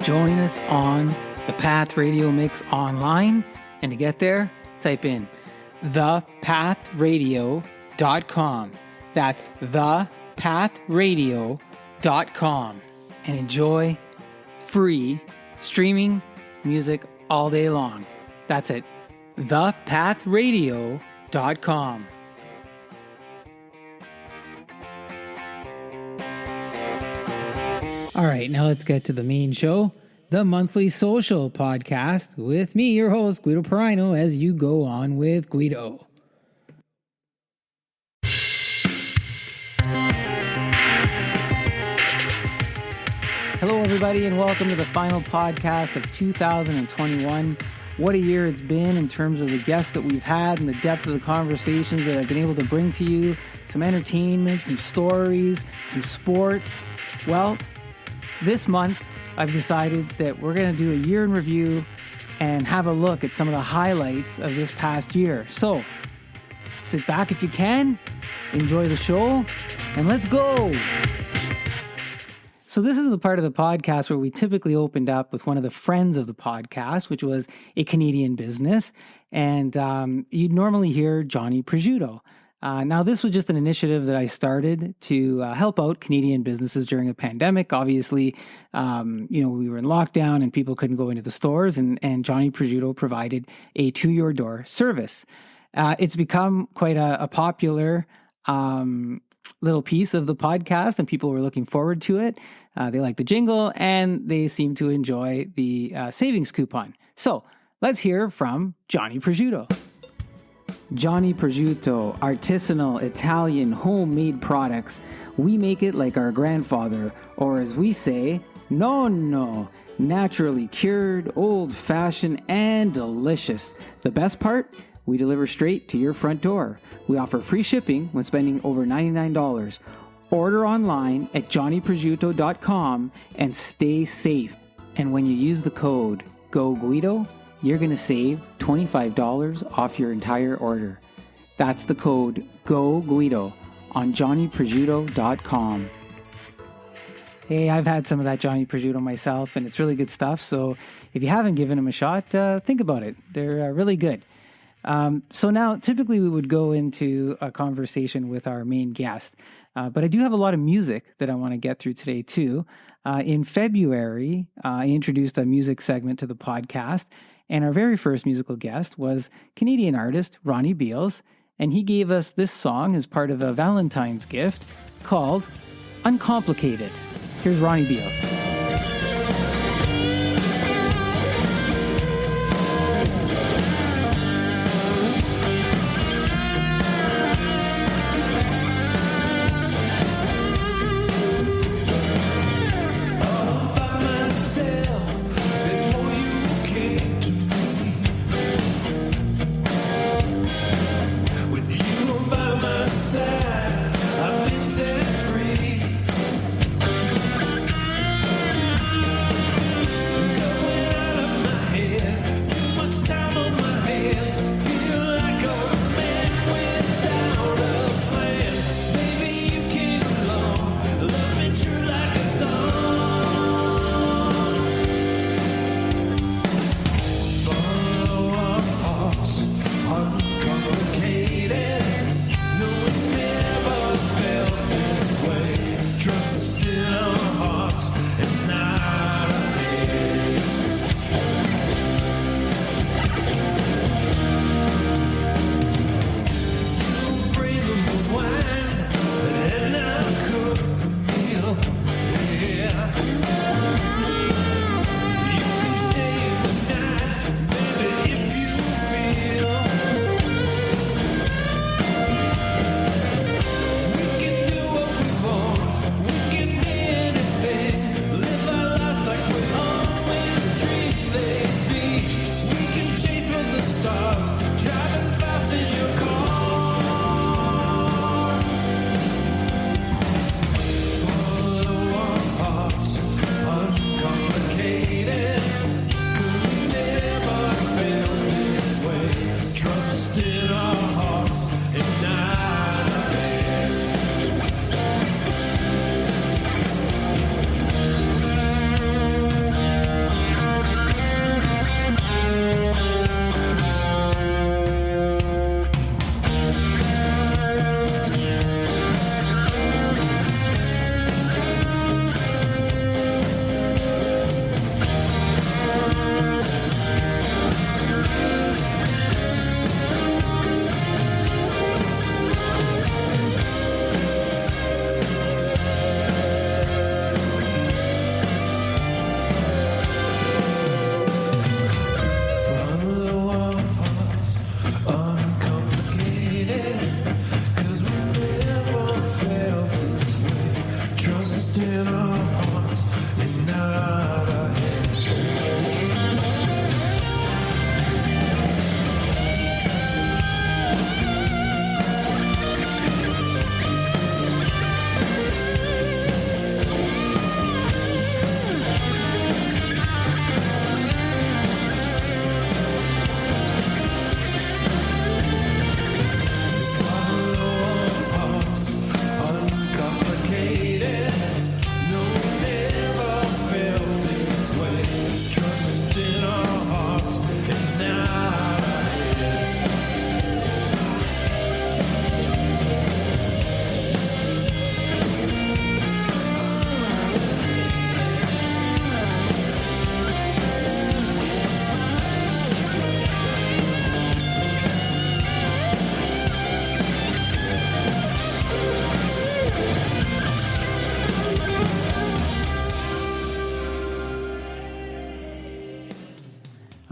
Join us on the Path Radio Mix online. And to get there, type in thepathradio.com. That's thepathradio.com. And enjoy free streaming music all day long. That's it. thepathradio.com. All right, now let's get to the main show, the Monthly Social Podcast, with me, your host, Guido Perino, as you go on with Guido. Hello, everybody, and welcome to the final podcast of 2021. What a year it's been in terms of the guests that we've had and the depth of the conversations that I've been able to bring to you. Some entertainment, some stories, some sports. Well, this month, I've decided that we're going to do a year in review and have a look at some of the highlights of this past year. So, sit back if you can, enjoy the show, and let's go! So this is the part of the podcast where we typically opened up with one of the friends of the podcast, which was a Canadian business, and you'd normally hear Johnny Prosciutto. Now, this was just an initiative that I started to help out Canadian businesses during a pandemic. Obviously, we were in lockdown and people couldn't go into the stores, and Johnny Prosciutto provided a to-your-door service. It's become quite a popular little piece of the podcast, and people were looking forward to it. They like the jingle, and they seem to enjoy the savings coupon. So let's hear from Johnny Prosciutto. Johnny Prosciutto, artisanal Italian homemade products. We make it like our grandfather, or as we say, nonno. Naturally cured, old-fashioned, and delicious. The best part? We deliver straight to your front door. We offer free shipping when spending over $99. Order online at johnnyprosciutto.com and stay safe. And when you use the code GOGUIDO, you're going to save $25 off your entire order. That's the code GOGUIDO on johnnyprosciutto.com. Hey, I've had some of that Johnny Prosciutto myself, and it's really good stuff. So if you haven't given them a shot, think about it. They're really good. So now, typically we would go into a conversation with our main guest, but I do have a lot of music that I want to get through today too. In February, I introduced a music segment to the podcast, and our very first musical guest was Canadian artist Ronnie Beals, and he gave us this song as part of a Valentine's gift called Uncomplicated. Here's Ronnie Beals.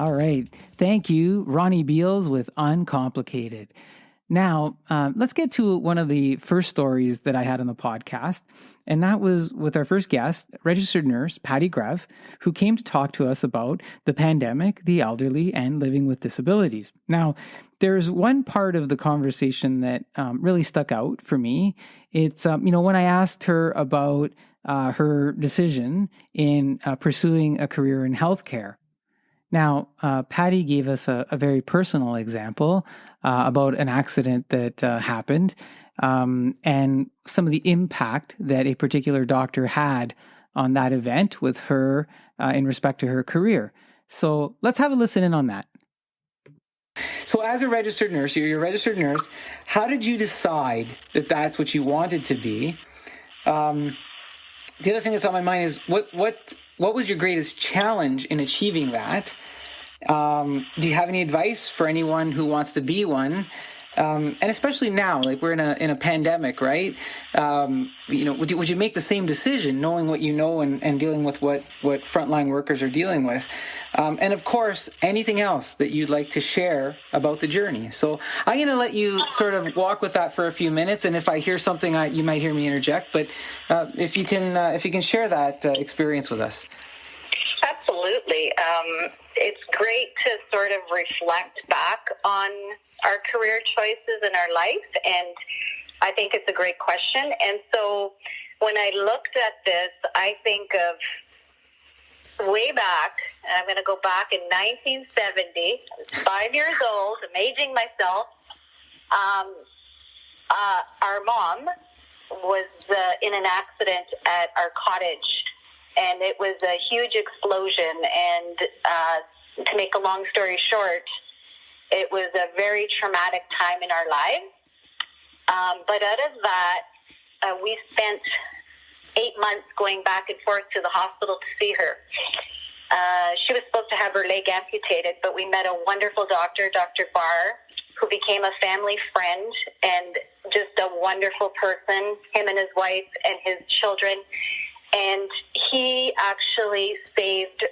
All right. Thank you, Ronnie Beals with Uncomplicated. Now, let's get to one of the first stories that I had on the podcast, and that was with our first guest, registered nurse Patty Greve, who came to talk to us about the pandemic, the elderly, and living with disabilities. Now, there's one part of the conversation that really stuck out for me. It's, when I asked her about her decision in pursuing a career in healthcare. Now, Patty gave us a very personal example about an accident that happened and some of the impact that a particular doctor had on that event with her in respect to her career. So let's have a listen in on that. So as a registered nurse, you're a registered nurse, how did you decide that that's what you wanted to be? The other thing that's on my mind is what was your greatest challenge in achieving that? Do you have any advice for anyone who wants to be one? And especially now, like we're in a pandemic, right? Would you make the same decision knowing what you know and dealing with what frontline workers are dealing with? And of course, anything else that you'd like to share about the journey. So I'm going to let you sort of walk with that for a few minutes. And if I hear something, you might hear me interject. But if you can share that experience with us. Absolutely. It's great to sort of reflect back on our career choices in our life, and I think it's a great question. And so when I looked at this, I think of way back, and I'm going to go back in 1970, I was 5 years old, I'm aging myself. Our mom was in an accident at our cottage, and it was a huge explosion. And to make a long story short, it was a very traumatic time in our lives. But out of that, we spent 8 months going back and forth to the hospital to see her. She was supposed to have her leg amputated, but we met a wonderful doctor, Dr. Barr, who became a family friend and just a wonderful person, him and his wife and his children. And he actually saved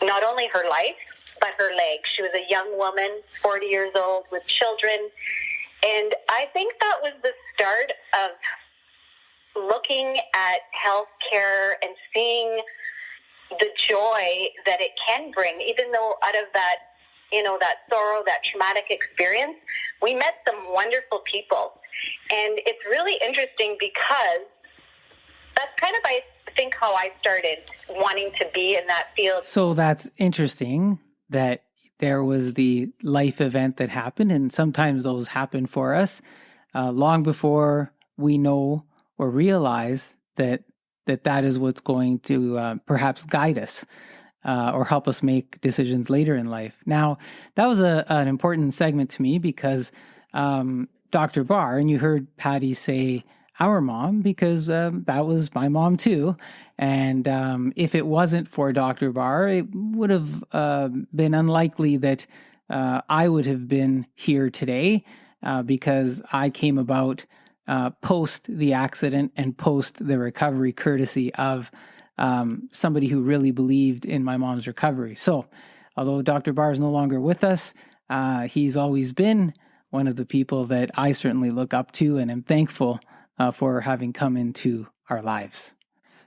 not only her life, but her leg. She was a young woman, 40 years old, with children. And I think that was the start of looking at healthcare and seeing the joy that it can bring, even though out of that, that sorrow, that traumatic experience, we met some wonderful people. And it's really interesting because that's kind of, I think, how I started wanting to be in that field. So that's interesting that there was the life event that happened, and sometimes those happen for us long before we know or realize that is what's going to perhaps guide us or help us make decisions later in life. Now, that was an important segment to me because Dr. Barr, and you heard Patty say our mom, because that was my mom too. And if it wasn't for Dr. Barr, it would have been unlikely that I would have been here today because I came about post the accident and post the recovery, courtesy of somebody who really believed in my mom's recovery. So although Dr. Barr is no longer with us, he's always been one of the people that I certainly look up to and am thankful for having come into our lives.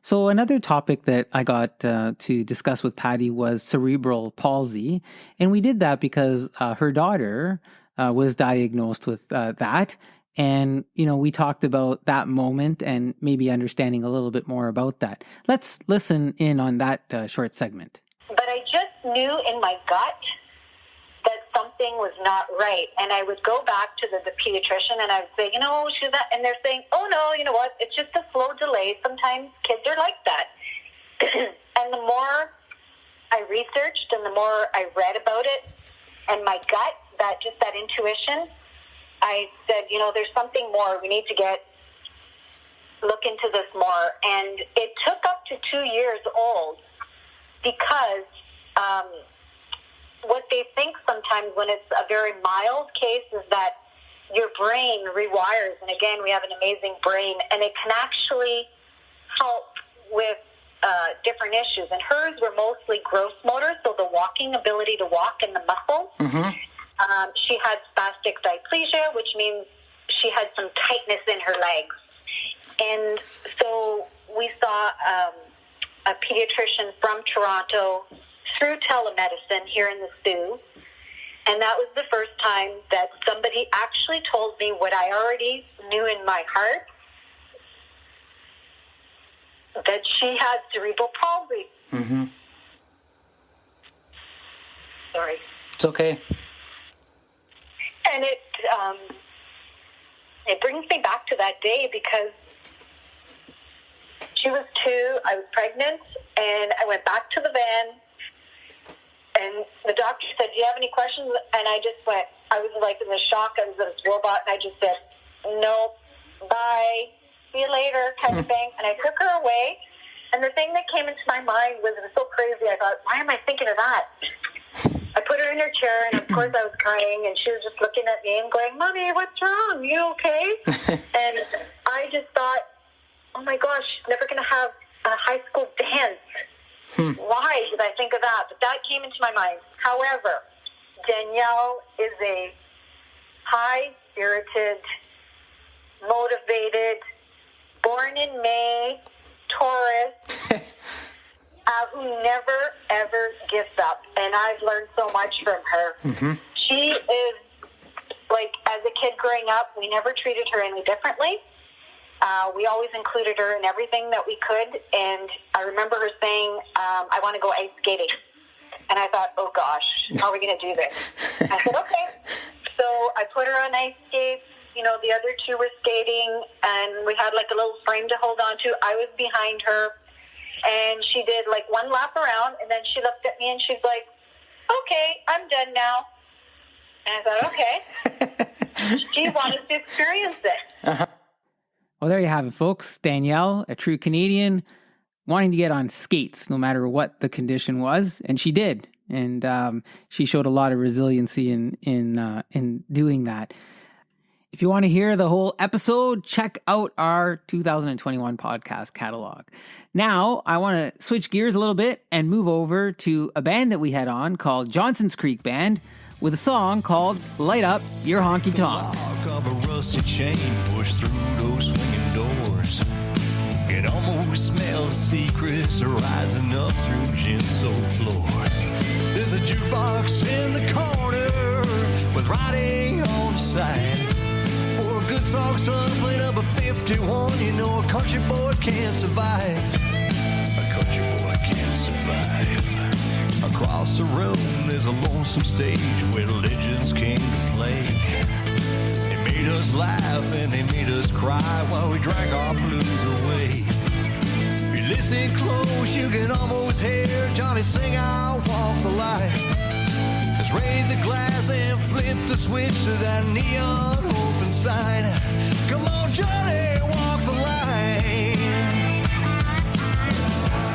So another topic that I got to discuss with Patty was cerebral palsy. And we did that because her daughter was diagnosed with that. And, we talked about that moment and maybe understanding a little bit more about that. Let's listen in on that short segment. But I just knew in my gut that something was not right. And I would go back to the pediatrician and I would say, she's that. And they're saying, oh, no, you know what? It's just a slow delay. Sometimes kids are like that. And the more I researched and the more I read about it and my gut, that intuition, I said, there's something more. We need to look into this more. And it took up to 2 years old because what they think sometimes when it's a very mild case is that your brain rewires. And again, we have an amazing brain, and it can actually help with different issues, and hers were mostly gross motor, so the walking ability to walk and the muscles. Mm-hmm. She had spastic diplegia, which means she had some tightness in her legs. And so we saw a pediatrician from Toronto through telemedicine here in the Sioux. And that was the first time that somebody actually told me what I already knew in my heart, that she had cerebral palsy. Mm-hmm. Sorry. It's okay. And it brings me back to that day because she was 2, I was pregnant, and I went back to the van, and the doctor said, do you have any questions? And I just went, I was like in the shock, I was this robot, and I just said, no, bye, see you later, kind of thing. And I took her away, and the thing that came into my mind was, it was so crazy, I thought, why am I thinking of that? I put her in her chair, and of course I was crying, and she was just looking at me and going, Mommy, what's wrong? You okay? And I just thought, oh my gosh, she's never going to have a high school dance. Why did I think of that? But that came into my mind. However, Danielle is a high-spirited, motivated, born in May, Taurus, who never, ever gives up. And I've learned so much from her. Mm-hmm. She is, like, as a kid growing up, we never treated her any differently. We always included her in everything that we could. And I remember her saying, I want to go ice skating. And I thought, oh, gosh, how are we going to do this? I said, okay. So I put her on ice skates. You know, the other 2 were skating, and we had, like, a little frame to hold on to. I was behind her. And she did, like, 1 lap around, and then she looked at me, and she's like, okay, I'm done now. And I thought, okay. She wanted to experience it. Uh-huh. Well, there you have it, folks. Danielle, a true Canadian, wanting to get on skates no matter what the condition was, and she did. And she showed a lot of resiliency in doing that. If you want to hear the whole episode, check out our 2021 podcast catalog. Now, I want to switch gears a little bit and move over to a band that we had on called Johnson's Creek Band with a song called Light Up Your Honky Tonk. Lock of a rusty chain pushed through those swinging doors. It almost smells secrets rising up through gin-soaked floors. There's a jukebox in the corner with writing on the side. For a good song, son, played up a 51. You know a country boy can't survive. A country boy can't survive. Across the road, there's a lonesome stage where legends came to play. They made us laugh and they made us cry while we drank our blues away. If you listen close, you can almost hear Johnny sing "I'll Walk the Line." Let's raise a glass and flip the switch to that neon open sign. Come on, Johnny, walk the line.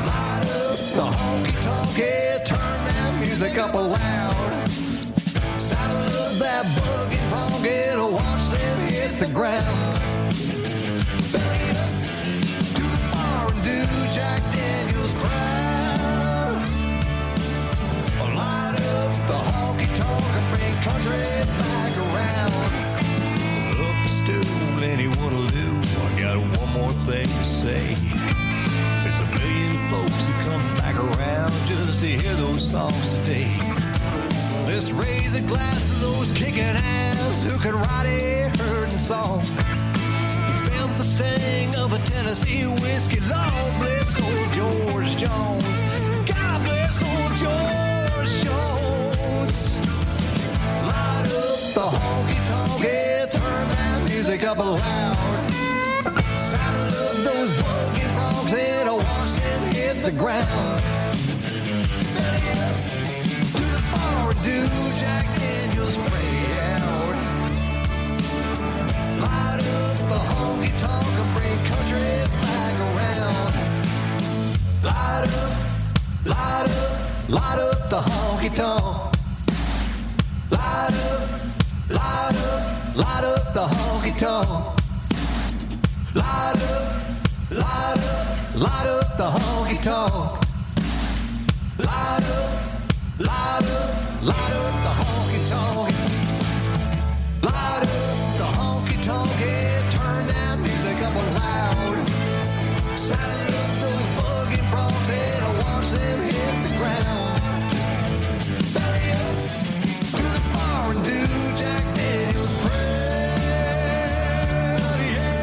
Light up the honky-tonk, yeah, turn that music up loud. Saddle up that buggy bronc and watch them hit the ground. Belly up to the bar and do Jack Daniels proud. Light up the honky-tonk and bring country back around. Up the stool, anyone will do. I got one more thing to say. There's a million folks who come back around just to hear those songs today. Let's raise a glass to those kicking ass who could write a hurting song. You felt the sting of a Tennessee whiskey. Lord bless old George Jones. God bless old George Jones. Light up the honky-tonk, yeah, turn that music up loud. Saddle up those buggy broncs and watch them hit the ground. Belly up to the bar, do Jack Daniels play out. Light up the honky-tonk and bring country back around. Light up, light up, light up the honky-tonk. Light up, light up, light up the honky-tonk. Light up, light up, light up the honky-tonk. Light up, light up, light up the honky-tonk. Light up the honky-tonk, yeah, turn that music up loud. Saddle up those buggy broncs and watch them hit the ground. Belly up to the bar and do Jack Daniel's proud, yeah.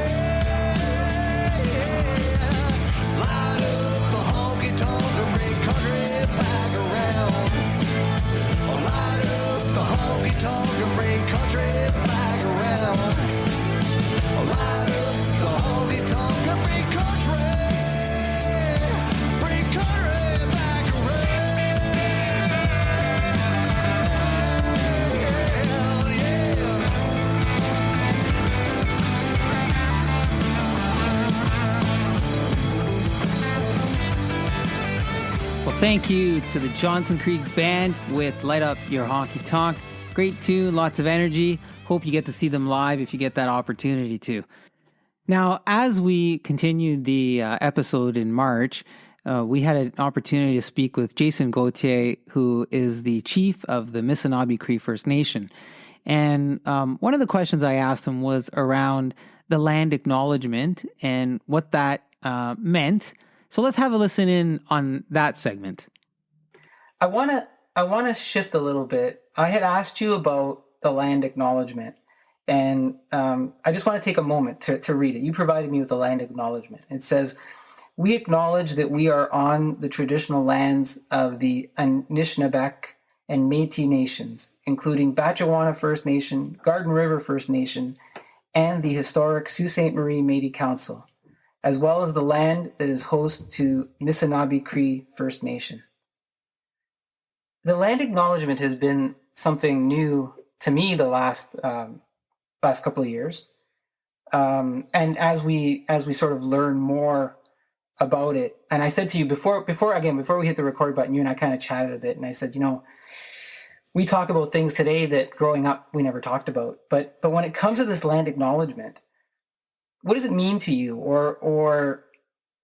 Light up the honky-tonk and bring country back around. Oh, light up the honky-tonk and bring country back around. Oh, light up the honky-tonk and bring country back around. Yeah. Well, thank you to the Johnson Creek Band with Light Up Your Honky Tonk. Great tune, lots of energy. Hope you get to see them live if you get that opportunity to. Now, as we continued the episode in March, we had an opportunity to speak with Jason Gauthier, who is the chief of the Missanabie Cree First Nation. And one of the questions I asked him was around the land acknowledgement and what that meant. So let's have a listen in on that segment. I want to shift a little bit. I had asked you about the land acknowledgement, and I just want to take a moment to read it. You provided me with the land acknowledgement. It says, "We acknowledge that we are on the traditional lands of the Anishinaabe and Métis nations, including Batchewana First Nation, Garden River First Nation, and the historic Sault Ste. Marie Métis Council, as well as the land that is host to Missanabie Cree First Nation." The land acknowledgement has been something new to me the last couple of years, and as we sort of learn more about it, and I said to you before we hit the record button, you and I kind of chatted a bit, and I said, we talk about things today that growing up we never talked about, but when it comes to this land acknowledgement, what does it mean to you, or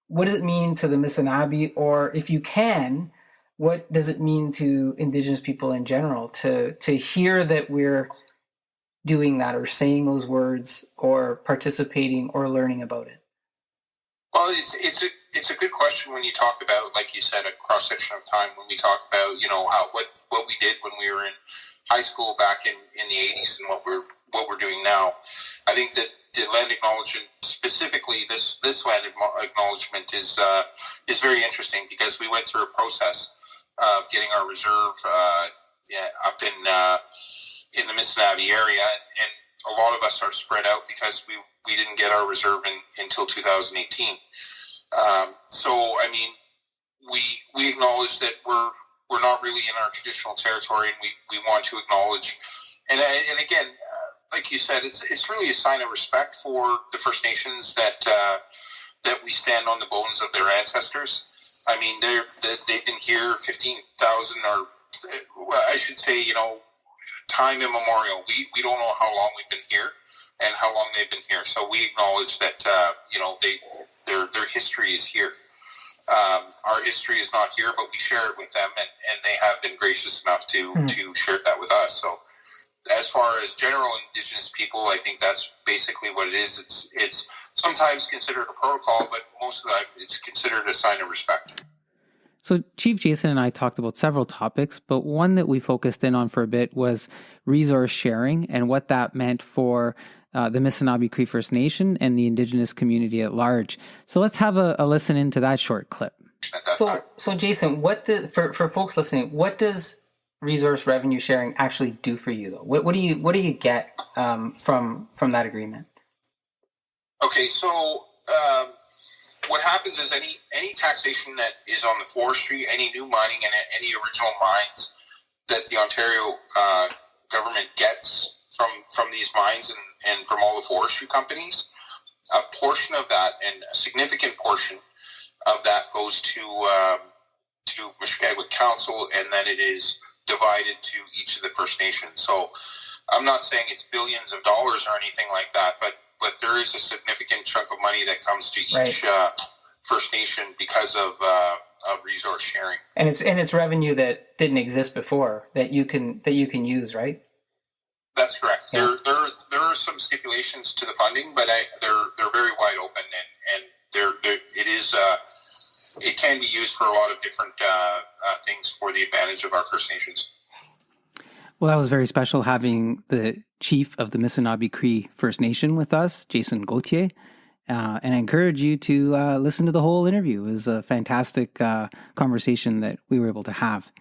what does it mean to the Missanabie, or if you can, what does it mean to Indigenous people in general to hear that we're doing that or saying those words or participating or learning about it? Well, it's a good question when you talk about, like you said, a cross section of time. When we talk about what we did when we were in high school back in the 80s and what we're doing now. I think that the land acknowledgement, specifically this land acknowledgement, is very interesting because we went through a process of getting our reserve up in the Missanabie area, and a lot of us are spread out because we didn't get our reserve until 2018. So I mean, we acknowledge that we're not really in our traditional territory, and we want to acknowledge. And again, like you said, it's really a sign of respect for the First Nations that we stand on the bones of their ancestors. I mean, they've been here 15,000, or I should say, time immemorial. We don't know how long we've been here and how long they've been here. So we acknowledge that their history is here. Our history is not here, but we share it with them, and they have been gracious enough to share that with us. So as far as general Indigenous people, I think that's basically what it is. It's sometimes considered a protocol, but most of the time it's considered a sign of respect. So Chief Jason and I talked about several topics, but one that we focused in on for a bit was resource sharing and what that meant for the Missanabie Cree First Nation and the Indigenous community at large. So let's have a listen into that short clip. So Jason, for folks listening, what does resource revenue sharing actually do for you, though? What do you get from that agreement? Okay, so what happens is any taxation that is on the forestry, any new mining, and any original mines that the Ontario government gets from these mines and from all the forestry companies, a portion of that, and a significant portion of that, goes to Missanabie Council, and then it is divided to each of the First Nations. So I'm not saying it's billions of dollars or anything like that, but there is a significant chunk of money that comes to each First Nation because of resource sharing. And it's revenue that didn't exist before that you can use, right? That's correct. Yeah. There are some stipulations to the funding, but they're very wide open, and it can be used for a lot of different things for the advantage of our First Nations. Well, that was very special having the chief of the Missanabie Cree First Nation with us, Jason Gauthier. And I encourage you to listen to the whole interview. It was a fantastic conversation that we were able to have.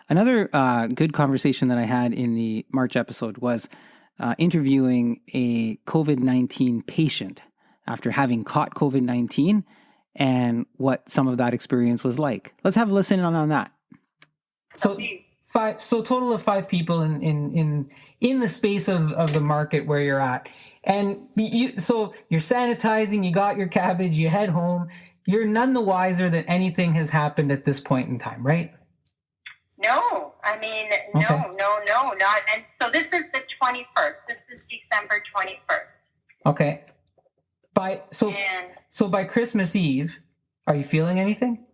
Another good conversation that I had in the March episode was interviewing a COVID-19 patient after having caught COVID-19 and what some of that experience was like. Let's have a listen on that. So total of 5 people in the space of the market where you're at. And so you're sanitizing, you got your cabbage, you head home. You're none the wiser that anything has happened at this point in time, right? No, I mean, okay. No, not. And so this is the 21st. This is December 21st. Okay. So by Christmas Eve, are you feeling anything?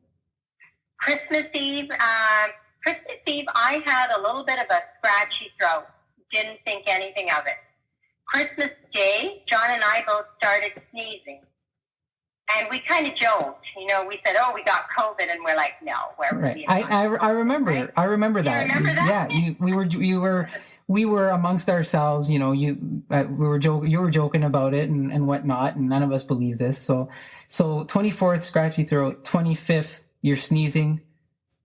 Christmas Eve, I had a little bit of a scratchy throat. Didn't think anything of it. Christmas Day, John and I both started sneezing. And we kind of joked, we said, "Oh, we got COVID," and we're like, "No, we're right." I remember. Right? I remember that. You remember that? Yeah, we were amongst ourselves. You were joking about it and whatnot, and none of us believed this. So 24th, scratchy throat. 25th, you're sneezing.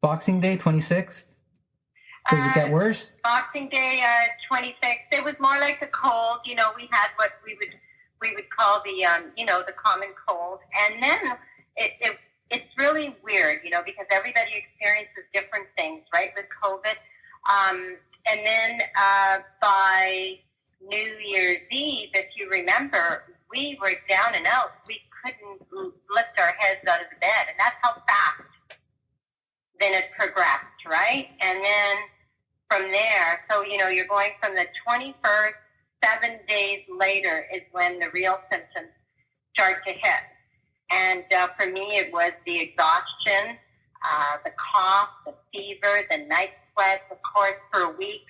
Boxing Day, 26th. Does it get worse? Boxing Day, 26th. It was more like a cold. We had what we would call the common cold. And then it's really weird, because everybody experiences different things, right, with COVID. And then by New Year's Eve, if you remember, we were down and out. We couldn't lift our heads out of the bed. And that's how fast then it progressed, right? And then from there, so, you're going from the 21st, 7 days later is when the real symptoms start to hit. And for me, it was the exhaustion, the cough, the fever, the night sweats. Of course, for a week,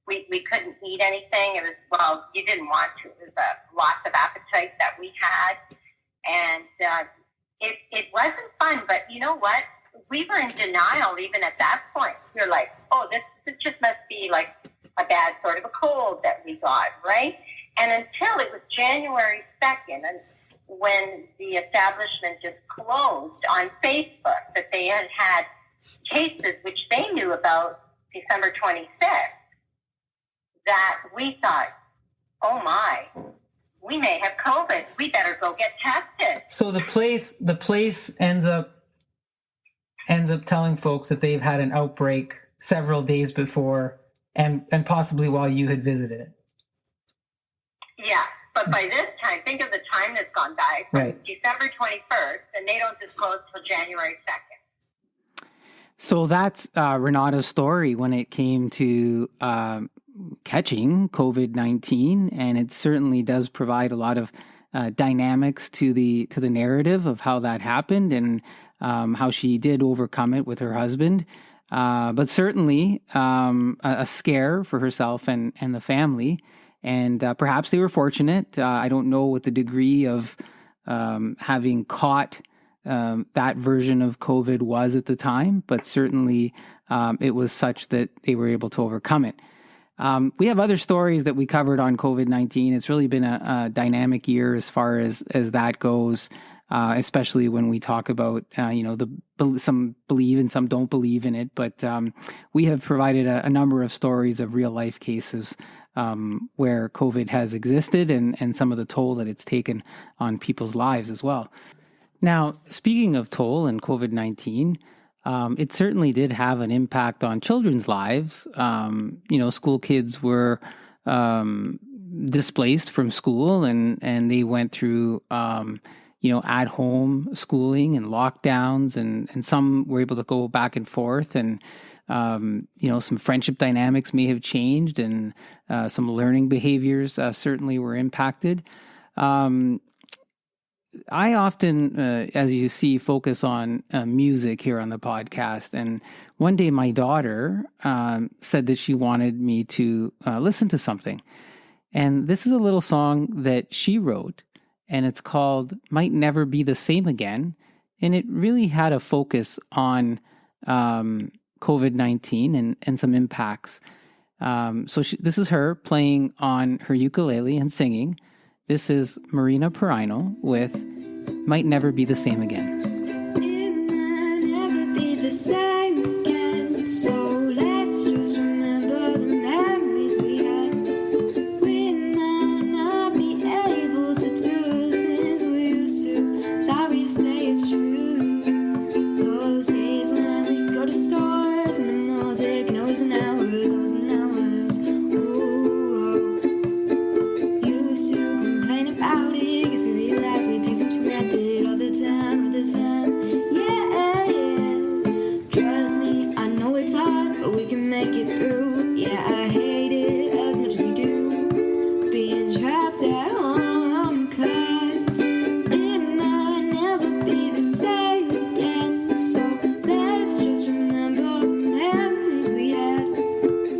we couldn't eat anything. It was, you didn't want to. It was a loss of appetite that we had. And it wasn't fun, but you know what? We were in denial even at that point. You're like, oh, this just must be like a bad sort of a cold that we got, right? And until it was January 2nd, and when the establishment just closed on Facebook, that they had cases, which they knew about December 26th, that we thought, oh my, we may have COVID. We better go get tested. So the place ends up telling folks that they've had an outbreak several days before and possibly while you had visited it. Yeah, but by this time, think of the time that's gone by from right. December 21st, and they don't disclose till January 2nd. So that's Renata's story when it came to catching COVID-19, and it certainly does provide a lot of dynamics to the narrative of how that happened and how she did overcome it with her husband. But certainly a scare for herself and the family. And perhaps they were fortunate. I don't know what the degree of having caught that version of COVID was at the time, but certainly it was such that they were able to overcome it. We have other stories that we covered on COVID-19. It's really been a dynamic year as far as that goes. Especially when we talk about, some believe and some don't believe in it. But we have provided a number of stories of real life cases where COVID has existed and some of the toll that it's taken on people's lives as well. Now, speaking of toll and COVID-19, it certainly did have an impact on children's lives. School kids were displaced from school and they went through at home schooling and lockdowns and some were able to go back and forth and, some friendship dynamics may have changed and some learning behaviors certainly were impacted. I often, as you see, focus on music here on the podcast. And one day my daughter said that she wanted me to listen to something. And this is a little song that she wrote, and it's called Might Never Be the Same Again. And it really had a focus on COVID-19 and some impacts. So this is her playing on her ukulele and singing. This is Marina Perino with Might Never Be the Same Again. It might never be the same again, so let's just remember the memories we had. We might not be able to do the things we used to. Sorry to say it's true. Those days when we could go to stores and the mall taking hours and hours. Ooh, used to complain about it, guess we realized we take things for granted all the time. Yeah, trust me, I know it's hard, but we can make it through. Yeah, I hate it as much as you do, being trapped at home, 'cause it might never be the same again. So let's just remember the memories we had.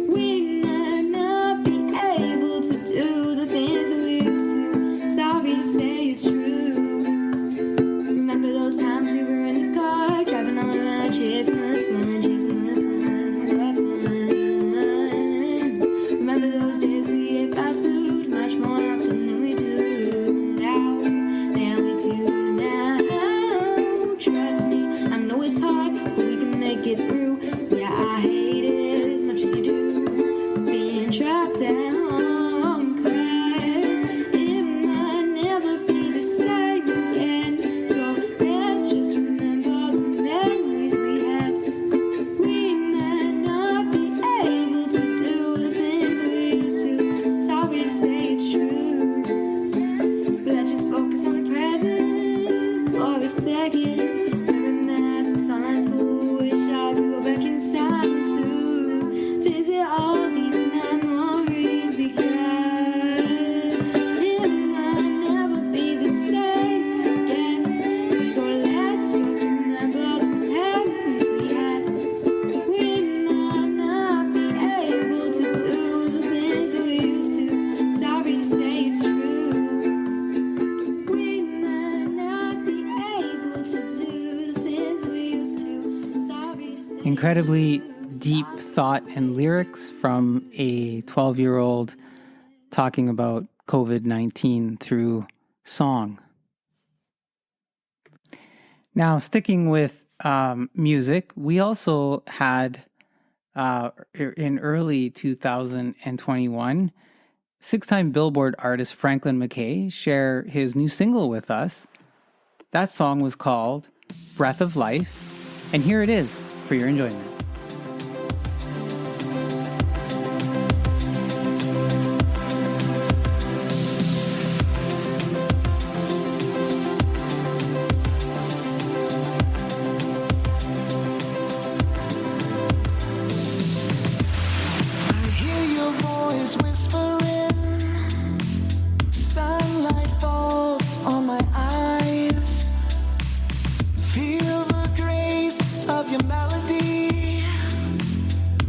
We might not be able to do the things that we used to. Sorry to say it's true. Remember those times we were in the car, driving all around, chasing the sun. What fun. Remember those days we ate fast food much more often than we do now. Trust me, I know it's hard, but we can make it through. Yeah, I hate it as much as you do, being trapped at home, 'cause it might never be the same again. So let's just remember the memories we had. We might not be able to do the things we used to. Sorry to say it's true, but let's just focus on the present for a second. Wearing masks, online school, wish I could go back in time to visit all these memories, because it might never be the same again. So let's just remember the memories we had. We might not be able to do the things we used to. Sorry to say it's true. We might not be able to do the things we used to. Sorry to say Incredibly deep thought and lyrics from a 12-year-old talking about COVID-19 through song. Now, sticking with music, we also had in early 2021, 6-time Billboard artist Franklin McKay share his new single with us. That song was called Breath of Life, and here it is for your enjoyment. I hear your voice whispering, sunlight falls on my eyes, feel the grace of your melody,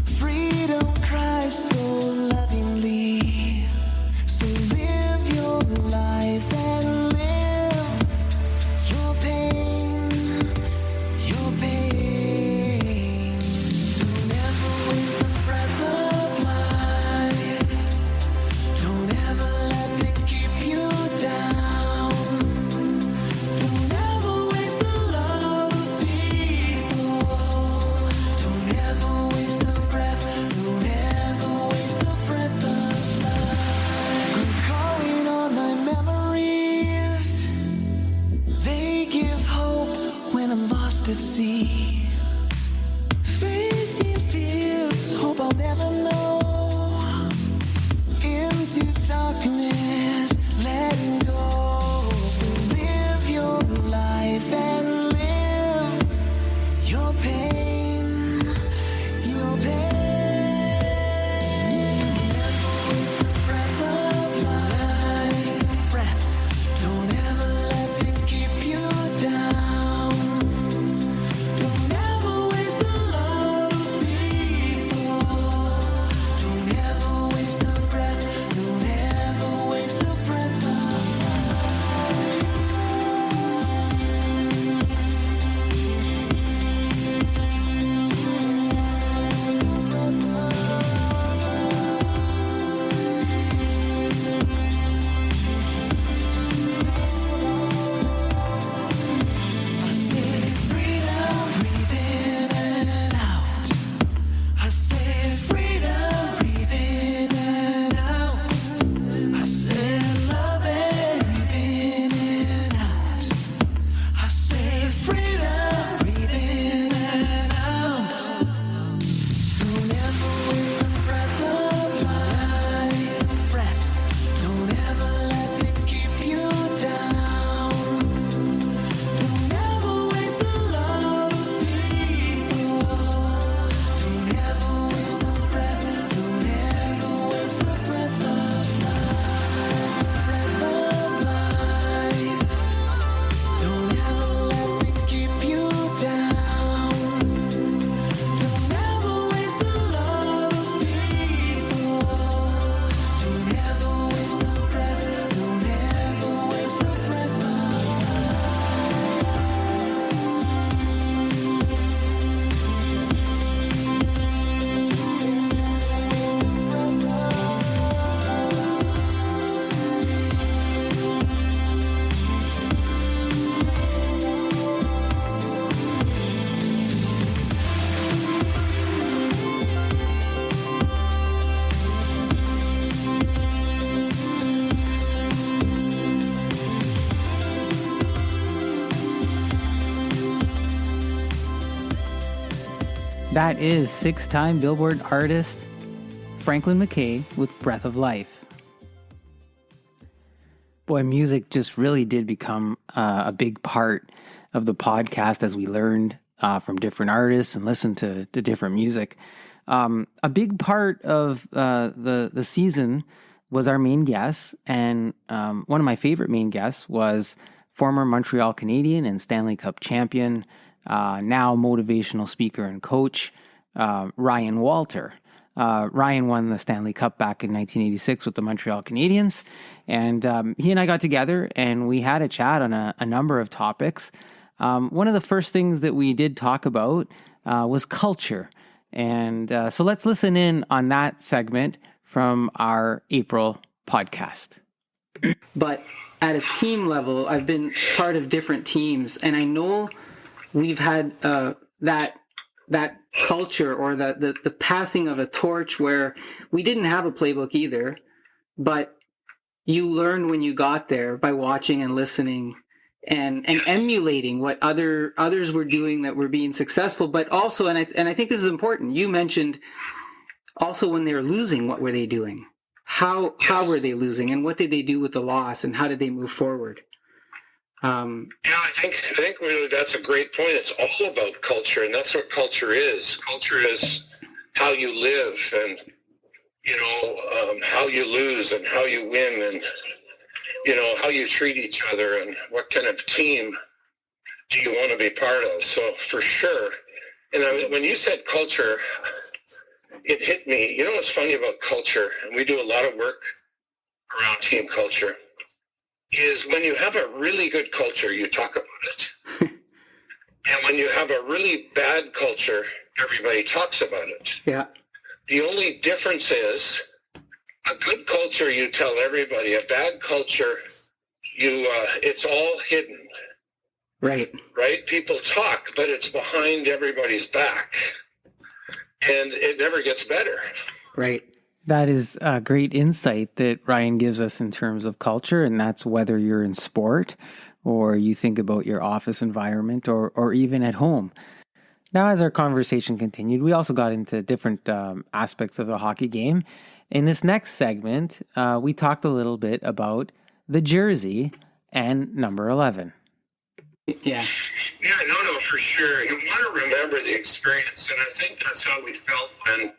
freedom cries so lovingly, so live your life and live your pain, your pain. Don't ever waste a breath of life. Don't ever let things keep you down. Don't ever waste the love of people. Don't ever waste a breath. Don't ever waste a breath of life. I'm calling on my memories. They give hope when I'm lost at sea. Facing fears, hope I'll never know. Into darkness, letting go. So live your life and live your pain, your pain. Never waste a breath of life. Don't ever let things keep That is 6-time Billboard artist Franklin McKay with Breath of Life. Boy, music just really did become a big part of the podcast as we learned from different artists and listened to different music. A big part of the season was our main guest, and one of my favorite main guests was former Montreal Canadian and Stanley Cup champion, now motivational speaker and coach, Ryan Walter. Ryan won the Stanley Cup back in 1986 with the Montreal Canadiens, and he and I got together and we had a chat on a number of topics. One of the first things that we did talk about was culture, and so let's listen in on that segment from our April podcast. But at a team level, I've been part of different teams, and I know we've had that culture or the passing of a torch where we didn't have a playbook either, but you learned when you got there by watching and listening and emulating what others were doing that were being successful. But also, and I think this is important, you mentioned also when they were losing, what were they doing? How were they losing, and what did they do with the loss, and how did they move forward? I think really that's a great point. It's all about culture, and that's what culture is. Culture is how you live, and how you lose, and how you win, and how you treat each other, and what kind of team do you want to be part of. So for sure, and when you said culture, it hit me. You know what's funny about culture, and we do a lot of work around team culture, is when you have a really good culture, you talk about it. And when you have a really bad culture, everybody talks about it. Yeah. The only difference is a good culture, you tell everybody. A bad culture, it's all hidden. Right. Right? People talk, but it's behind everybody's back. And it never gets better. Right. That is a great insight that Ryan gives us in terms of culture, and that's whether you're in sport or you think about your office environment or even at home. Now, as our conversation continued, we also got into different aspects of the hockey game. In this next segment, we talked a little bit about the jersey and number 11. Yeah, no, for sure. You want to remember the experience, and I think that's how we felt when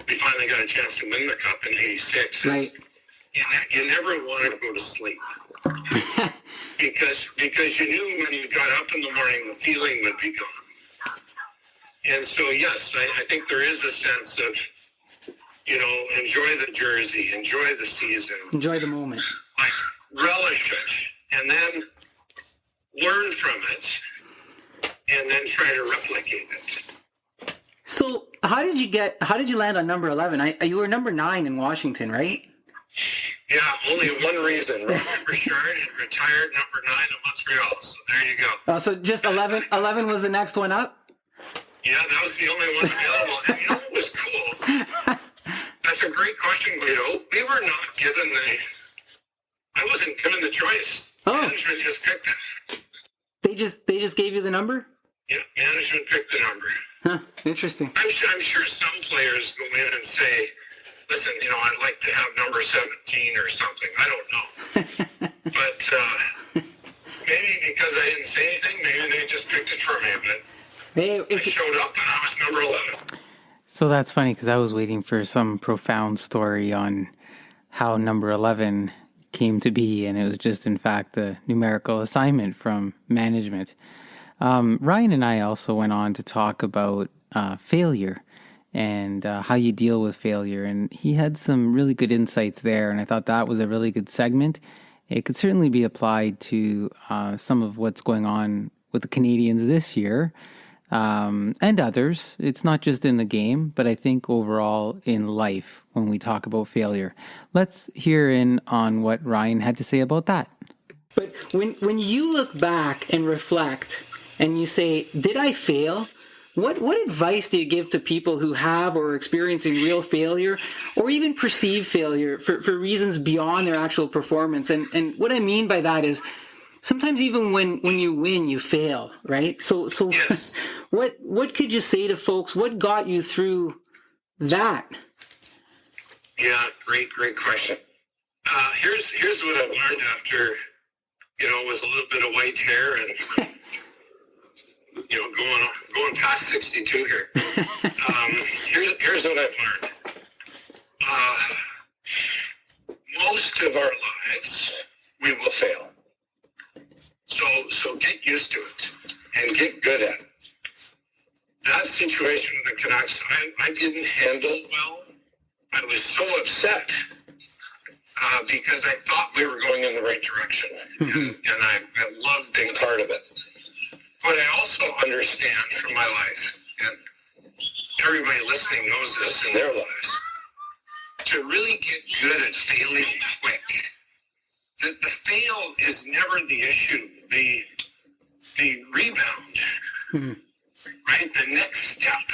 we finally got a chance to win the cup in '86. Right. You never wanted to go to sleep because you knew when you got up in the morning, the feeling would be gone. And so, yes, I think there is a sense of, enjoy the jersey, enjoy the season, enjoy the moment, like relish it, and then learn from it, and then try to replicate it. So how did you land on number 11? You were number 9 in Washington, right? Yeah, only one reason. Robert Richard retired number 9 in Montreal, so there you go. So just 11 was the next one up? Yeah, that was the only one available. And you know what was cool? That's a great question, Guido. We were not given I wasn't given the choice. Oh. Management just picked it. They just gave you the number? Yeah, management picked the number. Huh, interesting. I'm sure some players go in and say, listen, I'd like to have number 17 or something. I don't know. But maybe because I didn't say anything, maybe they just picked it for me. But I showed up and I was number 11. So that's funny because I was waiting for some profound story on how number 11 came to be, and it was just, in fact, a numerical assignment from management. Ryan and I also went on to talk about failure and how you deal with failure, and he had some really good insights there, and I thought that was a really good segment. It could certainly be applied to some of what's going on with the Canadians this year, and others. It's not just in the game, but I think overall in life when we talk about failure. Let's hear in on what Ryan had to say about that. But when you look back and reflect and you say, did I fail? What advice do you give to people who have or are experiencing real failure or even perceived failure for reasons beyond their actual performance? And what I mean by that is sometimes even when you win, you fail, right? So Yes. what could you say to folks? What got you through that? Yeah, great question. Here's what I've learned after, with a little bit of white hair and, going past 62 here. Here's what I've learned. Most of our lives, we will fail. So get used to it and get good at it. That situation with the Canucks, I didn't handle well. I was so upset because I thought we were going in the right direction, and I loved being part of it. But I also understand from my life, and everybody listening knows this in their lives, to really get good at failing quick. The fail is never the issue. The rebound, right? The next step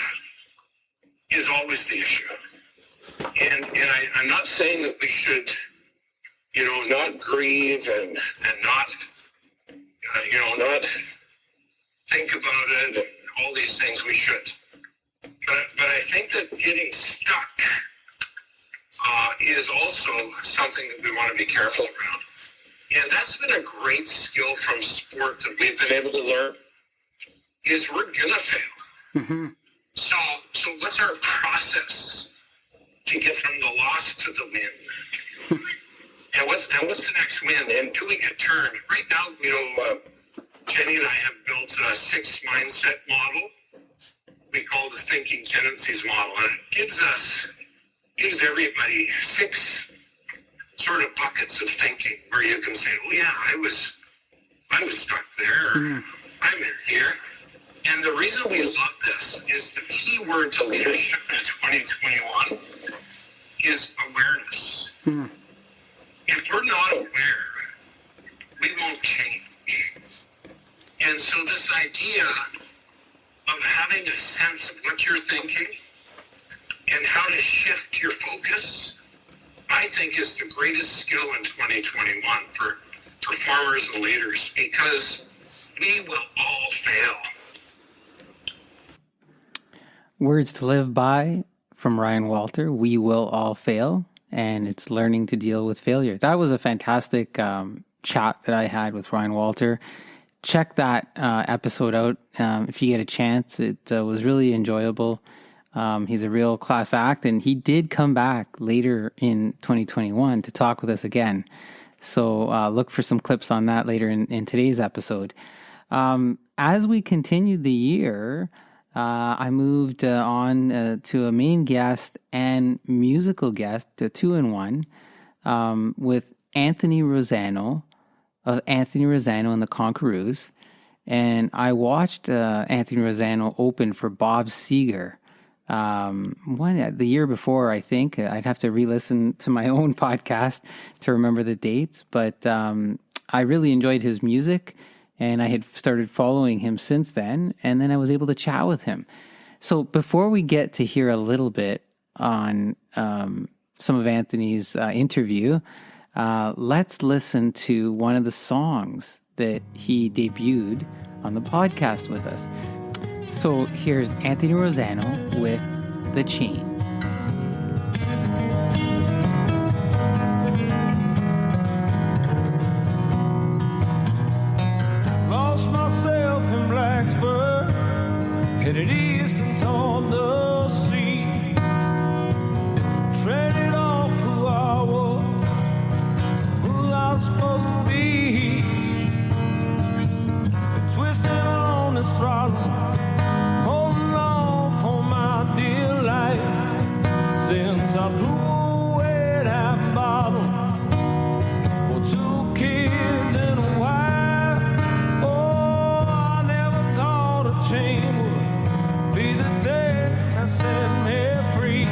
is always the issue. And I'm not saying that we should, not grieve and not, not think about it and all these things. We should. But I think that getting stuck is also something that we want to be careful around. And that's been a great skill from sport that we've been able to learn, is we're going to fail. Mm-hmm. So what's our process to get from the loss to the win? and what's the next win? And do we get turned? Right now, Jenny and I have built a 6 mindset model we call the thinking tendencies model. And it gives everybody 6 sort of buckets of thinking where you can say, oh yeah, I was stuck there. I'm in here. And the reason we love this is the key word to leadership in 2021 is awareness. If we're not aware, we won't change. And so this idea of having a sense of what you're thinking and how to shift your focus, I think is the greatest skill in 2021 for performers and leaders, because we will all fail. Words to live by from Ryan Walter. We will all fail, and it's learning to deal with failure. That was a fantastic chat that I had with Ryan Walter. Check that episode out if you get a chance. It was really enjoyable. He's a real class act, and he did come back later in 2021 to talk with us again. So look for some clips on that later in today's episode. As we continued the year, I moved on to a main guest and musical guest, a 2-in-1, with Anthony Rosano of Anthony Rosano and the Conquerors. And I watched Anthony Rosano open for Bob Seger the year before, I think. I'd have to re-listen to my own podcast to remember the dates. But I really enjoyed his music, and I had started following him since then. And then I was able to chat with him. So before we get to hear a little bit on some of Anthony's interview, let's listen to one of the songs that he debuted on the podcast with us. So here's Anthony Rosano with The Chain. Lost myself in Blacksburg, headed east and toward the sea. Traded off who I was, who I was supposed to be. Been twisted on this throttle, holding on for my dear life. Since I threw away that bottle for 2 kids and a wife. Oh, I never thought a chain would be the thing that set me free.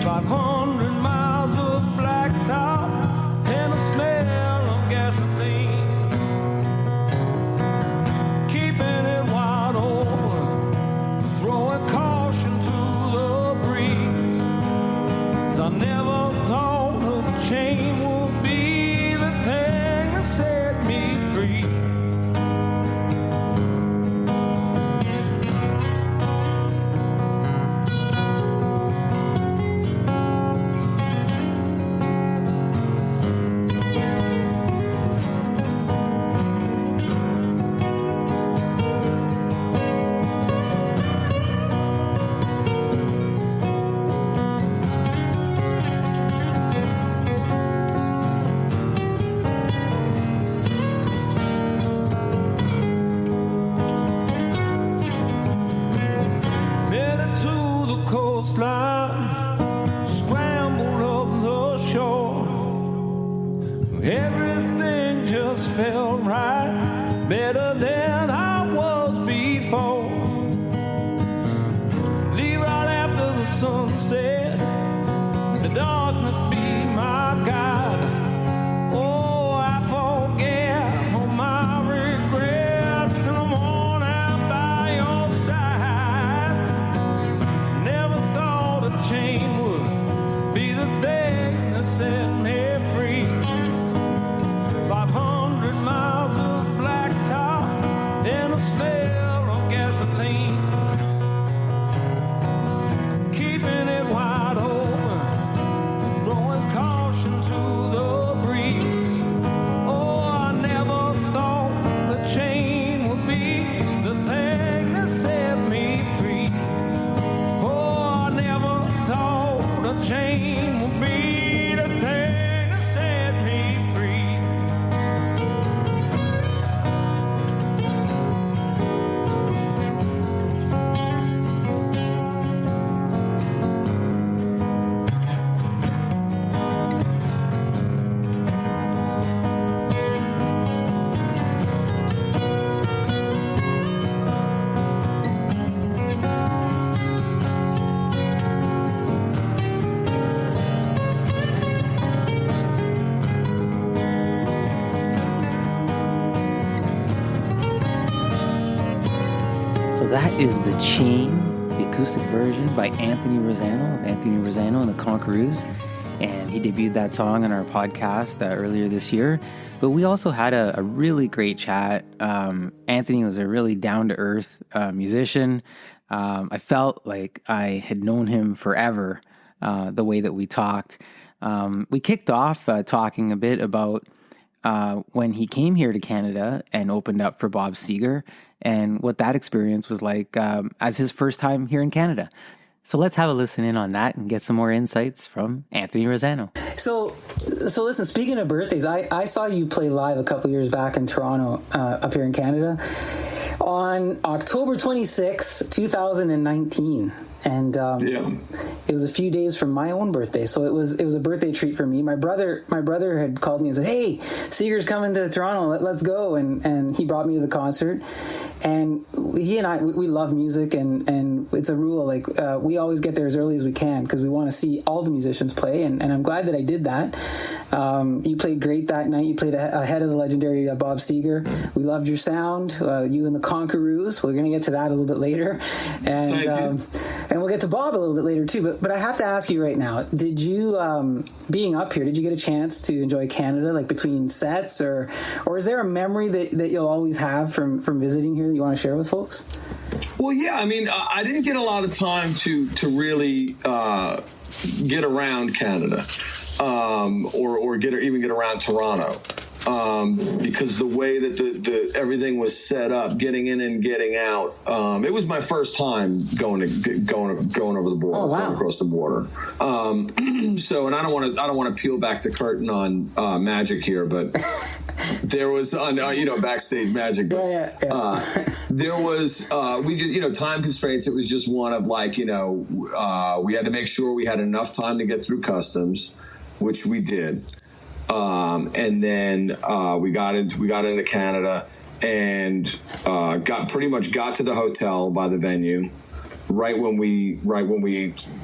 500 miles of blacktop and the smell of gasoline. Keeping it wide open, throwing caution to the breeze. 'Cause I never thought a chain would be the thing that set me coastline, scrambled up the shore. Everything just felt right, better than I was before. Leave right after the sunset, the darkness be my guide. Oh, I forget all my regrets till I'm on out by your side. Never thought a chain would be the thing that set me free. 500 miles of blacktop and a smell of gasoline. Keeping it wide open, throwing caution to the breeze. Oh, I never thought the chain would be the thing that set me free. Oh, I never thought the chain would be the thing that set me free. So that is The Chain, the acoustic version by Anthony Rosano and the Conquerors. And he debuted that song on our podcast earlier this year. But we also had a really great chat. Anthony was a really down-to-earth musician. I felt like I had known him forever, the way that we talked. We kicked off talking a bit about when he came here to Canada and opened up for Bob Seger and what that experience was like as his first time here in Canada. So let's have a listen in on that and get some more insights from Anthony Rosano. So listen, speaking of birthdays, I saw you play live a couple years back in Toronto, up here in Canada, on October 26, 2019. And it was a few days from my own birthday, so it was a birthday treat for me. My brother had called me and said, "Hey, Seger's coming to Toronto. Let's go." And he brought me to the concert. And he and I, we love music, and it's a rule, like we always get there as early as we can because we want to see all the musicians play. And I'm glad that I did that. You played great that night. You played ahead of the legendary Bob Seger. We loved your sound. You and the Conquerors. We're going to get to that a little bit later. And we'll get to Bob a little bit later too, but I have to ask you right now, did you, being up here, did you get a chance to enjoy Canada, like between sets, or is there a memory that you'll always have from visiting here that you want to share with folks? Well, yeah, I mean, I didn't get a lot of time to really get around Canada, or even get around Toronto. Because the way that the everything was set up, getting in and getting out, it was my first time going over the border, going across the border. So, and I don't want to peel back the curtain on magic here, but there was backstage magic. But, there was we just time constraints. It was just one of we had to make sure we had enough time to get through customs, which we did. And then we got into Canada and got to the hotel by the venue right when we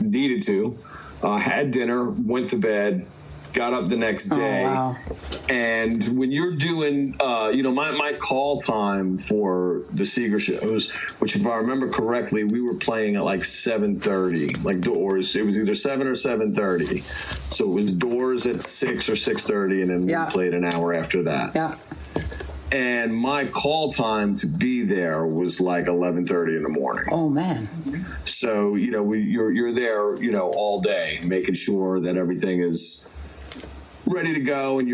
needed to. Had dinner, went to bed, got up the next day. Oh, wow. And when you're doing, my call time for the Seger shows, which if I remember correctly, we were playing at like 7:30, like doors. It was either 7 or 7:30. So it was doors at 6 or 6:30, and then we played an hour after that. Yeah. And my call time to be there was like 11:30 in the morning. Oh man! So you're there, all day, making sure that everything is ready to go, and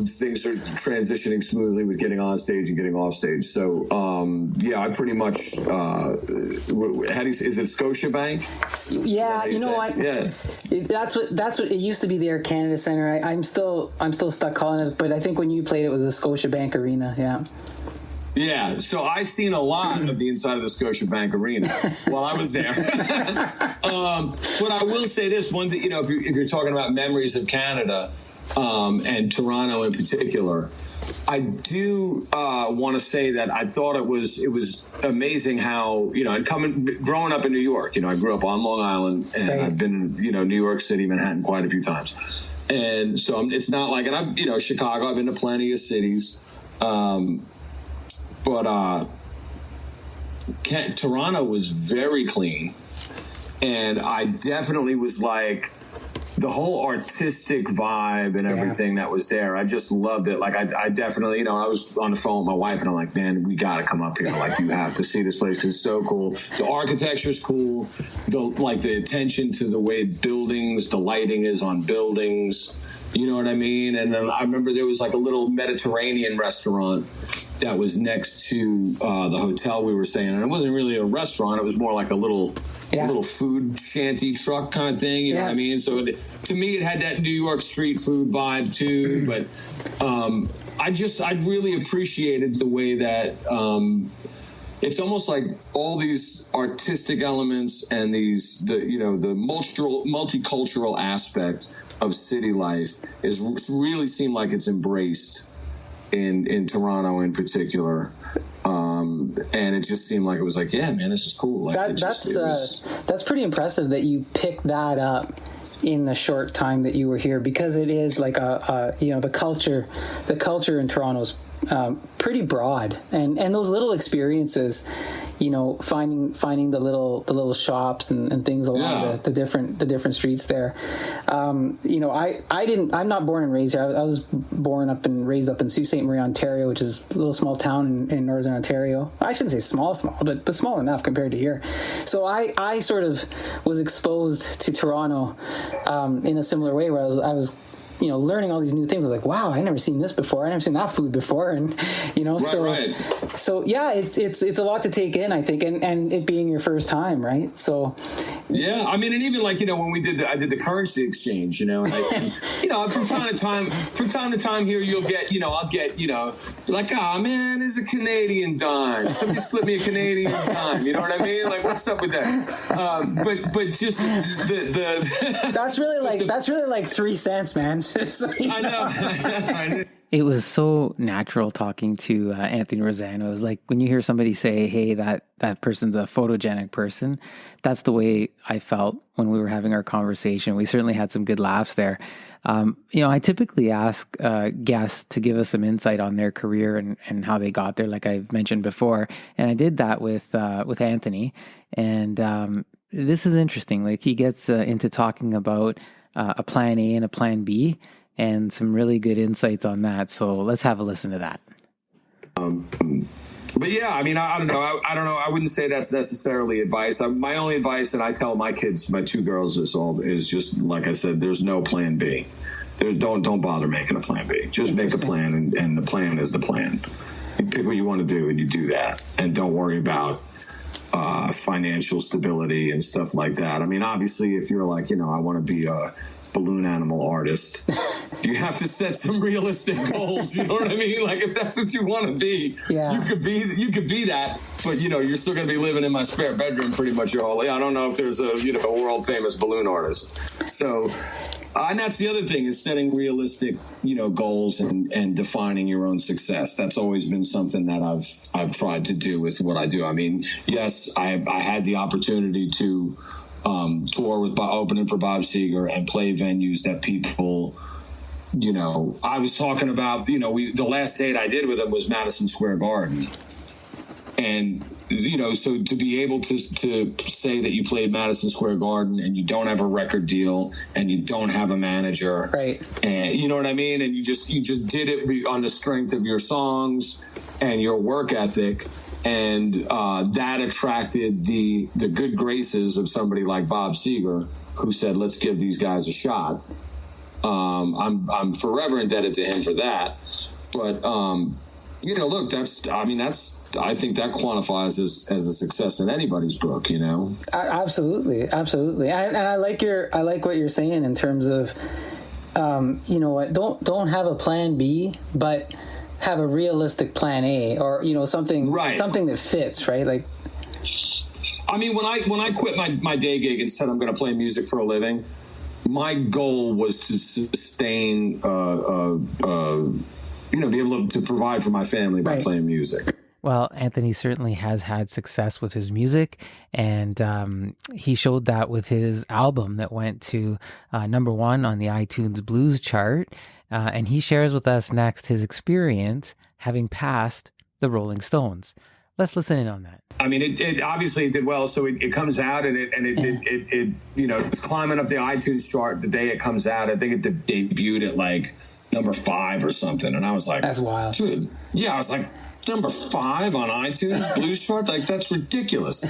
things are transitioning smoothly with getting on stage and getting off stage. So I pretty much is it Scotiabank? Yeah, you know what? Yes, that's what it used to be, the Air Canada Centre. I'm still stuck calling it, but I think when you played it was the Scotiabank Arena. Yeah. Yeah, so I seen a lot of the inside of the Scotiabank Arena while I was there. But I will say this one thing, if you're talking about memories of Canada and Toronto in particular, I do want to say that I thought it was amazing how, and growing up in New York, I grew up on Long Island, and right. I've been in, New York City, Manhattan quite a few times. And so it's not like, and I'm, Chicago, I've been to plenty of cities. But Toronto was very clean, and I definitely was like the whole artistic vibe and everything that was there. I just loved it. Like I definitely, I was on the phone with my wife, and I'm like, man, we got to come up here. Like, you have to see this place because it's so cool. The architecture is cool. The attention to the way buildings, the lighting is on buildings. You know what I mean? And then I remember there was like a little Mediterranean restaurant that was next to the hotel we were staying in. And it wasn't really a restaurant. It was more like a little food shanty truck kind of thing. You know what I mean? So to me, it had that New York street food vibe too. But I really appreciated the way that it's almost like all these artistic elements and the multicultural aspect of city life really seemed like it's embraced in Toronto in particular, and it just seemed like it was like, yeah, man, this is cool. Like that's pretty impressive that you picked that up in the short time that you were here, because it is like the culture in Toronto's pretty broad, and those little experiences, finding the little shops and things along the different streets there. I'm not born and raised here. I was born up and raised up in Sault Ste. Marie, Ontario, which is a little small town in northern Ontario. I shouldn't say small, but small enough compared to here. So I sort of was exposed to Toronto in a similar way, where I was learning all these new things. I was like, wow, I never seen this before. I never seen that food before. And, so yeah, it's a lot to take in, I think. And it being your first time, right? So. Yeah. I mean, and even like, when I did the currency exchange, and from time to time here, you'll get, I'll get, like, oh man, there's a Canadian dime. Somebody slip me a Canadian dime. You know what I mean? Like, what's up with that? But just that's really like 3 cents, man. I know. It was so natural talking to Anthony Rosano. It was like when you hear somebody say, hey, that person's a photogenic person, that's the way I felt when we were having our conversation. We certainly had some good laughs there. I typically ask guests to give us some insight on their career and how they got there, like I've mentioned before. And I did that with Anthony. And this is interesting. Like, he gets into talking about a plan A and a plan B, and some really good insights on that. So let's have a listen to that. But yeah, I mean, I don't know. I wouldn't say that's necessarily advice. My only advice, and I tell my kids, my 2 girls, is just, like I said, there's no plan B. Don't bother making a plan B. Just make a plan, and the plan is the plan. You pick what you want to do, and you do that. And don't worry about financial stability and stuff like that. I mean, obviously, if you're like, I want to be a balloon animal artist, you have to set some realistic goals. You know what I mean? Like, if that's what you want to be, you could be that, but you're still going to be living in my spare bedroom pretty much your whole life. I don't know if there's a world famous balloon artist. So, and that's the other thing, is setting realistic, goals and defining your own success. That's always been something that I've tried to do with what I do. I mean, yes, I had the opportunity to tour with opening for Bob Seger and play venues that people, I was talking about, the last date I did with him was Madison Square Garden. And, so to be able to say that you played Madison Square Garden and you don't have a record deal and you don't have a manager, right? And you know what I mean? And you just did it on the strength of your songs and your work ethic. And that attracted the good graces of somebody like Bob Seger, who said, let's give these guys a shot. I'm forever indebted to him for that. But, look, I think that quantifies as a success in anybody's book, Absolutely. And I like what you're saying in terms of, you know what, don't have a plan B, but have a realistic plan A, or, you know, something that fits, right? Like, I mean, when I quit my day gig and said I'm going to play music for a living, my goal was to sustain, you know, be able to provide for my family by playing music. Well, Anthony certainly has had success with his music, and he showed that with his album that went to #1 on the iTunes Blues chart. And he shares with us next his experience having passed the Rolling Stones. Let's listen in on that. I mean, it obviously did well. So it comes out and it you know, it's climbing up the iTunes chart the day it comes out. I think it debuted at like #5 or something, and I was like, "That's wild, dude." Yeah, I was like, #5 on iTunes Blues chart, like that's ridiculous.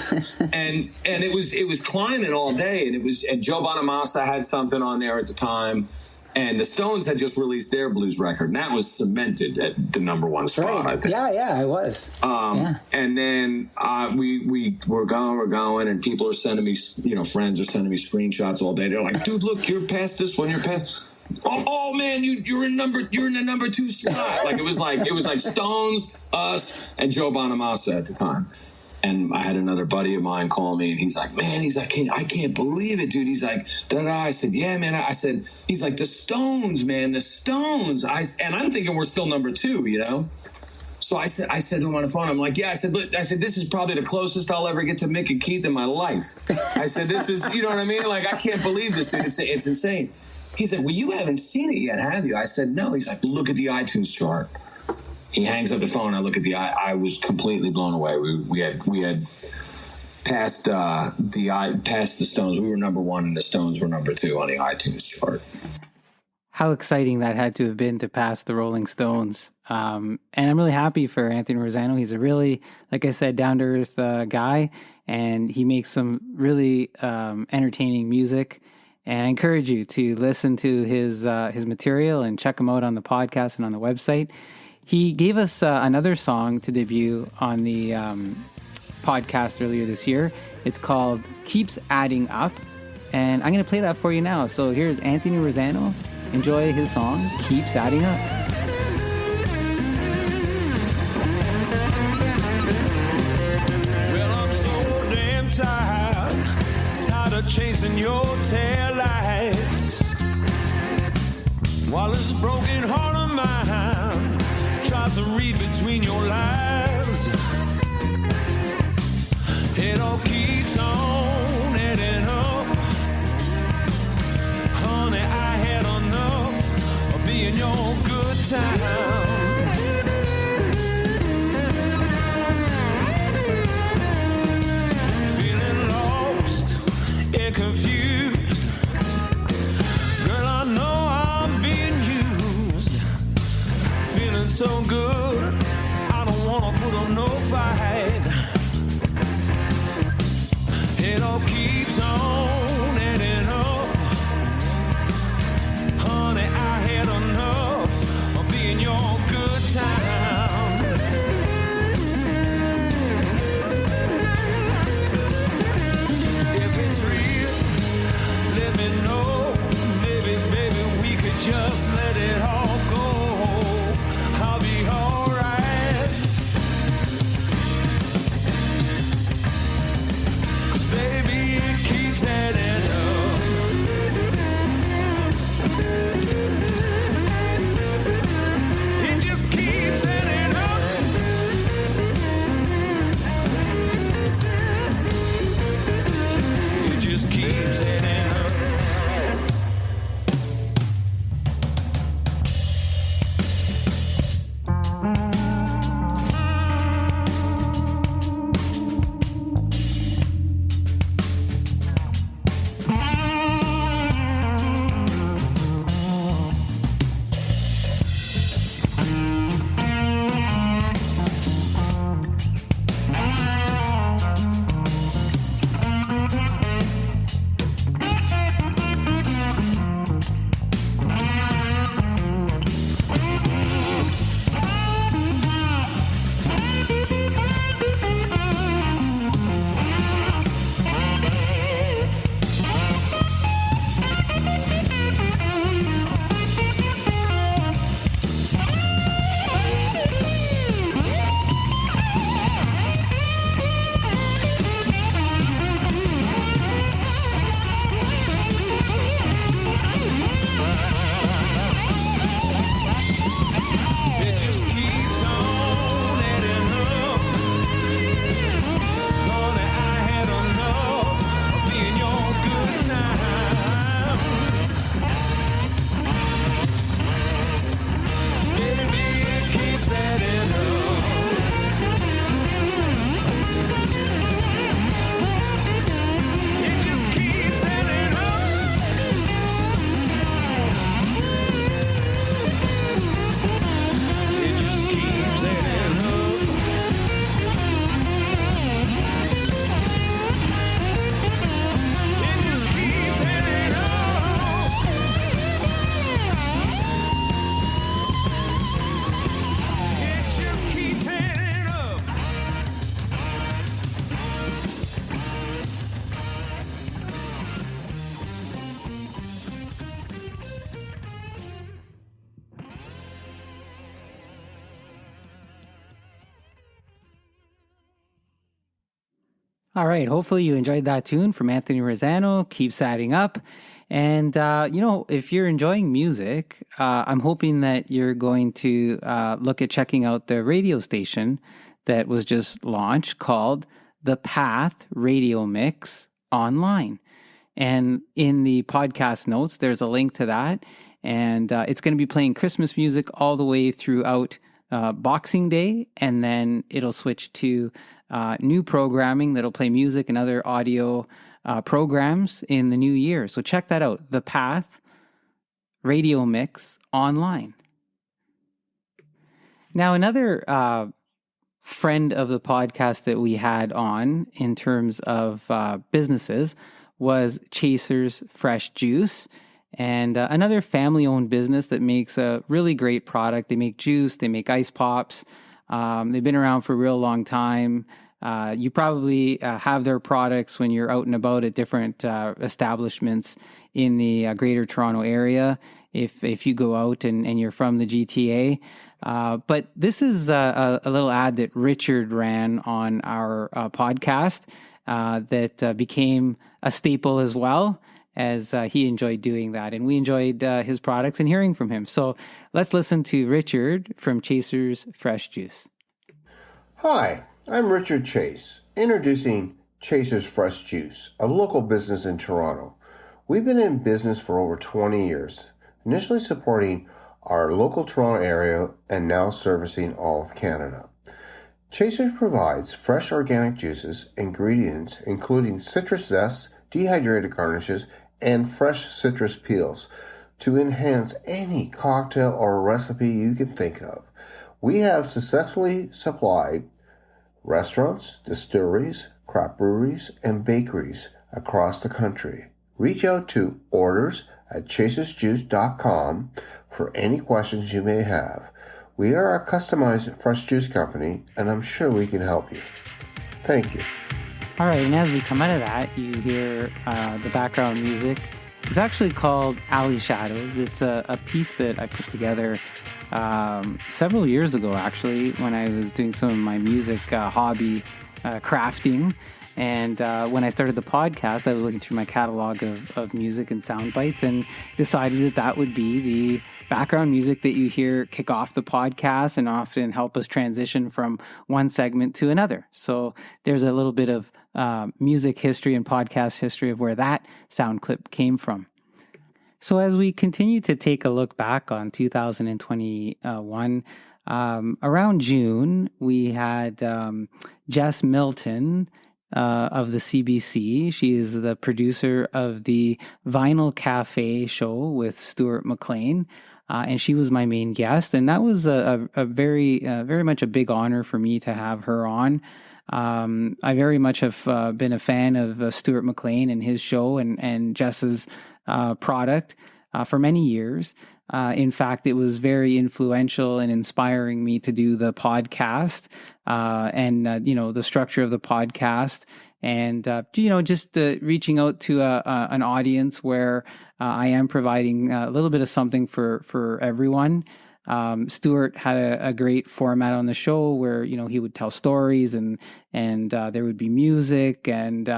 and it was climbing all day, and Joe Bonamassa had something on there at the time, and the Stones had just released their blues record, and that was cemented at the #1 spot. I think. Yeah, it was. And then we're going, and people are sending me, you know, friends are sending me screenshots all day. They're like, "Dude, look, you're past this one. You're past." Oh man, you're in the #2 spot. Like it was like Stones, us, and Joe Bonamassa at the time. And I had another buddy of mine call me, and he's like, "Man," he's like, I can't believe it, dude." He's like, da-da. I said, "Yeah, man." I said, he's like, "The Stones, man, the Stones." And I'm thinking we're still #2, you know. So I said to him on the phone, I'm like, "Yeah," I said, "Look," I said, "this is probably the closest I'll ever get to Mick and Keith in my life." I said, "This is," you know what I mean? Like, I can't believe this, dude. It's insane. He said, "Well, you haven't seen it yet, have you?" I said, "No." He's like, "Look at the iTunes chart." He hangs up the phone. I look at I was completely blown away. We had passed the Stones. We were #1, and the Stones were #2 on the iTunes chart. How exciting that had to have been to pass the Rolling Stones. And I'm really happy for Anthony Rosano. He's a really, like I said, down-to-earth guy, and he makes some really entertaining music. And I encourage you to listen to his material and check him out on the podcast and on the website. He gave us another song to debut on the podcast earlier this year. It's called Keeps Adding Up. And I'm going to play that for you now. So here's Anthony Rosano. Enjoy his song, Keeps Adding Up. Well, I'm so damn tired of chasing your taillights, while this broken heart of mine tries to read between your lines. It all keeps on adding up. Honey, I had enough of being your good time. Feeling lost and confused. Girl, I know I'm being used. Feeling so good, I don't wanna put up no fight. It all keeps on adding up. Honey, I had enough of being your good time. If it's real, let me know. Maybe we could just let it all go. I'll be alright. 'Cause baby, it keeps All right. Hopefully you enjoyed that tune from Anthony Rosano. Keeps adding up. And, if you're enjoying music, I'm hoping that you're going to look at checking out the radio station that was just launched called The Path Radio Mix Online. And in the podcast notes, there's a link to that. And it's going to be playing Christmas music all the way throughout Boxing Day. And then it'll switch to new programming that'll play music and other audio programs in the new year. So check that out. The Path Radio Mix Online. Now, another friend of the podcast that we had on in terms of businesses was Chasers Fresh Juice, and another family-owned business that makes a really great product. They make juice, they make ice pops. They've been around for a real long time. You probably have their products when you're out and about at different establishments in the Greater Toronto area, if you go out and you're from the GTA. But this is a little ad that Richard ran on our podcast that became a staple as well, as he enjoyed doing that. And we enjoyed his products and hearing from him. So let's listen to Richard from Chasers Fresh Juice. Hi, I'm Richard Chase, introducing Chasers Fresh Juice, a local business in Toronto. We've been in business for over 20 years, initially supporting our local Toronto area and now servicing all of Canada. Chasers provides fresh organic juices, ingredients including citrus zests, dehydrated garnishes, and fresh citrus peels to enhance any cocktail or recipe you can think of. We have successfully supplied restaurants, distilleries, craft breweries, and bakeries across the country. Reach out to orders@chasersjuice.com for any questions you may have. We are a customized fresh juice company, and I'm sure we can help you. Thank you. All right, and as we come out of that, you hear the background music. It's actually called Alley Shadows. It's a piece that I put together several years ago, actually, when I was doing some of my music hobby crafting. And when I started the podcast, I was looking through my catalog of music and sound bites and decided that would be the background music that you hear kick off the podcast and often help us transition from one segment to another. So there's a little bit of music history and podcast history of where that sound clip came from. So as we continue to take a look back on 2021, around June, we had Jess Milton of the CBC. She is the producer of the Vinyl Cafe show with Stuart McLean. And she was my main guest. And that was a very much a big honor for me to have her on. I very much have been a fan of Stuart McLean and his show and Jess's product for many years. In fact, it was very influential in inspiring me to do the podcast and the structure of the podcast. And, just reaching out to an audience where I am providing a little bit of something for everyone. Stuart had a great format on the show where, he would tell stories and there would be music and,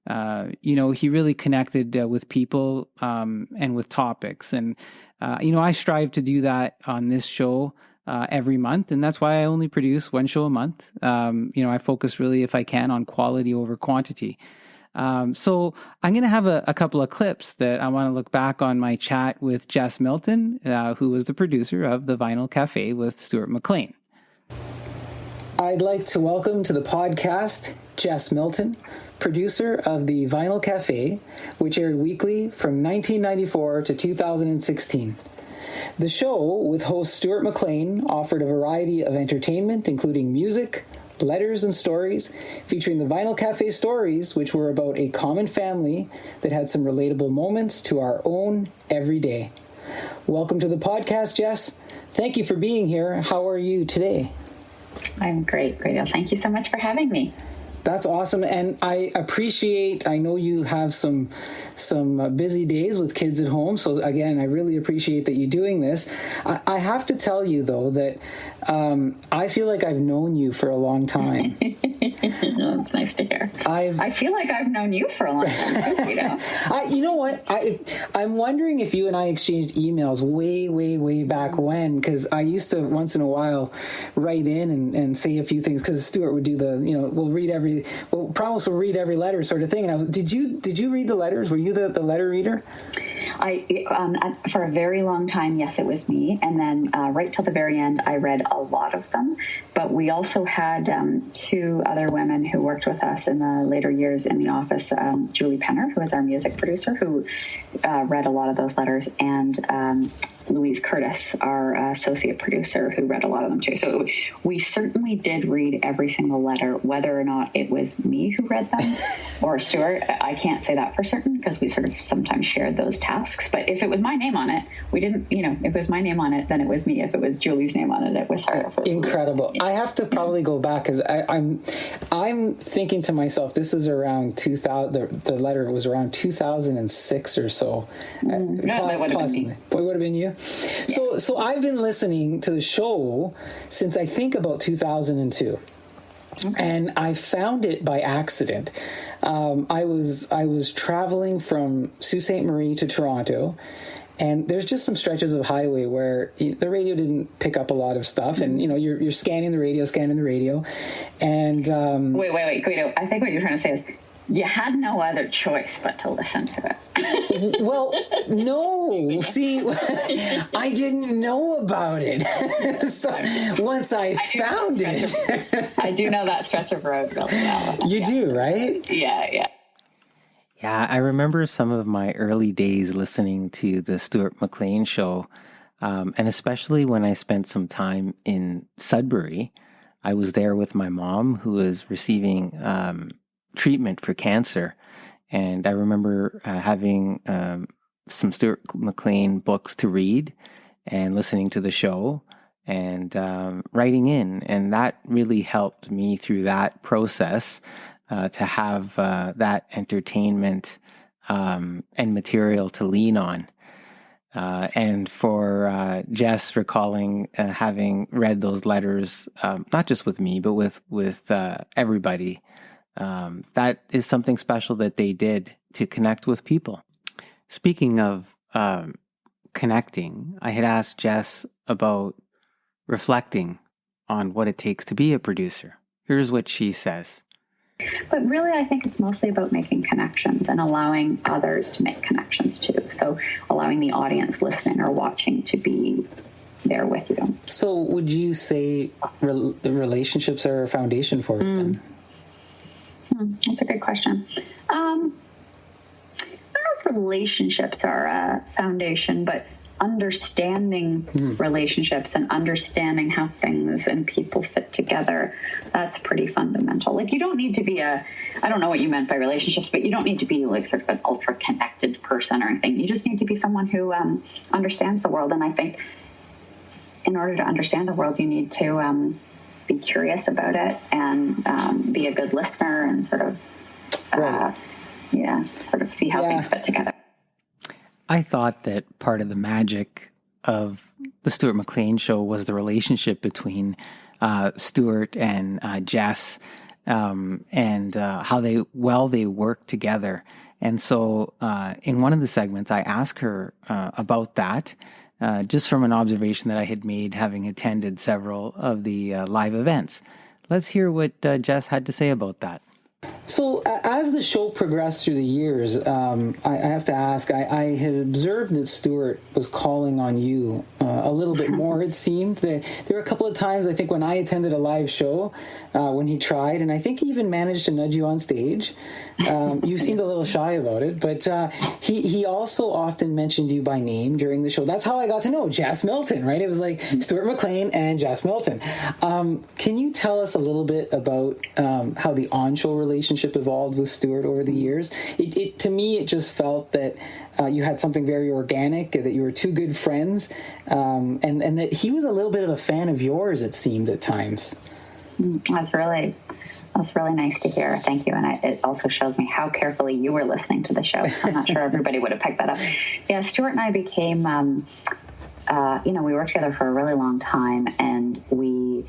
he really connected with people and with topics. And, I strive to do that on this show every month. And that's why I only produce one show a month. I focus really, if I can, on quality over quantity. So I'm going to have a couple of clips that I want to look back on my chat with Jess Milton, who was the producer of the Vinyl Cafe with Stuart McLean. I'd like to welcome to the podcast Jess Milton, producer of the Vinyl Cafe, which aired weekly from 1994 to 2016. The show, with host Stuart McLean, offered a variety of entertainment, including music, letters, and stories, featuring the Vinyl Cafe stories, which were about a common family that had some relatable moments to our own everyday. Welcome to the podcast, Jess. Thank you for being here. How are you today? I'm great, Grego. Thank you so much for having me. That's awesome, and I know you have some busy days with kids at home, so again, I really appreciate that you're doing this. I have to tell you, though, that I feel like I've known you for a long time. That's nice to hear. I feel like I've known you for a long time, too, you know what? I'm wondering if you and I exchanged emails way back when, because I used to once in a while write in and say a few things, because Stuart would do we'll read every letter sort of thing. And did you read the letters? Were you the letter reader? For a very long time, yes, it was me. And then right till the very end, I read a lot of them. But we also had two other women who worked with us in the later years in the office, Julie Penner, who is our music producer, who read a lot of those letters, and Louise Curtis, our associate producer, who read a lot of them too. So we certainly did read every single letter, whether or not it was me who read them or Stuart. I can't say that for certain, because we sort of sometimes shared those tasks. But if it was my name on it, we didn't, if it was my name on it, then it was me. If it was Julie's name on it, it was her. Incredible. I have to probably go back, because I'm thinking to myself, this is around 2000. The letter was around 2006 or so. No, that would have been me. It would have been you. So I've been listening to the show since I think about 2002. Okay. And I found it by accident. I was traveling from Sault Ste. Marie to Toronto, and there's just some stretches of highway where the radio didn't pick up a lot of stuff, and you're scanning the radio, and wait, Guido. I think what you're trying to say is you had no other choice but to listen to it. Well, no. See, I didn't know about it. So once I found it. I do know that stretch of road really well. You do, right? Yeah. Yeah, I remember some of my early days listening to the Stuart McLean show, and especially when I spent some time in Sudbury. I was there with my mom, who was receiving treatment for cancer. And I remember having some Stuart McLean books to read and listening to the show and writing in. And that really helped me through that process to have that entertainment and material to lean on. And for Jess recalling having read those letters, not just with me, but with everybody, that is something special that they did to connect with people. Speaking of connecting, I had asked Jess about reflecting on what it takes to be a producer. Here's what she says. But really, I think it's mostly about making connections and allowing others to make connections too. So allowing the audience listening or watching to be there with you. So would you say relationships are a foundation for it then? That's a good question. I don't know if relationships are a foundation, but understanding relationships and understanding how things and people fit together, that's pretty fundamental. Like, you don't need to be I don't know what you meant by relationships, but you don't need to be like sort of an ultra connected person or anything. You just need to be someone who understands the world. And I think in order to understand the world, you need to be curious about it and be a good listener and sort of see how things fit together. I thought that part of the magic of the Stuart McLean show was the relationship between Stuart and Jess, and how they work together. And so in one of the segments, I asked her about that, just from an observation that I had made having attended several of the live events. Let's hear what Jess had to say about that. So as the show progressed through the years, I have to ask, I had observed that Stuart was calling on you a little bit more, it seemed. There were a couple of times, I think, when I attended a live show, when he tried, and I think he even managed to nudge you on stage. You seemed a little shy about it, but he also often mentioned you by name during the show. That's how I got to know Jess Milton, right? It was like Stuart McLean and Jess Milton. Can you tell us a little bit about how the on-show relationship evolved with Stuart over the years? To me, it just felt that you had something very organic, that you were two good friends, and that he was a little bit of a fan of yours, it seemed at times. That's really nice to hear. Thank you. And it also shows me how carefully you were listening to the show. I'm not sure everybody would have picked that up. Yeah, Stuart and I became, we worked together for a really long time, and we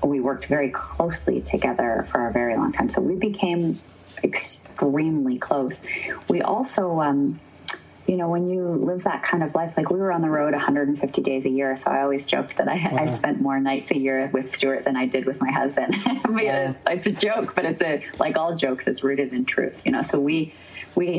worked very closely together for a very long time. So we became extremely close. We also, when you live that kind of life, like we were on the road 150 days a year. So I always joked that I spent more nights a year with Stuart than I did with my husband. It's a joke, but like all jokes, it's rooted in truth, So we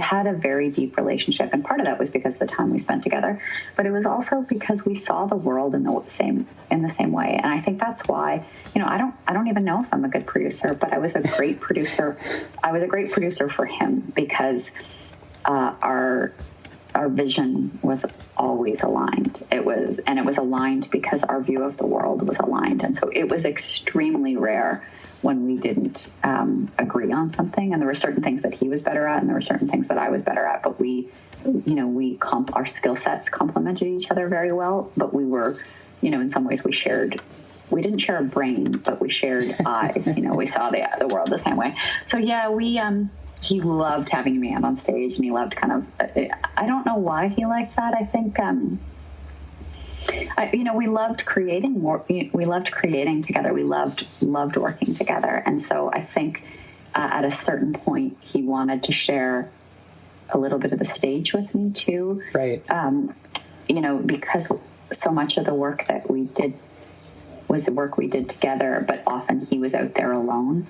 had a very deep relationship, and part of that was because of the time we spent together, but it was also because we saw the world in the same way. And I think that's why, I don't even know if I'm a good producer, but I was a great producer. I was a great producer for him because our vision was always aligned. It was aligned because our view of the world was aligned. And so it was extremely rare when we didn't agree on something. And there were certain things that he was better at, and there were certain things that I was better at, but our skill sets complemented each other very well. But we were, in some ways we didn't share a brain, but we shared eyes. We saw the world the same way. So yeah, he loved having me on stage, and he loved I don't know why he liked that. I think, we loved creating more. We loved creating together. We loved working together. And so I think at a certain point, he wanted to share a little bit of the stage with me too. Right. Because so much of the work that we did was the work we did together, but often he was out there alone.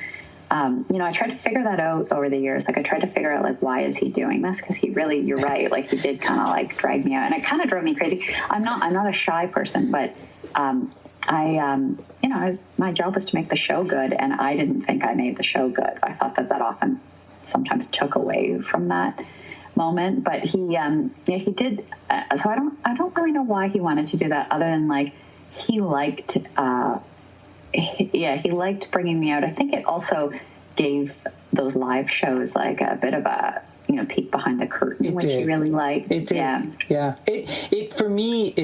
I tried to figure that out over the years. Like I tried to figure out why is he doing this? Because you're right. Like he did kind of drag me out, and it kind of drove me crazy. I'm not a shy person, but my job was to make the show good, and I didn't think I made the show good. I thought that often sometimes took away from that moment. But he did. So I don't really know why he wanted to do that, other than he liked. He liked bringing me out. I think it also gave those live shows a bit of a peek behind the curtain, which he really liked. It did. Yeah. It for me,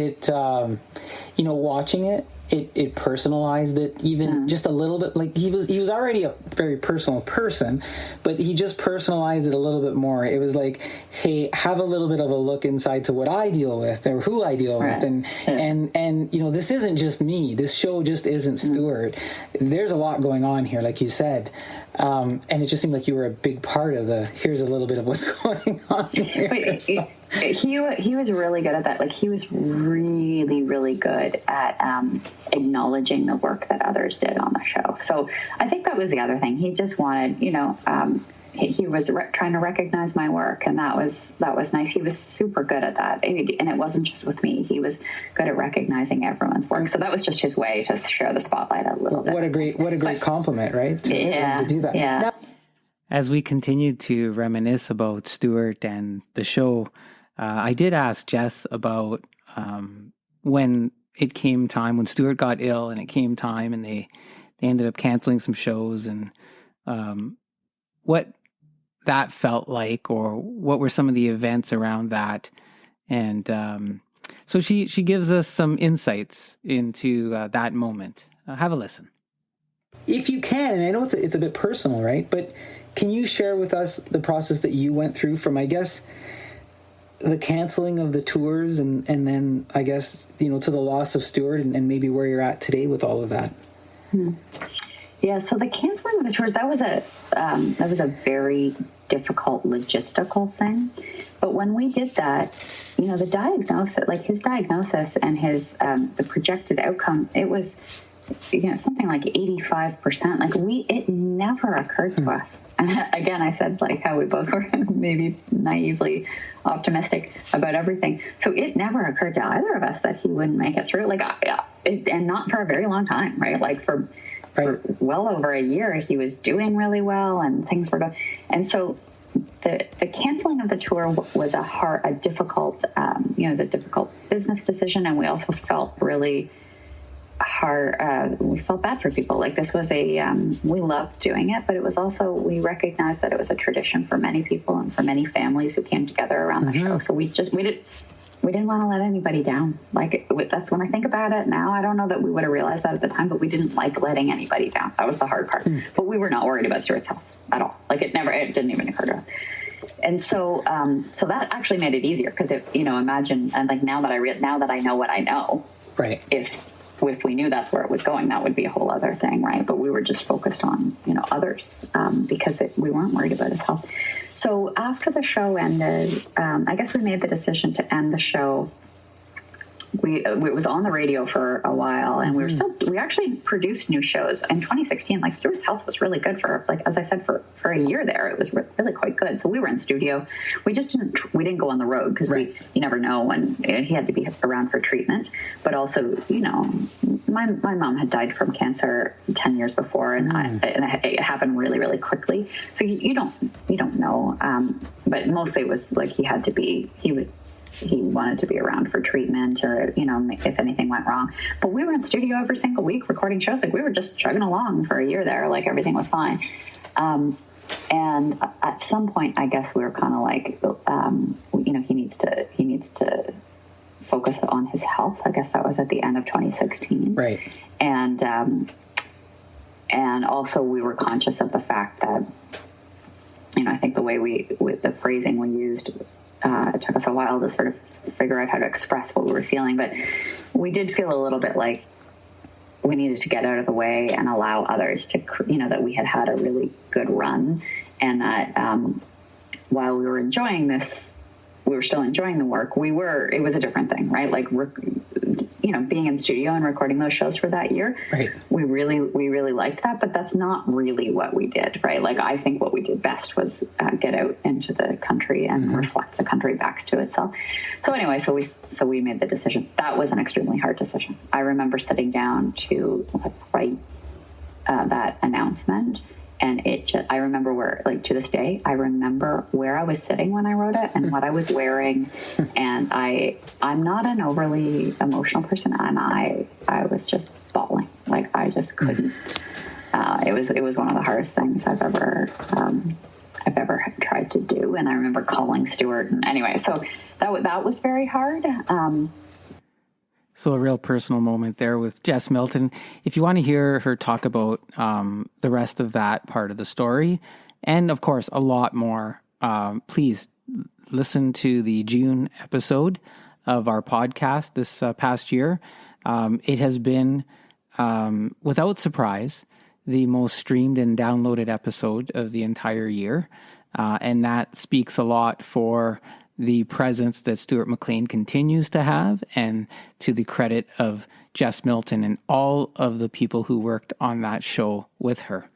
watching it, it personalized it even just a little bit. Like he was already a very personal person, but he just personalized it a little bit more. It was like, hey, have a little bit of a look inside to what I deal with or who I deal with, and this isn't just me. This show just isn't Stuart. There's a lot going on here, like you said, and it just seemed like you were a big part of here's a little bit of what's going on here. He was really good at that. He was really, really good at acknowledging the work that others did on the show. So I think that was the other thing. He just wanted, he was trying to recognize my work, and that was nice. He was super good at that, and it wasn't just with me. He was good at recognizing everyone's work. So that was just his way to share the spotlight a little bit. What a great compliment, right? To do that. Yeah. Now, as we continued to reminisce about Stuart and the show, I did ask Jess about when it came time, when Stuart got ill and it came time and they ended up canceling some shows, and what that felt like, or what were some of the events around that. And so she gives us some insights into that moment. Have a listen. If you can, and I know it's a bit personal, right? But can you share with us the process that you went through from, I guess, the canceling of the tours and then I guess, to the loss of Stuart and maybe where you're at today with all of that? Yeah. So the canceling of the tours, that was a very difficult logistical thing. But when we did that, the diagnosis, his diagnosis and his, the projected outcome, it was, something like 85%. It never occurred to us. And again, I said how we both were maybe naively optimistic about everything. So it never occurred to either of us that he wouldn't make it through. And not for a very long time, right? For well over a year, he was doing really well and things were going. And so the canceling of the tour was a difficult, it was a difficult business decision. And we also felt really hard. We felt bad for people. This was we loved doing it, but it was also, we recognized that it was a tradition for many people and for many families who came together around the show. So we we didn't want to let anybody down. Like, that's when I think about it now. I don't know that we would have realized that at the time, but we didn't like letting anybody down. That was the hard part. But we were not worried about Stuart's health at all. Like, it didn't even occur to us. And so that actually made it easier, because imagine, and like now that I know what I know, right? If we knew that's where it was going, that would be a whole other thing, right? But we were just focused on others, because we weren't worried about his health. So after the show ended, I guess we made the decision to end the show. It was on the radio for a while, and we actually produced new shows in 2016. Like, Stuart's health was really good for, like, as I said, for a year there. It was really quite good. So we were in studio. We didn't go on the road, because you never know when he had to be around for treatment. But also, my mom had died from cancer 10 years before, and it happened really, really quickly. So you don't know. But mostly it was like he wanted to be around for treatment, or, if anything went wrong. But we were in studio every single week recording shows. Like, we were just chugging along for a year there. Like, everything was fine. And at some point, I guess we were kind of like, he needs to focus on his health. I guess that was at the end of 2016. Right. And also we were conscious of the fact that, I think the way with the phrasing we used, it took us a while to sort of figure out how to express what we were feeling, but we did feel a little bit like we needed to get out of the way and allow others to, that we had a really good run, and that while we were enjoying this, we were still enjoying the work. It was a different thing, right? Like, being in studio and recording those shows for that year, right. We really liked that, but that's not really what we did, right? Like, I think what we did best was get out into the country and reflect the country back to itself. So anyway, so we made the decision. That was an extremely hard decision. I remember sitting down to write that announcement. And I remember where, like, to this day, I remember where I was sitting when I wrote it and what I was wearing. And I'm not an overly emotional person, and I was just bawling. Like, I just couldn't. It was one of the hardest things I've ever tried to do. And I remember calling Stuart. And anyway, so that was very hard. So a real personal moment there with Jess Milton. If you want to hear her talk about the rest of that part of the story, and of course a lot more, please listen to the June episode of our podcast this past year. It has been, without surprise, the most streamed and downloaded episode of the entire year. And that speaks a lot for the presence that Stuart McLean continues to have, and to the credit of Jess Milton and all of the people who worked on that show with her.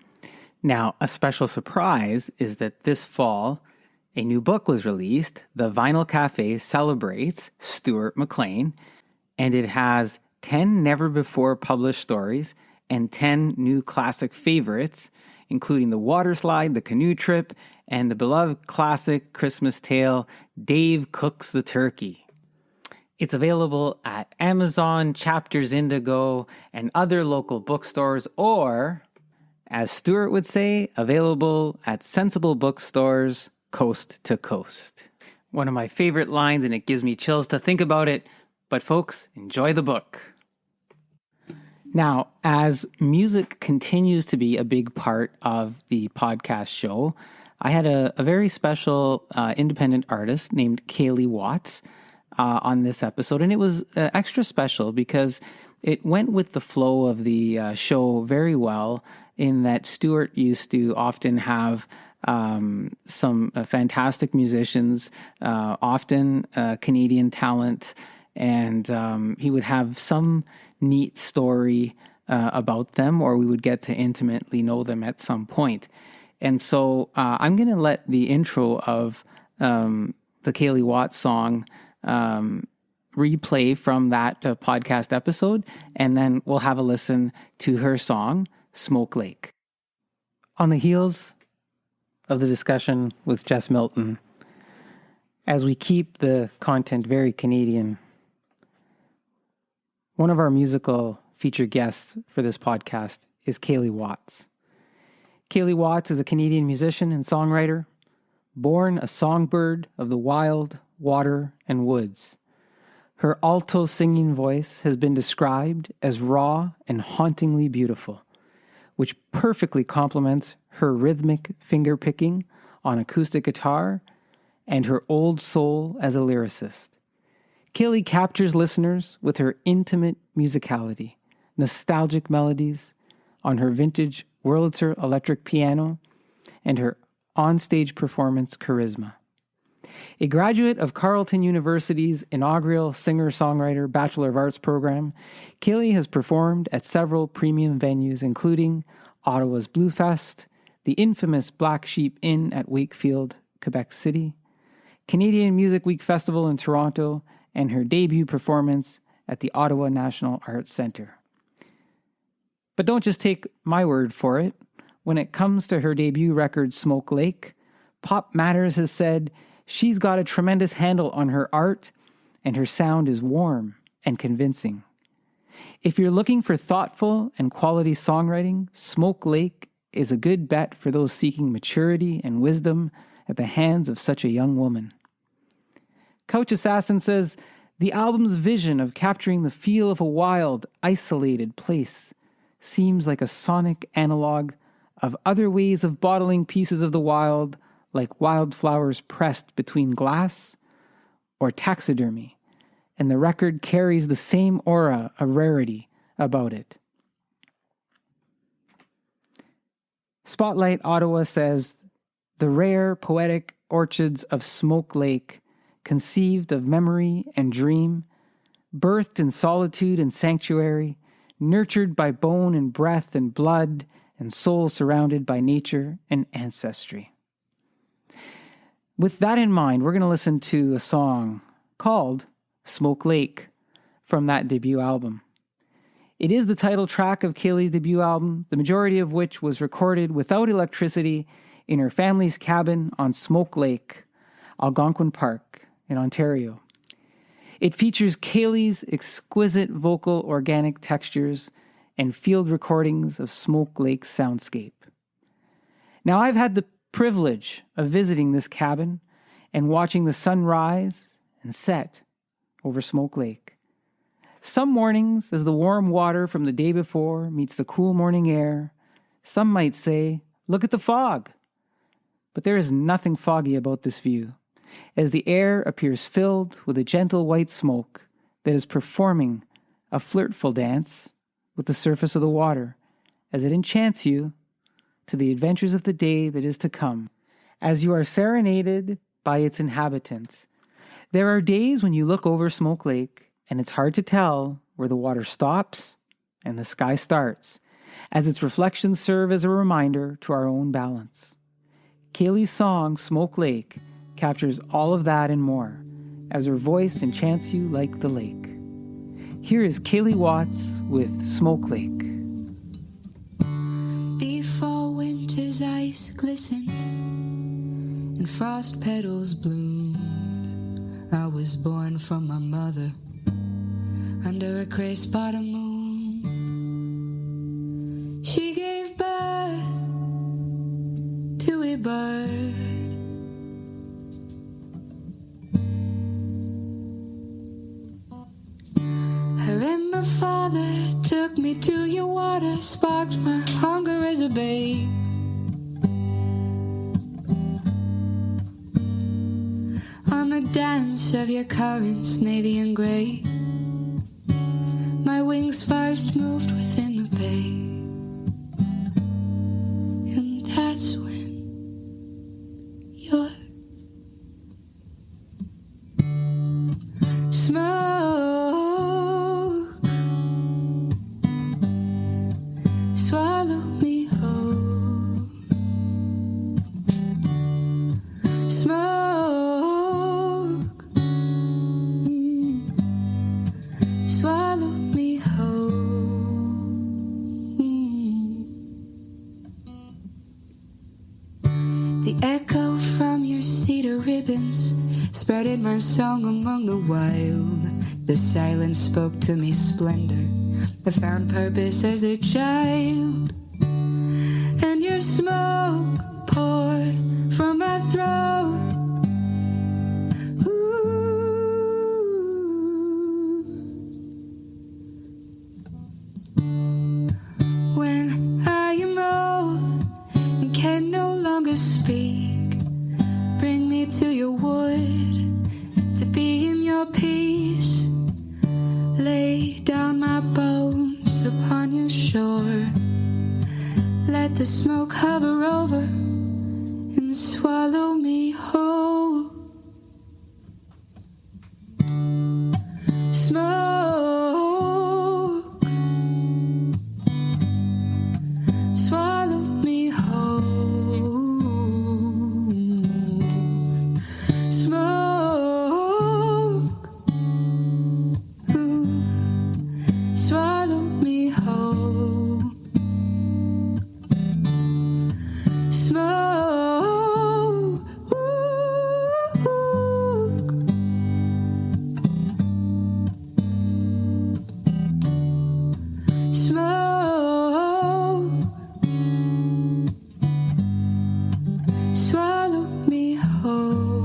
Now, a special surprise is that this fall, a new book was released. The Vinyl Cafe celebrates Stuart McLean, and it has 10 never-before published stories and 10 new classic favorites, including The Water Slide, The Canoe Trip, and the beloved classic Christmas tale, Dave Cooks the Turkey. It's available at Amazon, Chapters Indigo, and other local bookstores, or, as Stuart would say, available at sensible bookstores coast to coast. One of my favorite lines, and it gives me chills to think about it, but folks, enjoy the book. Now, as music continues to be a big part of the podcast show, I had a very special independent artist named Kaylee Watts on this episode, and it was extra special because it went with the flow of the show very well, in that Stuart used to often have some fantastic musicians, often Canadian talent, and he would have some neat story about them, or we would get to intimately know them at some point. And so I'm going to let the intro of the Kaylee Watts song replay from that podcast episode, and then we'll have a listen to her song, Smoke Lake. On the heels of the discussion with Jess Milton, as we keep the content very Canadian, one of our musical featured guests for this podcast is Kaylee Watts. Kaylee Watts is a Canadian musician and songwriter, born a songbird of the wild, water, and woods. Her alto singing voice has been described as raw and hauntingly beautiful, which perfectly complements her rhythmic finger-picking on acoustic guitar and her old soul as a lyricist. Kaylee captures listeners with her intimate musicality, nostalgic melodies on her vintage Wurlitzer electric piano, and her onstage performance charisma. A graduate of Carleton University's inaugural singer-songwriter Bachelor of Arts program, Kaylee has performed at several premium venues, including Ottawa's Bluefest, the infamous Black Sheep Inn at Wakefield, Quebec City, Canadian Music Week Festival in Toronto, and her debut performance at the Ottawa National Arts Centre. But don't just take my word for it. When it comes to her debut record, Smoke Lake, Pop Matters has said she's got a tremendous handle on her art, and her sound is warm and convincing. If you're looking for thoughtful and quality songwriting, Smoke Lake is a good bet for those seeking maturity and wisdom at the hands of such a young woman. Couch Assassin says, the album's vision of capturing the feel of a wild, isolated place seems like a sonic analog of other ways of bottling pieces of the wild, like wildflowers pressed between glass or taxidermy, and the record carries the same aura of rarity about it. Spotlight Ottawa says, the rare poetic orchids of Smoke Lake, conceived of memory and dream, birthed in solitude and sanctuary, nurtured by bone and breath and blood, and soul surrounded by nature and ancestry. With that in mind, we're going to listen to a song called Smoke Lake from that debut album. It is the title track of Kaylee's debut album, the majority of which was recorded without electricity in her family's cabin on Smoke Lake, Algonquin Park in Ontario. It features Kaylee's exquisite vocal organic textures and field recordings of Smoke Lake's soundscape. Now, I've had the privilege of visiting this cabin and watching the sun rise and set over Smoke Lake. Some mornings, as the warm water from the day before meets the cool morning air, some might say, look at the fog. But there is nothing foggy about this view, as the air appears filled with a gentle white smoke that is performing a flirtful dance with the surface of the water, as it enchants you to the adventures of the day that is to come, as you are serenaded by its inhabitants. There are days when you look over Smoke Lake, and it's hard to tell where the water stops and the sky starts, as its reflections serve as a reminder to our own balance. Kaylee's song, Smoke Lake, captures all of that and more, as her voice enchants you like the lake. Here is Kaylee Watts with Smoke Lake. Before winter's ice glistened and frost petals bloomed, I was born from my mother under a crisp autumn moon. She gave birth to a bird. Her and my father took me to your water, sparked my hunger as a babe. On the dance of your currents, navy and gray, my wings first moved within the bay. And that's when your smoke swallow me whole. Smoke swallow me whole. The echo from your cedar ribbons spreaded my song among the wild. The silence spoke to me splendor. I found purpose as a child. And your smoke poured from my throat. Ooh. longer speak. Bring me to your wood, to be in your peace. Lay down my bones upon your shore. Let the smoke hover over and swallow me whole. Smoke, swallow me whole. Smoke, ooh, swallow me whole. Smoke, smoke, swallow me whole.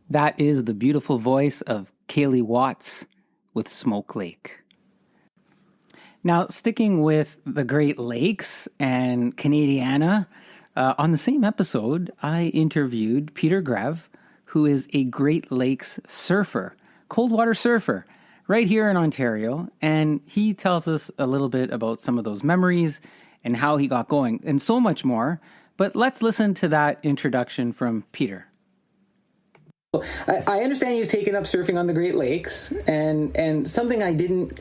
That is the beautiful voice of Kaylee Watts with Smoke Lake. Now, sticking with the Great Lakes and Canadiana, on the same episode, I interviewed Peter Greve, who is a Great Lakes surfer, cold water surfer, right here in Ontario. And he tells us a little bit about some of those memories and how he got going and so much more. But let's listen to that introduction from Peter. I understand you've taken up surfing on the Great Lakes, and something I didn't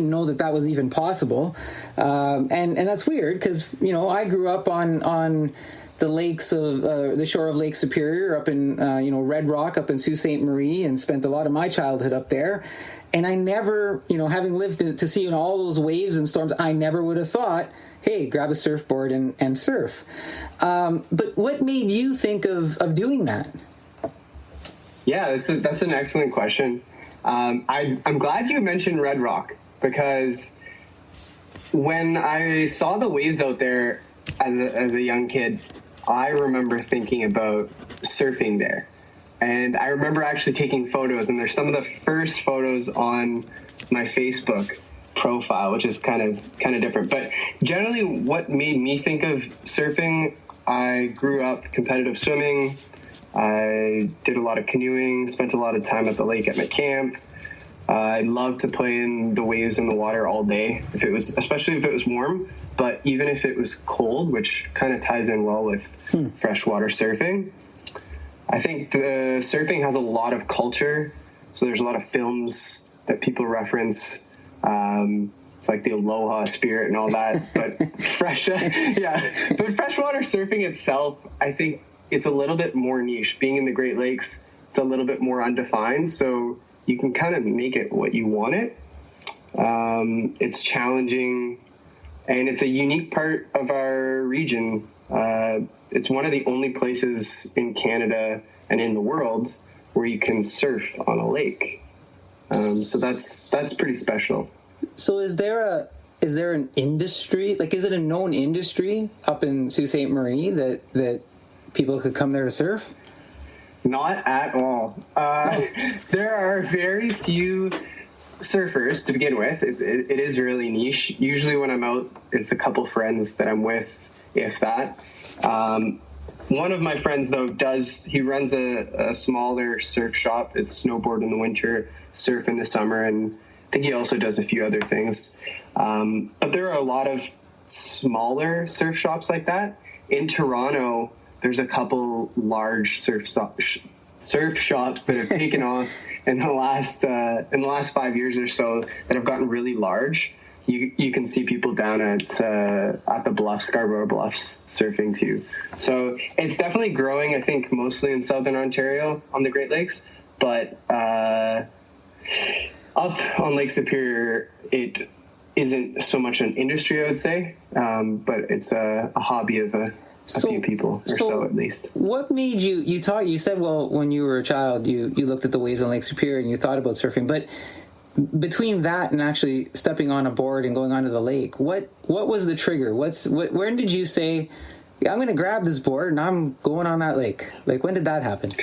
know that was even possible, and that's weird because I grew up on the lakes of the shore of Lake Superior up in Red Rock up in Sault Ste. Marie, and spent a lot of my childhood up there, and I never having lived to see all those waves and storms, I never would have thought, hey, grab a surfboard and surf. But what made you think of doing that? Yeah, that's an excellent question. I'm glad you mentioned Red Rock, because when I saw the waves out there as a young kid, I remember thinking about surfing there. And I remember actually taking photos, and there's some of the first photos on my Facebook profile, which is kind of different. But generally, what made me think of surfing, I grew up competitive swimming. I did a lot of canoeing, spent a lot of time at the lake at my camp. I loved to play in the waves in the water all day, especially if it was warm, but even if it was cold, which kind of ties in well with freshwater surfing. I think the surfing has a lot of culture, so there's a lot of films that people reference. It's like the Aloha spirit and all that, but but freshwater surfing itself, I think, it's a little bit more niche. Being in the Great Lakes, it's a little bit more undefined, so you can kind of make it what you want it. It's challenging, and it's a unique part of our region. It's one of the only places in Canada and in the world where you can surf on a lake. So that's pretty special. So is there an industry? Like, is it a known industry up in Sault Ste. Marie that people could come there to surf? Not at all. There are very few surfers to begin with. It is really niche. Usually when I'm out, it's a couple friends that I'm with, if that. One of my friends, though, he runs a smaller surf shop. It's snowboard in the winter, surf in the summer, and I think he also does a few other things. But there are a lot of smaller surf shops like that. In Toronto, there's a couple large surf shops that have taken off in the last 5 years or so that have gotten really large. You can see people down at the Bluffs, Scarborough Bluffs, surfing too. So it's definitely growing. I think mostly in Southern Ontario on the Great Lakes, but up on Lake Superior, isn't so much an industry, I would say, but it's a hobby of a few people, or so at least. What made you said, well, when you were a child, you looked at the waves on Lake Superior and you thought about surfing, but between that and actually stepping on a board and going onto the lake, what was the trigger? When did you say, I'm going to grab this board and I'm going on that lake? Like, when did that happen?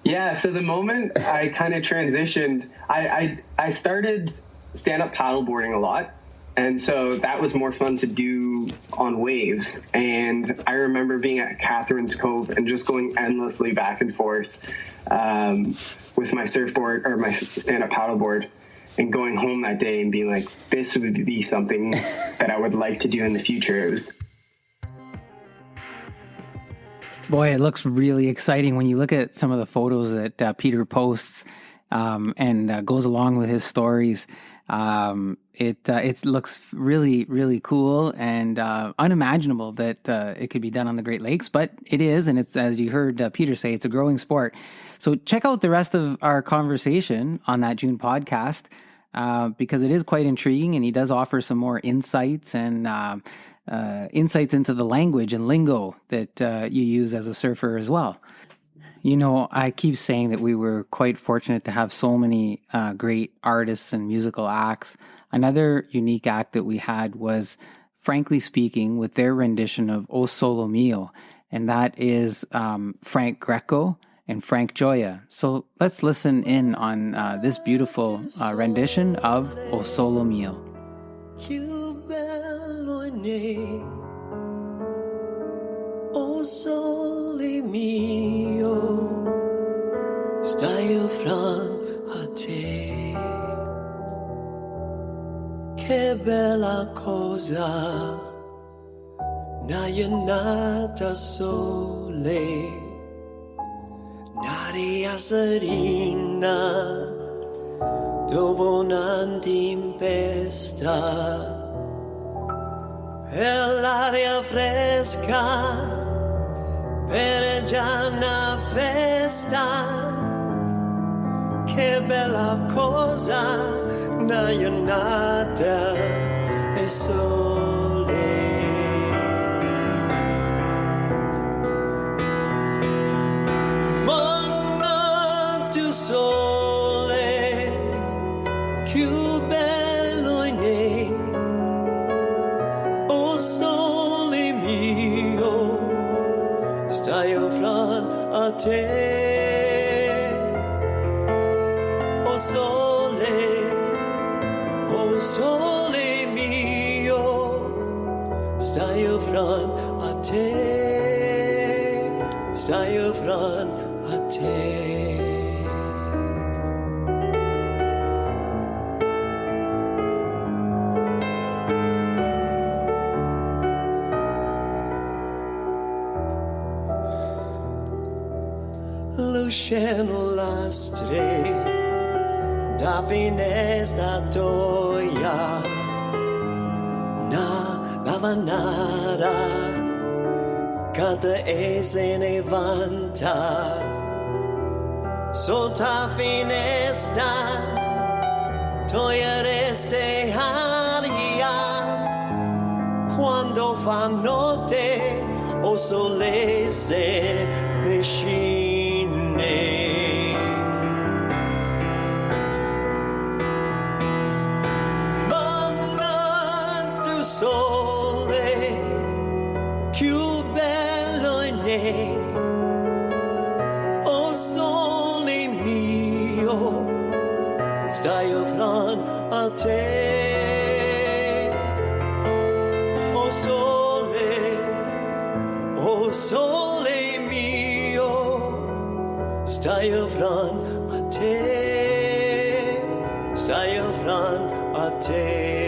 Yeah, so the moment I kind of transitioned, I started stand-up paddleboarding a lot. And so that was more fun to do on waves. And I remember being at Catherine's Cove and just going endlessly back and forth with my surfboard or my stand-up paddleboard, and going home that day and being like, this would be something that I would like to do in the future. It was... Boy, it looks really exciting when you look at some of the photos that Peter posts and goes along with his stories. It looks really, really cool and unimaginable that it could be done on the Great Lakes, but it is, and it's, as you heard Peter say, it's a growing sport. So check out the rest of our conversation on that June podcast because it is quite intriguing, and he does offer some more insights and insights into the language and lingo that you use as a surfer as well. You know, I keep saying that we were quite fortunate to have so many great artists and musical acts. Another unique act that we had was Frankly Speaking with their rendition of O Solo Mio, and that is Frank Greco and Frank Gioia. So let's listen in on this beautiful rendition of O Solo Mio. O sole mio, stai fran a te. Che bella cosa, nata sole, n'aria serena, dopo una tempesta. E l'aria fresca per già una festa, che bella cosa, una giornata e sole. Manna tu sole, più bello in me, o sole mio, stai fran a te. O sole mio, stai fran a te, stai fran a te. Luceno lastre da finestra toia na lavanara canta e se ne vanta sotto finestra toia reste aria quando fa notte o sole se ne scende. Sole più bello in me, o sole mio, stai fran a te. O sole mio, stai fran a te, stai fran a te.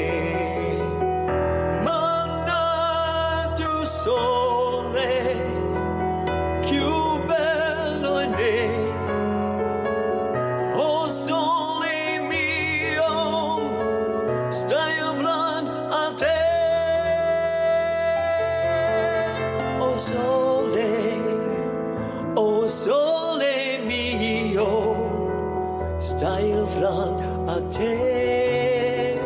Sole più bello in me, o sole mio, stai fran a te. O sole mio, stai fran a te,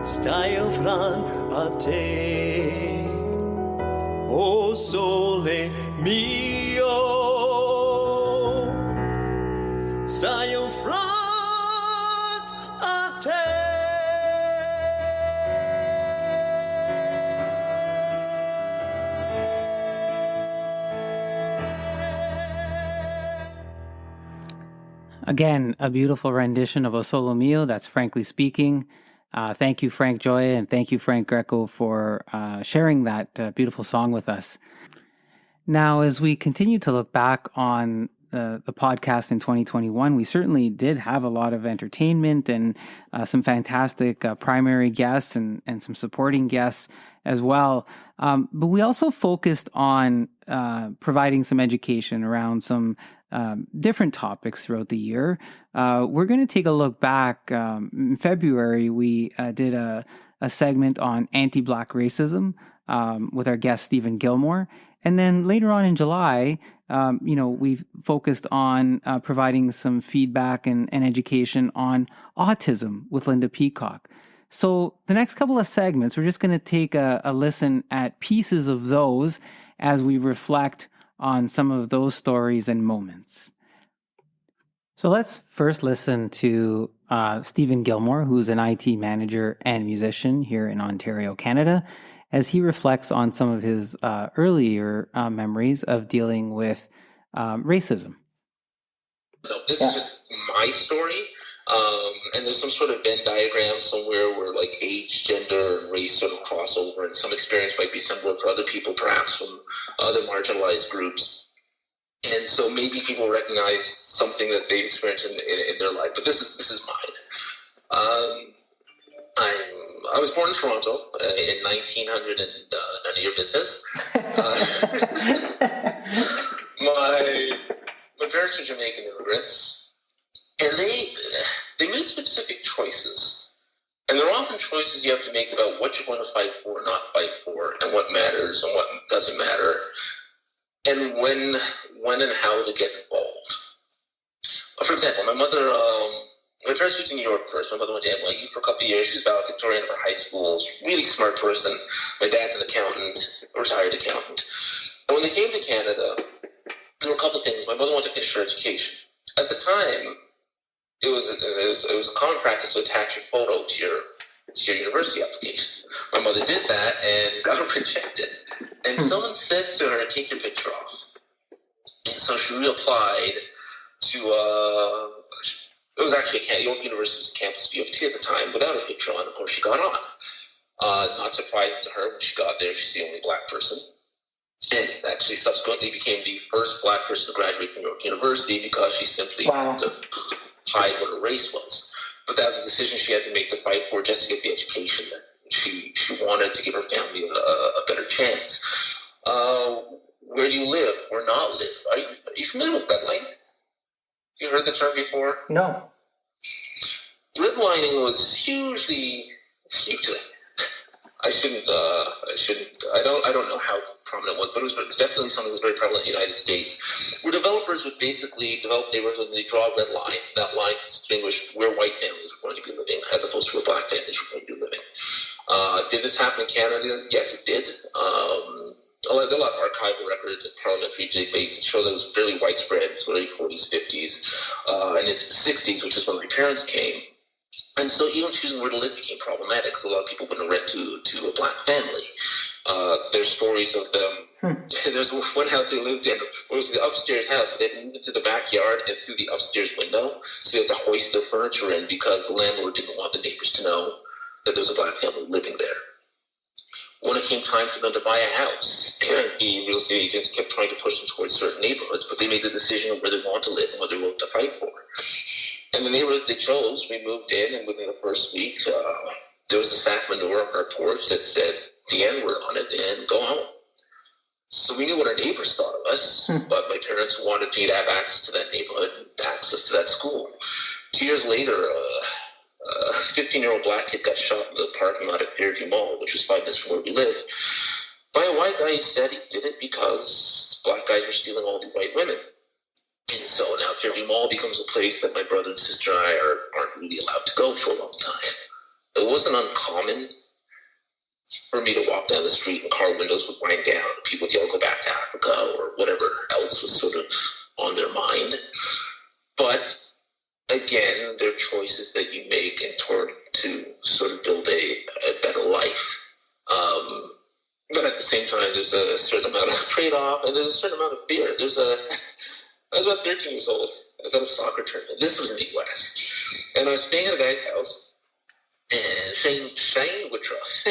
stai fran a te. O sole mio, stai in front a te. Again, a beautiful rendition of O Solo Mio. That's Frankly Speaking. Thank you, Frank Joya, and thank you, Frank Greco, for sharing that beautiful song with us. Now, as we continue to look back on the podcast in 2021, we certainly did have a lot of entertainment and some fantastic primary guests and some supporting guests as well. But we also focused on providing some education around some different topics throughout the year. We're going to take a look back. In February, we did a segment on anti-Black racism with our guest, Stephen Gilmore. And then later on in July, we've focused on providing some feedback and education on autism with Lynda Peacock. So the next couple of segments, we're just going to take a listen at pieces of those as we reflect on some of those stories and moments. So let's first listen to Stephen Gilmore, who's an IT manager and musician here in Ontario, Canada, as he reflects on some of his earlier memories of dealing with racism. So this is just my story, and there's some sort of Venn diagram somewhere where like age, gender, and race sort of cross over, and some experience might be similar for other people, perhaps from other marginalized groups. And so maybe people recognize something that they've experienced in their life, but this is mine. I was born in Toronto in 1900, and none of your business. My parents are Jamaican immigrants, and they made specific choices. And there are often choices you have to make about what you're going to fight for or not fight for, and what matters and what doesn't matter, and when and how to get involved. For example, my parents moved to New York first. My mother went to NYU for a couple of years. She was valedictorian of her high school. Really smart person. My dad's an accountant, a retired accountant. And when they came to Canada, there were a couple of things. My mother wanted to finish her education. At the time, it was a common practice to attach your photo to your university application. My mother did that and got rejected. And someone said to her, "Take your picture off." And so she reapplied to it was actually York University was a campus VFT at the time without a picture on. Of course, she got on. Not surprising to her, when she got there, she's the only Black person. And actually subsequently became the first Black person to graduate from York University because she simply had to hide what her race was. But that was a decision she had to make to fight for just to get the education that she wanted to give her family a better chance. Where do you live or not live? Are you familiar with redlining? You heard the term before? No. Redlining was hugely. I don't know how prominent it was, but it was definitely something that was very prevalent in the United States, where developers would basically develop neighborhoods and they draw red lines, and that line to distinguish where white families were going to be living as opposed to where Black families were going to be living. Did this happen in Canada? Yes, it did. There are a lot of archival records and parliamentary debates that show that it was fairly widespread in the late 40s, 50s, and into the 60s, which is when my parents came. And so even choosing where to live became problematic because a lot of people wouldn't rent to a Black family. There's stories of them. There's one house they lived in. It was the upstairs house, but they moved into the backyard and through the upstairs window, so they had to hoist their furniture in because the landlord didn't want the neighbors to know that there's a Black family living there. When it came time for them to buy a house, the real estate agents kept trying to push them towards certain neighborhoods, but they made the decision of where they want to live and what they want to fight for. And the neighborhood they chose, we moved in, and within the first week, there was a sack manure on our porch that said the N-word on it and go home. So we knew what our neighbors thought of us, but my parents wanted me to have access to that neighborhood and access to that school. 2 years later, a 15-year-old Black kid got shot in the parking lot at Fairview Mall, which was 5 minutes from where we lived, by a white guy who said he did it because Black guys were stealing all the white women. And so now Fairview Mall becomes a place that my brother and sister and I aren't really allowed to go for a long time. It wasn't uncommon for me to walk down the street and car windows would wind down, people would yell, go back to Africa, or whatever else was sort of on their mind. But again, there are choices that you make in order to sort of build a better life. But at the same time, there's a certain amount of trade-off, and there's a certain amount of fear. I was about 13 years old. I was at a soccer tournament. This was in the U.S. And I was staying at a guy's house, and Shane Woodruff.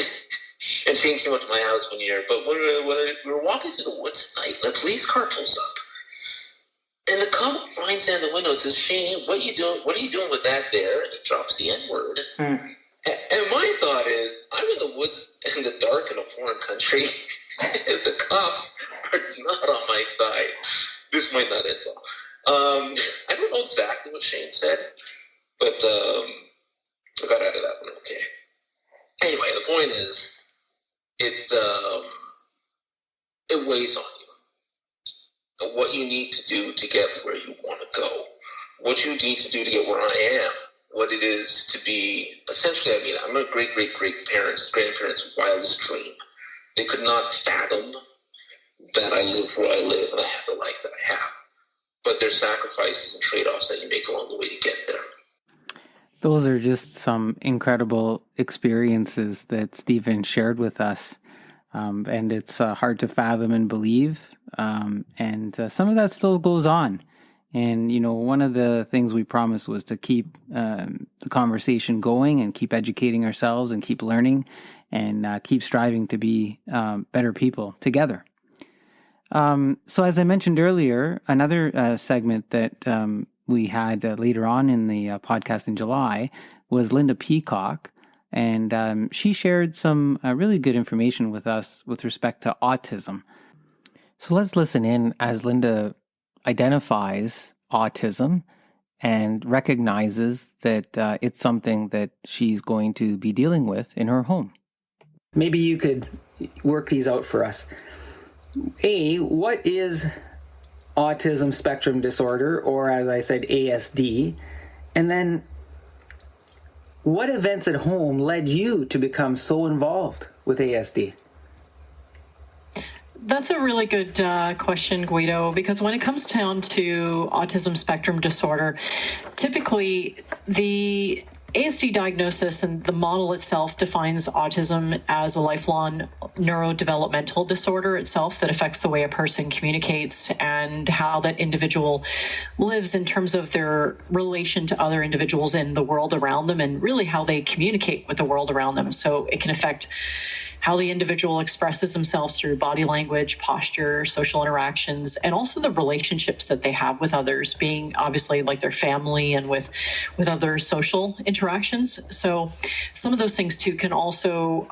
And Shane came up to my house one year. But when we were walking through the woods at night, and a police car pulls up. And the cop finds down the window and says, Shane, what are you doing with that there? And he drops the N-word. And my thought is, I'm in the woods in the dark in a foreign country, and the cops are not on my side. This might not end well. I don't know exactly what Shane said, but I got out of that one okay. Anyway, the point is, it weighs on you. What you need to do to get where you want to go. What you need to do to get where I am. What it is to be, essentially, I mean, I'm a grandparents' wildest dream. They could not fathom that I live where I live and I have the life that I have. But there's sacrifices and trade-offs that you make along the way to get there. Those are just some incredible experiences that Stephen shared with us. And it's hard to fathom and believe. And some of that still goes on. And, you know, one of the things we promised was to keep the conversation going and keep educating ourselves and keep learning and keep striving to be better people together. So as I mentioned earlier, another segment that we had later on in the podcast in July was Lynda Peacock. And she shared some really good information with us with respect to autism. So let's listen in as Lynda identifies autism and recognizes that it's something that she's going to be dealing with in her home. Maybe you could work these out for us. What is autism spectrum disorder, or as I said, ASD? And then what events at home led you to become so involved with ASD? That's a really good question, Guido, because when it comes down to autism spectrum disorder, typically the ASD diagnosis and the model itself defines autism as a lifelong neurodevelopmental disorder itself that affects the way a person communicates and how that individual lives in terms of their relation to other individuals in the world around them and really how they communicate with the world around them. So it can affect how the individual expresses themselves through body language, posture, social interactions, and also the relationships that they have with others, being obviously like their family and with other social interactions. So some of those things too can also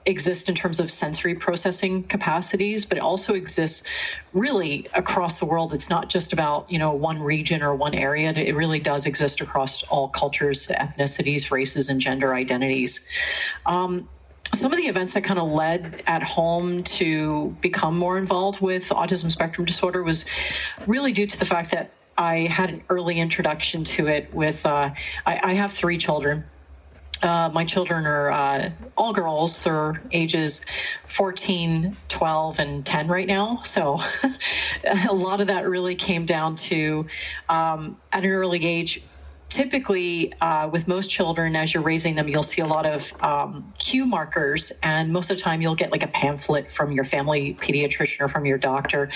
exist in terms of sensory processing capacities, but it also exists really across the world. It's not just about, one region or one area. It really does exist across all cultures, ethnicities, races, and gender identities. Some of the events that kind of led at home to become more involved with autism spectrum disorder was really due to the fact that I had an early introduction to it with, I have 3 children. My children are all girls. They're ages 14, 12, and 10 right now. So a lot of that really came down to, at an early age, typically, with most children, as you're raising them, you'll see a lot of cue markers, and most of the time you'll get like a pamphlet from your family pediatrician or from your doctor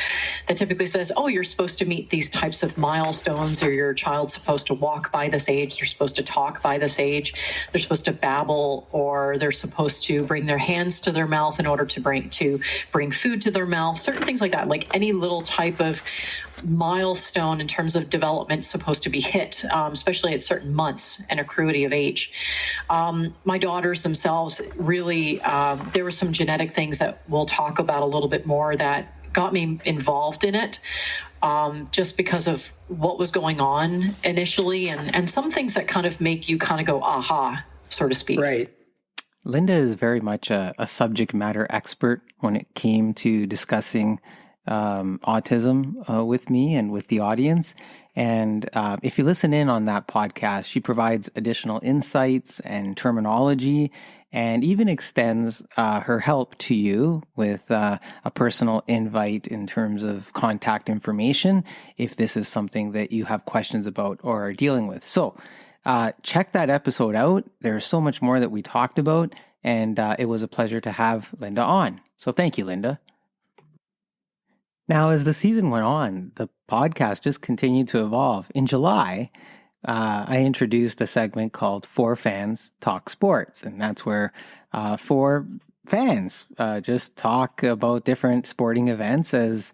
that typically says, oh, you're supposed to meet these types of milestones, or your child's supposed to walk by this age, they're supposed to talk by this age, they're supposed to babble, or they're supposed to bring their hands to their mouth in order to bring food to their mouth, certain things like that, like any little type of milestone in terms of development supposed to be hit, especially at certain months and accruity of age. My daughters themselves really, there were some genetic things that we'll talk about a little bit more that got me involved in it, just because of what was going on initially, and some things that kind of make you kind of go, aha, so to speak. Right. Lynda is very much a subject matter expert when it came to discussing autism with me and with the audience. And if you listen in on that podcast, she provides additional insights and terminology and even extends her help to you with a personal invite in terms of contact information if this is something that you have questions about or are dealing with. So check that episode out. There's so much more that we talked about, and it was a pleasure to have Lynda on. So thank you, Lynda. Now, as the season went on, the podcast just continued to evolve. In July, I introduced a segment called Four Fans Talk Sports, and that's where four fans just talk about different sporting events, as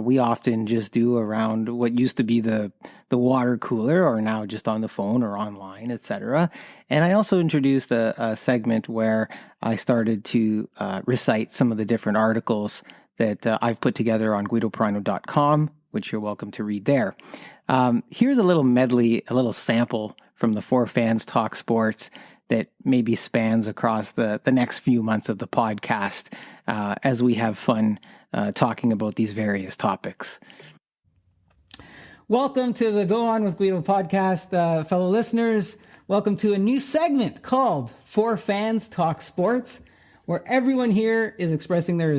we often just do around what used to be the water cooler, or now just on the phone or online, etc. And I also introduced a segment where I started to recite some of the different articles that I've put together on guidoprano.com, which you're welcome to read there. Here's a little medley, a little sample from the Four Fans Talk Sports that maybe spans across the next few months of the podcast as we have fun talking about these various topics. Welcome to the Go On with Guido podcast, fellow listeners. Welcome to a new segment called Four Fans Talk Sports, where everyone here is expressing their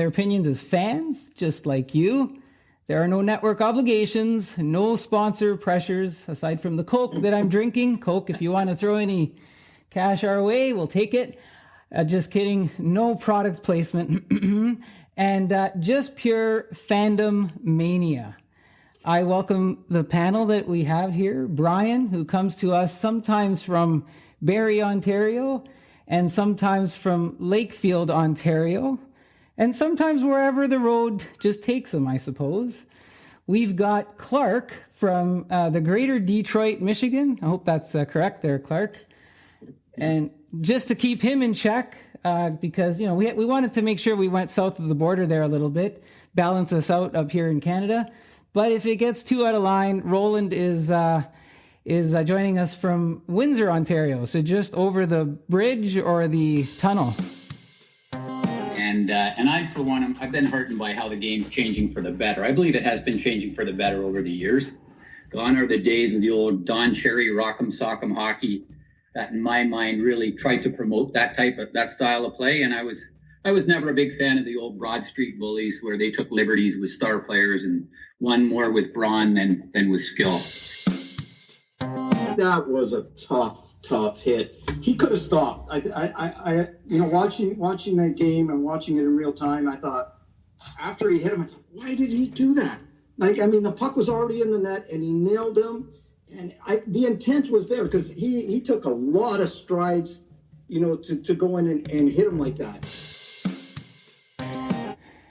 opinions as fans, just like you. There are no network obligations, no sponsor pressures, aside from the Coke that I'm drinking. Coke, if you want to throw any cash our way, we'll take it. Just kidding. No product placement. And just pure fandom mania. I welcome the panel that we have here. Brian, who comes to us sometimes from Barrie, Ontario, and sometimes from Lakefield, Ontario, and sometimes wherever the road just takes him, I suppose. We've got Clark from the greater Detroit, Michigan. I hope that's correct there, Clark. And just to keep him in check, because, you know, we wanted to make sure we went south of the border there a little bit, balance us out up here in Canada. But if it gets too out of line, Roland is joining us from Windsor, Ontario. So just over the bridge or the tunnel. And I, for one, I've been heartened by how the game's changing for the better. I believe it has been changing for the better over the years. Gone are the days of the old Don Cherry rock'em sock'em hockey that, in my mind, really tried to promote that style of play. And I was never a big fan of the old Broad Street Bullies, where they took liberties with star players and won more with brawn than with skill. That was a tough hit. He could have stopped. I watching that game and watching it in real time, I thought, after he hit him, I thought, why did he do that? The puck was already in the net and he nailed him. And the intent was there, because he took a lot of strides, to go in and hit him like that.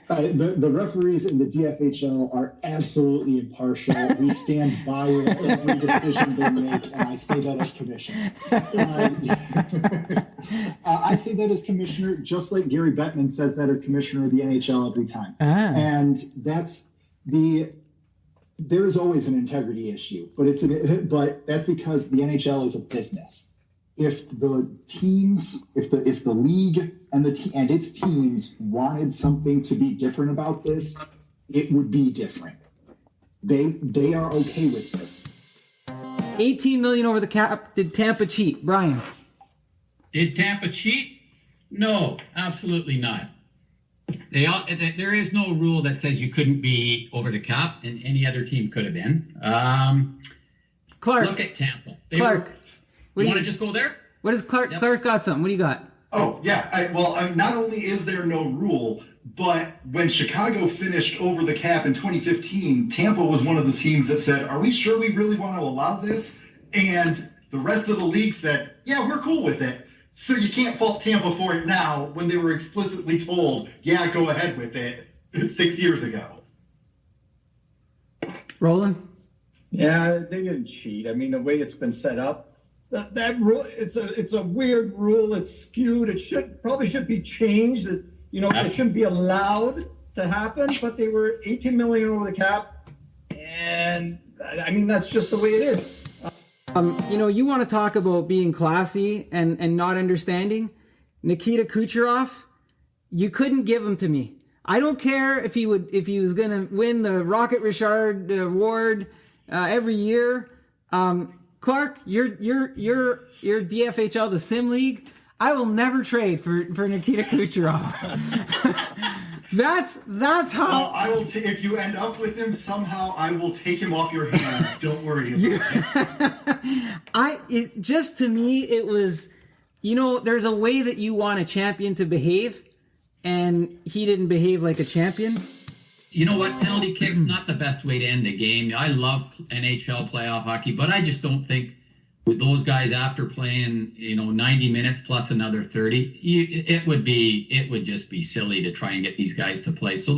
The referees in the DFHL are absolutely impartial. We stand by every decision they make, and I say that as commissioner. I say that as commissioner, just like Gary Bettman says that as commissioner of the NHL every time. And there is always an integrity issue, but that's because the NHL is a business. If the league and its teams wanted something to be different about this, it would be different. They are okay with this. $18 million over the cap. Did Tampa cheat, Brian? Did Tampa cheat? No, absolutely not. There is no rule that says you couldn't be over the cap, and any other team could have been. Clark, look at Tampa. You want to just go there? What is Clark? Yep. Clark got something. What do you got? Oh, yeah. Not only is there no rule, but when Chicago finished over the cap in 2015, Tampa was one of the teams that said, are we sure we really want to allow this? And the rest of the league said, yeah, we're cool with it. So you can't fault Tampa for it now when they were explicitly told, yeah, go ahead with it 6 years ago. Roland? Yeah, they didn't cheat. The way it's been set up, that rule, it's a weird rule. It's skewed. It probably should be changed. It shouldn't be allowed to happen. But they were $18 million over the cap, and that's just the way it is. You want to talk about being classy and not understanding? Nikita Kucherov, you couldn't give him to me. I don't care if he was going to win the Rocket Richard Award every year. Clark, you're DFHL, the Sim League. I will never trade for Nikita Kucherov. That's how. Well, I will. If you end up with him somehow, I will take him off your hands. Don't worry about it. Just to me, it was, there's a way that you want a champion to behave, and he didn't behave like a champion. You know what? Penalty kicks, not the best way to end a game. I love NHL playoff hockey, but I just don't think with those guys after playing, 90 minutes plus another 30, it would just be silly to try and get these guys to play. So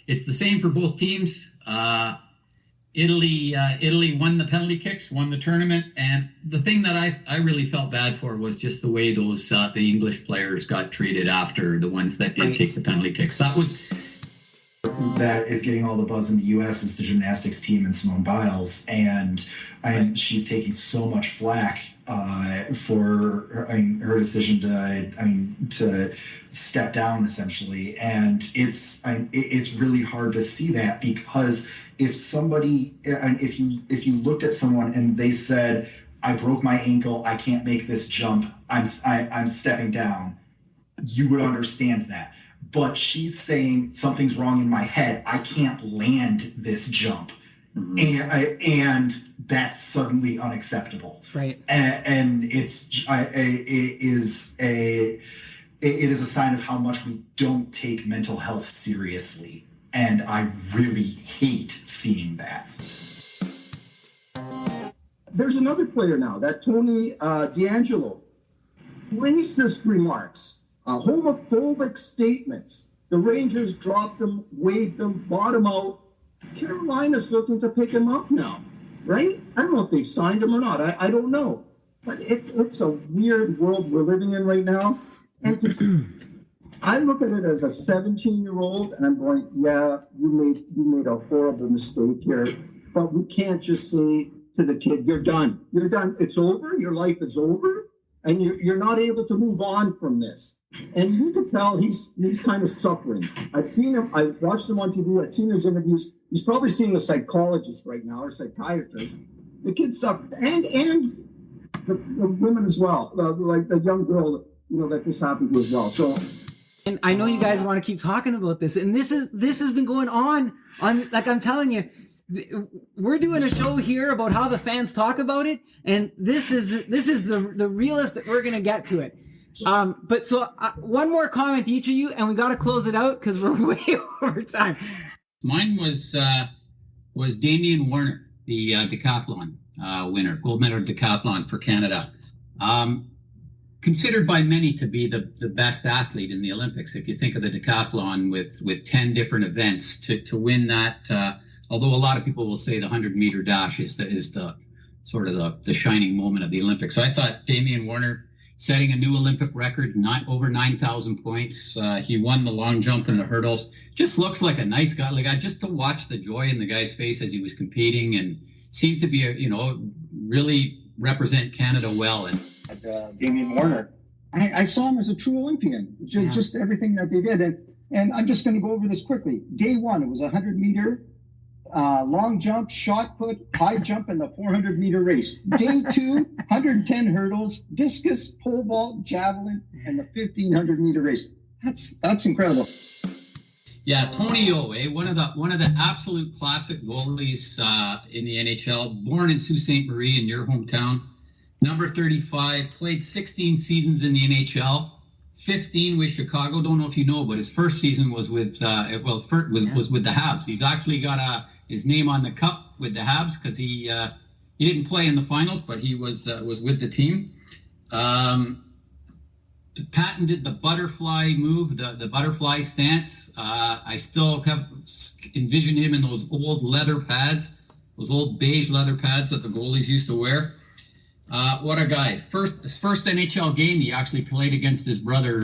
it's the same for both teams. Italy won the penalty kicks, won the tournament, and the thing that I really felt bad for was just the way those the English players got treated after, the ones that did take the penalty kicks. That is getting all the buzz in the U.S. is the gymnastics team and Simone Biles, and she's taking so much flack for her decision to step down essentially, and it's really hard to see that, because if you looked at someone and they said, I broke my ankle, I can't make this jump, I'm stepping down, you would understand that. But she's saying something's wrong in my head, I can't land this jump. Mm-hmm. And that's suddenly unacceptable. Right. And it is a sign of how much we don't take mental health seriously. And I really hate seeing that. There's another player now, that Tony D'Angelo. Racist remarks, homophobic statements. The Rangers dropped him, waived him, bought him out. Carolina's looking to pick him up now, right? I don't know if they signed him or not. I don't know. But it's a weird world we're living in right now. And I look at it as a 17-year-old, and I'm going, yeah, you made a horrible mistake here. But we can't just say to the kid, you're done. You're done. It's over. Your life is over. And you're not able to move on from this. And you can tell he's kind of suffering. I've seen him. I watched him on TV. I've seen his interviews. He's probably seeing a psychologist right now, or psychiatrist. The kid suffered, and the women as well, like the young girl, that this happened to as well. So, and I know you guys want to keep talking about this, and this has been going on like I'm telling you. We're doing a show here about how the fans talk about it, and this is the realest that we're going to get to it. But one more comment to each of you, and we got to close it out because we're way over time. Mine was Damian Warner, the decathlon winner, gold medal decathlon for Canada. Considered by many to be the best athlete in the Olympics. If you think of the decathlon with 10 different events, to win that, although a lot of people will say the 100-meter dash is the sort of the shining moment of the Olympics. I thought Damian Warner setting a new Olympic record, over 9,000 points. He won the long jump and the hurdles. Just looks like a nice guy. Like, just to watch the joy in the guy's face as he was competing, and seemed to be really represent Canada well. And Damian Warner, I saw him as a true Olympian. Just everything that they did, and I'm just going to go over this quickly. Day one, it was a 100-meter. Long jump, shot put, high jump, and the 400-meter race. Day 2, 110 hurdles, discus, pole vault, javelin, and the 1,500-meter race. That's incredible. Yeah, Tony O, one of the absolute classic goalies in the NHL. Born in Sault Ste. Marie in your hometown, number 35, played 16 seasons in the NHL. 15 with Chicago. Don't know if you know, but his first season was with was with the Habs. He's actually got his name on the cup with the Habs because he didn't play in the finals, but he was with the team. Patented the butterfly move, the butterfly stance. I still envision him in those old leather pads, those old beige leather pads that the goalies used to wear. What a guy. First NHL game he actually played against his brother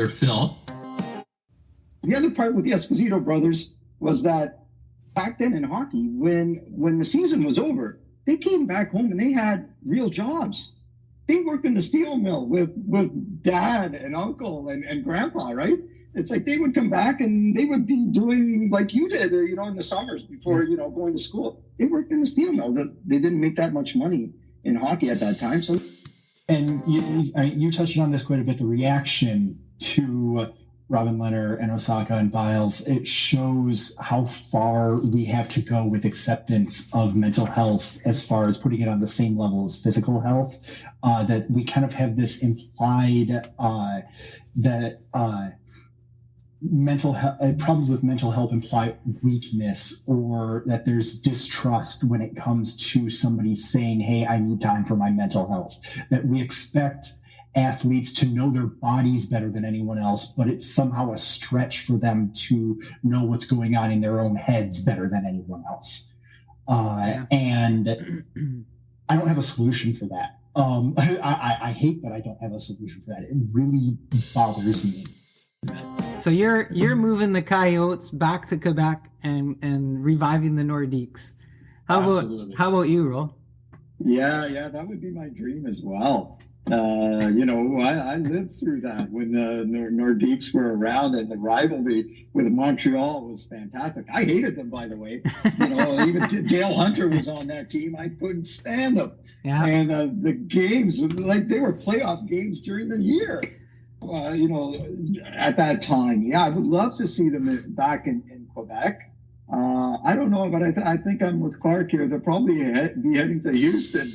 Phil. The other part with the Esposito brothers was that back then in hockey, when the season was over, they came back home and they had real jobs. They worked in the steel mill with dad and uncle and grandpa, right? It's like they would come back and they would be doing like you did, in the summers before, going to school. They worked in the steel mill. They didn't make that much money in hockey at that time. So, and you touched on this quite a bit, the reaction to Robin Leonard and Osaka and Biles. It shows how far we have to go with acceptance of mental health as far as putting it on the same level as physical health, that we kind of have this implied that mental health problems with mental health imply weakness, or that there's distrust when it comes to somebody saying, hey, I need time for my mental health, that we expect athletes to know their bodies better than anyone else, but it's somehow a stretch for them to know what's going on in their own heads better than anyone else. And I don't have a solution for that. I hate that I don't have a solution for that. It really bothers me. So you're moving the Coyotes back to Quebec and reviving the Nordiques. How about you, Ro? Yeah, that would be my dream as well. I lived through that when the Nordiques were around, and the rivalry with Montreal was fantastic. I hated them, by the way. Even Dale Hunter was on that team. I couldn't stand them. Yeah. And the games, like they were playoff games during the year. At that time, I would love to see them back in Quebec. I don't know, but I think I'm with Clark here. They'll probably be heading to Houston.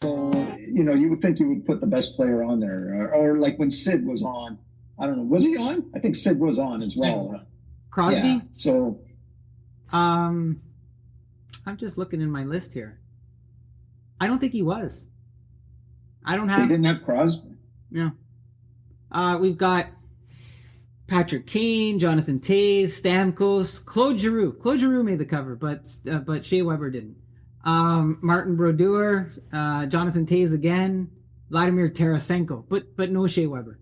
So, you would think you would put the best player on there. Or like when Sid was on. I don't know. Was he on? I think Sid was on as well. Crosby? Yeah, so. I'm just looking in my list here. I don't think he was. They didn't have Crosby? No. We've got Patrick Kane, Jonathan Toews, Stamkos, Claude Giroux. Claude Giroux made the cover, but Shea Weber didn't. Martin Brodeur, Jonathan Toews again, Vladimir Tarasenko, but no Shea Weber.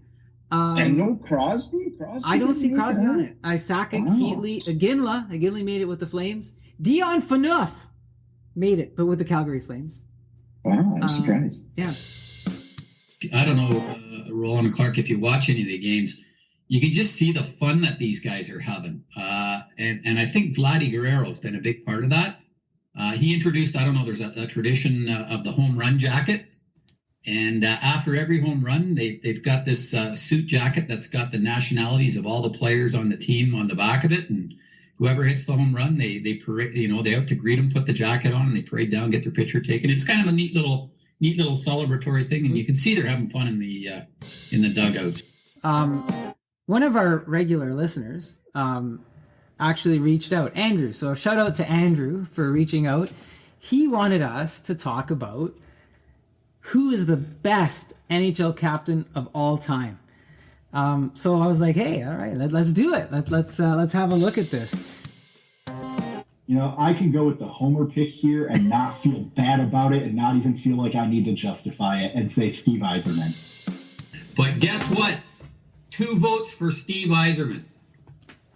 And no Crosby? I don't see Crosby on it. Isaka, Keatley, Iginla made it with the Flames. Dion Phaneuf made it, but with the Calgary Flames. Wow, I'm surprised. Yeah. I don't know, Roland and Clark, if you watch any of the games, you can just see the fun that these guys are having. And I think Vladdy Guerrero's been a big part of that. He introduced, I don't know, there's a tradition of the home run jacket. And after every home run, they've got this suit jacket that's got the nationalities of all the players on the team on the back of it. And whoever hits the home run, they parade, they out to greet them, put the jacket on, and they parade down, get their picture taken. It's kind of a neat little celebratory thing, and you can see they're having fun in the dugouts. One of our regular listeners actually reached out, Andrew. So shout out to Andrew for reaching out. He wanted us to talk about who is the best NHL captain of all time. So I was like, hey, all right, let's do it. Let's have a look at this. I can go with the homer pick here and not feel bad about it and not even feel like I need to justify it and say Steve Yzerman. But guess what? 2 votes for Steve Yzerman.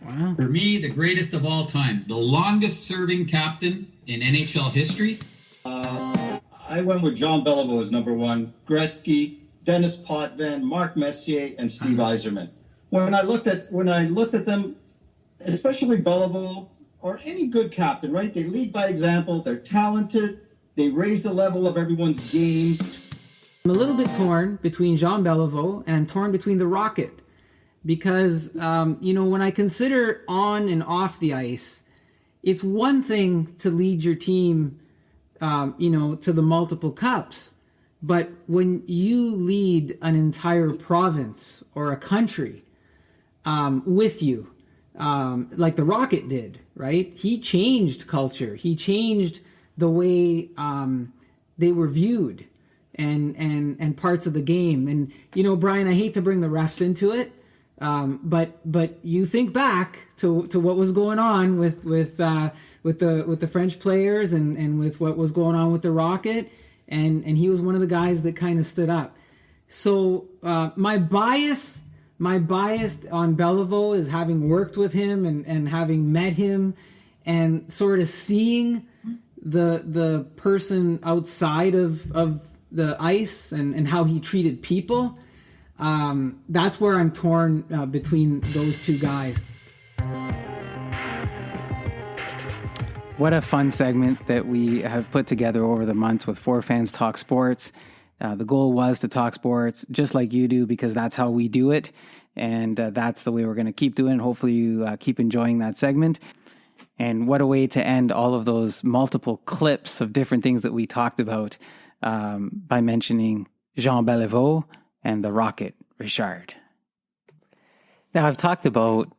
Wow. For me, the greatest of all time. The longest serving captain in NHL history. I went with John Beliveau as number 1. Gretzky, Dennis Potvin, Mark Messier, and Steve Yzerman. When I looked at them, especially Beliveau, or any good captain, right? They lead by example. They're talented. They raise the level of everyone's game. I'm a little bit torn between Jean Beliveau and I'm torn between the Rocket because, when I consider on and off the ice, it's one thing to lead your team, to the multiple cups. But when you lead an entire province or a country with you, like the Rocket did, right? He changed culture. He changed the way they were viewed and parts of the game. And Brian, I hate to bring the refs into it, but you think back to what was going on with the French players and with what was going on with the Rocket, and he was one of the guys that kind of stood up. So my bias on Beliveau is having worked with him and having met him and sort of seeing the person outside of the ice and how he treated people. That's where I'm torn between those two guys. What a fun segment that we have put together over the months with Four Fans Talk Sports. The goal was to talk sports just like you do, because that's how we do it. And that's the way we're going to keep doing it. Hopefully you keep enjoying that segment. And what a way to end all of those multiple clips of different things that we talked about by mentioning Jean Beliveau and the Rocket Richard. Now, I've talked about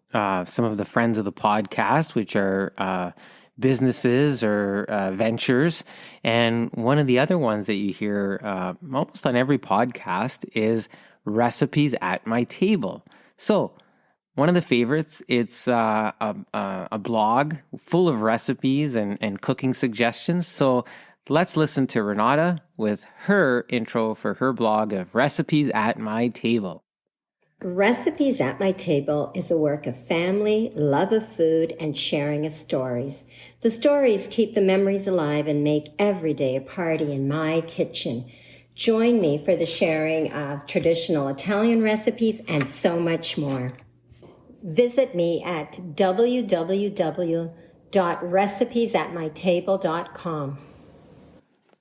some of the friends of the podcast, which are businesses or ventures. And one of the other ones that you hear almost on every podcast is Recipes at My Table. So one of the favorites, it's a blog full of recipes and cooking suggestions. So let's listen to Renata with her intro for her blog of Recipes at My Table. Recipes at My Table is a work of family, love of food, and sharing of stories. The stories keep the memories alive and make every day a party in my kitchen. Join me for the sharing of traditional Italian recipes and so much more. Visit me at www.recipesatmytable.com.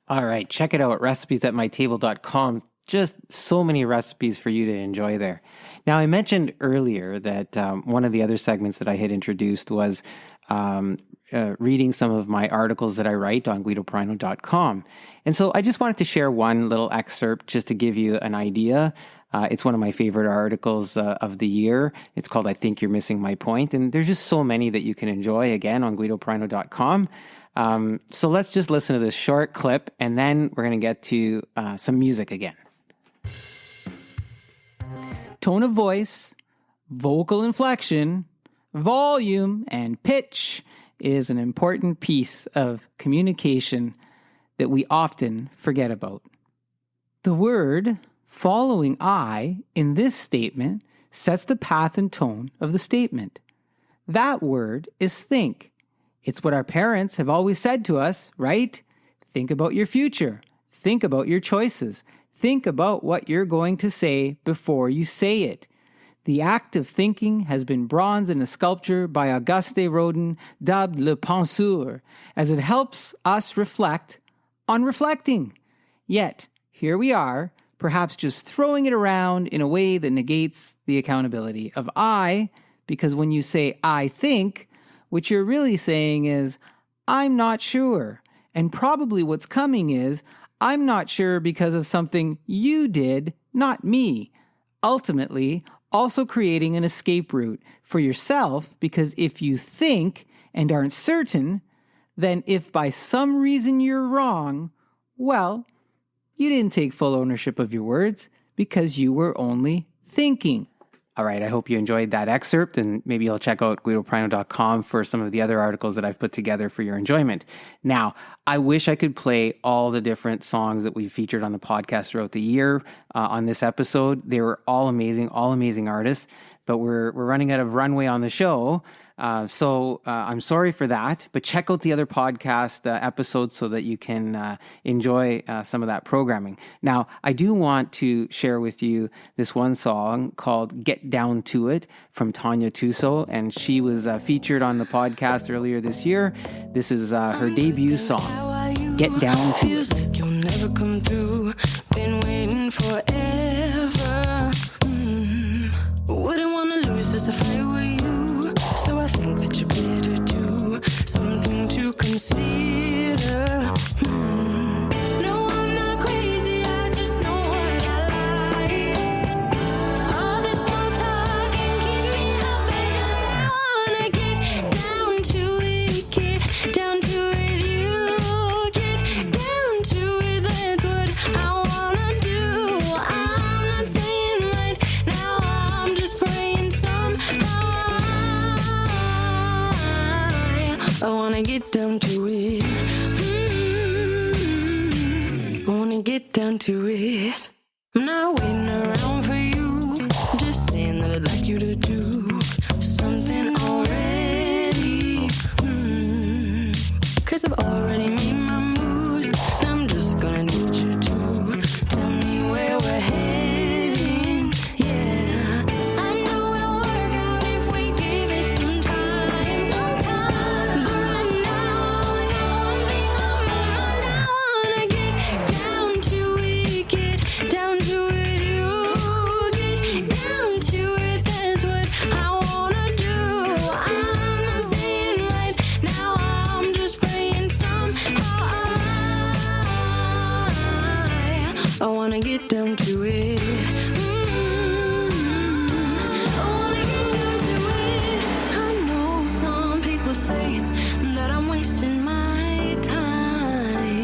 All right, check it out at recipesatmytable.com. Just so many recipes for you to enjoy there. Now, I mentioned earlier that one of the other segments that I had introduced was reading some of my articles that I write on guidoprino.com. And so I just wanted to share one little excerpt just to give you an idea. It's one of my favorite articles of the year. It's called I Think You're Missing My Point. And there's just so many that you can enjoy, again, on guidoprino.com. So let's just listen to this short clip, and then we're going to get to some music again. Tone of voice, vocal inflection, volume, and pitch is an important piece of communication that we often forget about. The word following I in this statement sets the path and tone of the statement. That word is think. It's what our parents have always said to us, right? Think about your future. Think about your choices. Think about what you're going to say before you say it. The act of thinking has been bronzed in a sculpture by Auguste Rodin, dubbed Le Penseur, as it helps us reflect on reflecting. Yet, here we are, perhaps just throwing it around in a way that negates the accountability of I, because when you say I think, what you're really saying is, I'm not sure. And probably what's coming is, I'm not sure because of something you did, not me. Ultimately, also creating an escape route for yourself, because if you think and aren't certain, then if by some reason you're wrong, well, you didn't take full ownership of your words because you were only thinking. All right, I hope you enjoyed that excerpt, and maybe you'll check out guidoprino.com for some of the other articles that I've put together for your enjoyment. Now, I wish I could play all the different songs that we've featured on the podcast throughout the year on this episode. They were all amazing artists, but we're running out of runway on the show. So I'm sorry for that, but check out the other podcast episodes so that you can enjoy some of that programming. Now, I do want to share with you this one song called Get Down to It from Tanya Tuso, and she was featured on the podcast earlier this year. This is her debut song, Get Down to It. You'll never come through, been waiting forever. Wouldn't want to lose this if I were you. So I think that you better do something to consider. No, I'm not crazy, I just know what I like. All this small talk can keep me up because I wanna get down to it, get down to it, you get down to it, that's what I wanna do. I'm not saying right now, I'm just praying somehow. I wanna get down to it. I wanna get down to it. I'm not waiting around for you. I'm just saying that I'd like you to do something already. Cause I've already made my moves. Now I'm just gonna need you to tell me where we're heading. get down to it. I wanna get down to it. I know some people say that I'm wasting my time,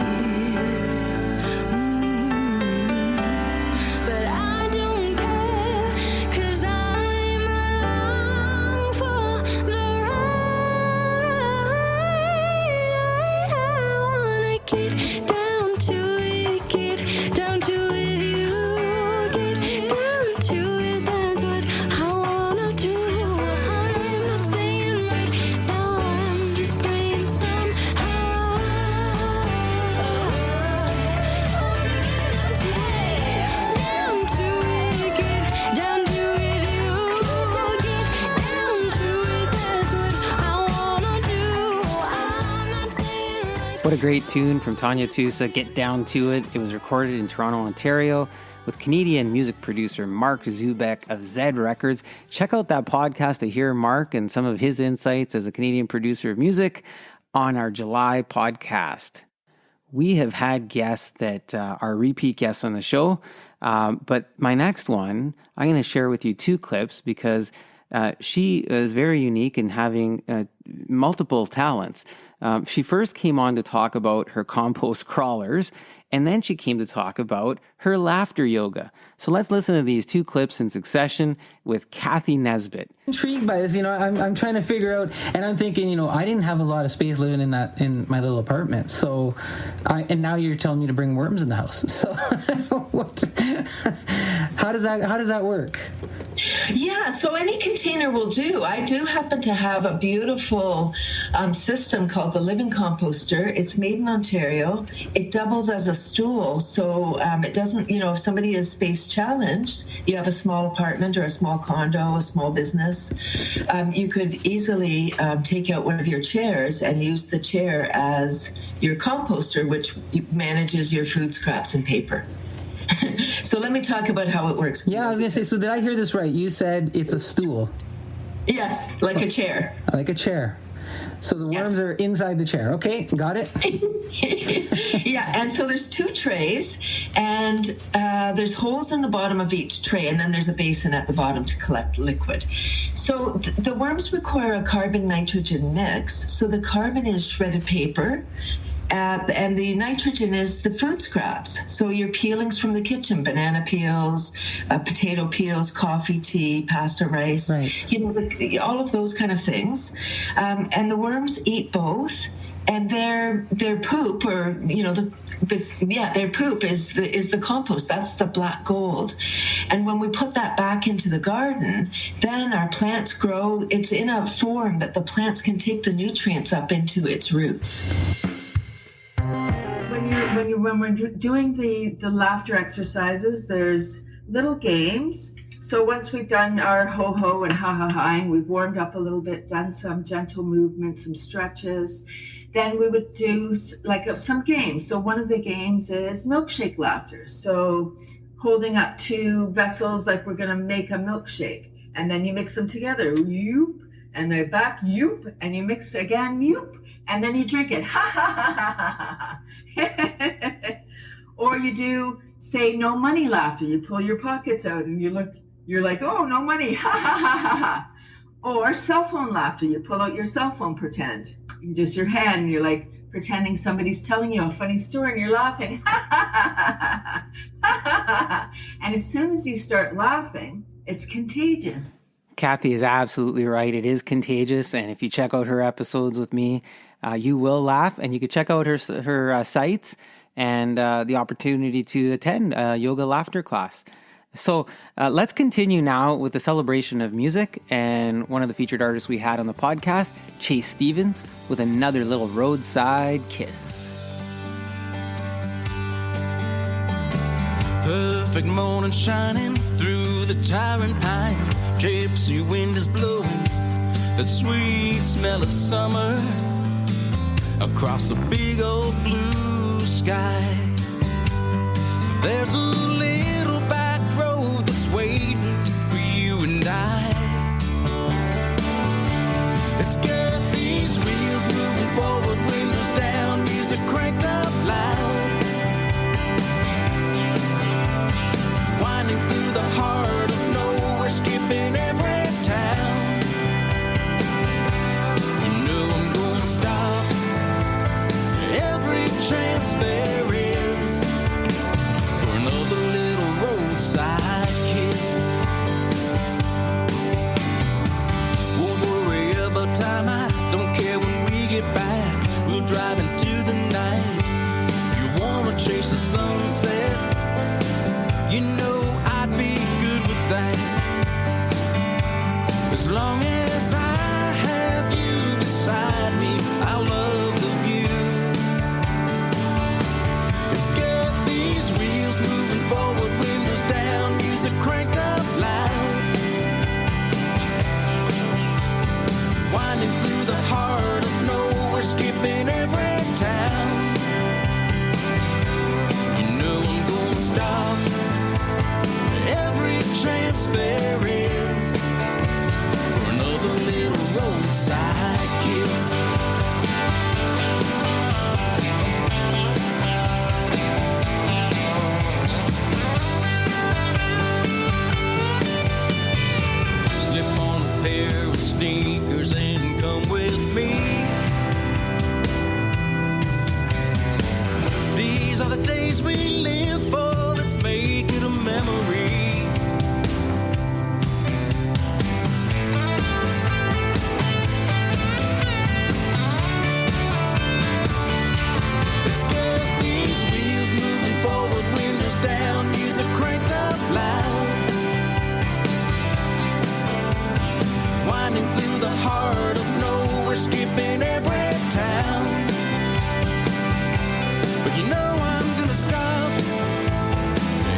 but I don't care, 'cause I'm along for the ride. I wanna get down to it, get down to it, you get down to it, that's what I wanna do. I'm not saying right now, I'm just praying somehow. Down to it, get down to it, you get down to it, that's what I wanna do. I'm not saying right. What a great tune from Tanya Tusa, Get Down to It. It was recorded in Toronto, Ontario with Canadian music producer Mark Zubek of Zed Records. Check out that podcast to hear Mark and some of his insights as a Canadian producer of music on our July podcast. We have had guests that are repeat guests on the show, but my next one, I'm going to share with you two clips because she is very unique in having multiple talents. She first came on to talk about her compost crawlers, and then she came to talk about her laughter yoga. So let's listen to these two clips in succession with Cathy Nesbitt. Intrigued by this, I'm trying to figure out, and I'm thinking, I didn't have a lot of space living in my little apartment. So, and now you're telling me to bring worms in the house. So, how does that work? Yeah, so any container will do. I do happen to have a beautiful system called the Living Composter. It's made in Ontario. It doubles as a stool, so it doesn't, if somebody is space challenged, you have a small apartment or a small condo, a small business, you could easily take out one of your chairs and use the chair as your composter, which manages your food scraps and paper. So let me talk about how it works. Yeah, I was going to say, so did I hear this right? You said it's a stool. Yes, like a chair. Like a chair. So the worms are inside the chair. Okay, got it. Yeah, and so there's two trays, and there's holes in the bottom of each tray, and then there's a basin at the bottom to collect liquid. So the worms require a carbon-nitrogen mix. So the carbon is shredded paper, and the nitrogen is the food scraps. So your peelings from the kitchen, banana peels, potato peels, coffee, tea, pasta, rice, right. All of those kind of things. And the worms eat both. And their poop, or their poop is the compost. That's the black gold. And when we put that back into the garden, then our plants grow. It's in a form that the plants can take the nutrients up into its roots. When we're doing the laughter exercises, there's little games. So once we've done our ho-ho and ha-ha-haing, we've warmed up a little bit, done some gentle movements, some stretches, then we would do some games. So one of the games is milkshake laughter. So holding up two vessels like we're going to make a milkshake. And then you mix them together. Yoop. And they're back, yoop, and you mix again, yoop, and then you drink it, ha ha ha ha ha. Or you do, say, no money laughter. You pull your pockets out and you're like, oh, no money, ha ha ha ha ha. Or cell phone laughter. You pull out your cell phone, pretend. Just your hand, and you're like pretending somebody's telling you a funny story and you're laughing, ha ha ha ha ha ha ha. And as soon as you start laughing, it's contagious. Cathy is absolutely right. It is contagious. And if you check out her episodes with me, you will laugh. And you can check out her sites and the opportunity to attend a yoga laughter class. So let's continue now with the celebration of music. And one of the featured artists we had on the podcast, Chase Stevens, with another little roadside kiss. Perfect morning shining through the towering pines. Gypsy wind is blowing the sweet smell of summer across a big old blue sky. There's a little back road that's waiting for you and I. It's got these wheels moving forward, windows down, music cranked up loud. winding through the heart of nowhere, skipping every town. You know I'm gonna stop every chance there is for another little roadside kiss. Slip on a pair of sneakers and come with me. These are the days we live for, let's make it a memory. Let's get these wheels moving forward, windows down, music cranked up loud. Winding through the heart of nowhere, skipping every town. But you know I'm gonna stop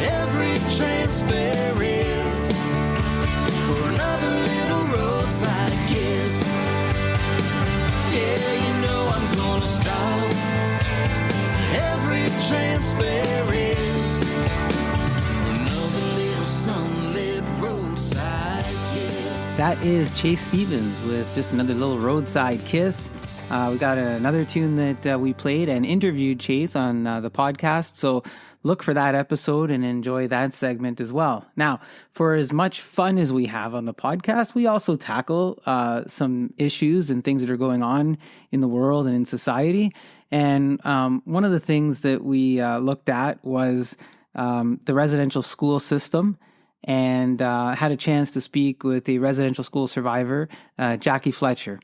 every chance there is for another little roadside kiss. Yeah, you know I'm gonna stop every chance there is for another little sunlit roadside kiss. That is Chase Stevens with just another little roadside kiss. We got another tune that we played and interviewed Chase on the podcast, so look for that episode and enjoy that segment as well. Now, for as much fun as we have on the podcast, we also tackle some issues and things that are going on in the world and in society. And one of the things that we looked at was the residential school system, and had a chance to speak with a residential school survivor, Jackie Fletcher.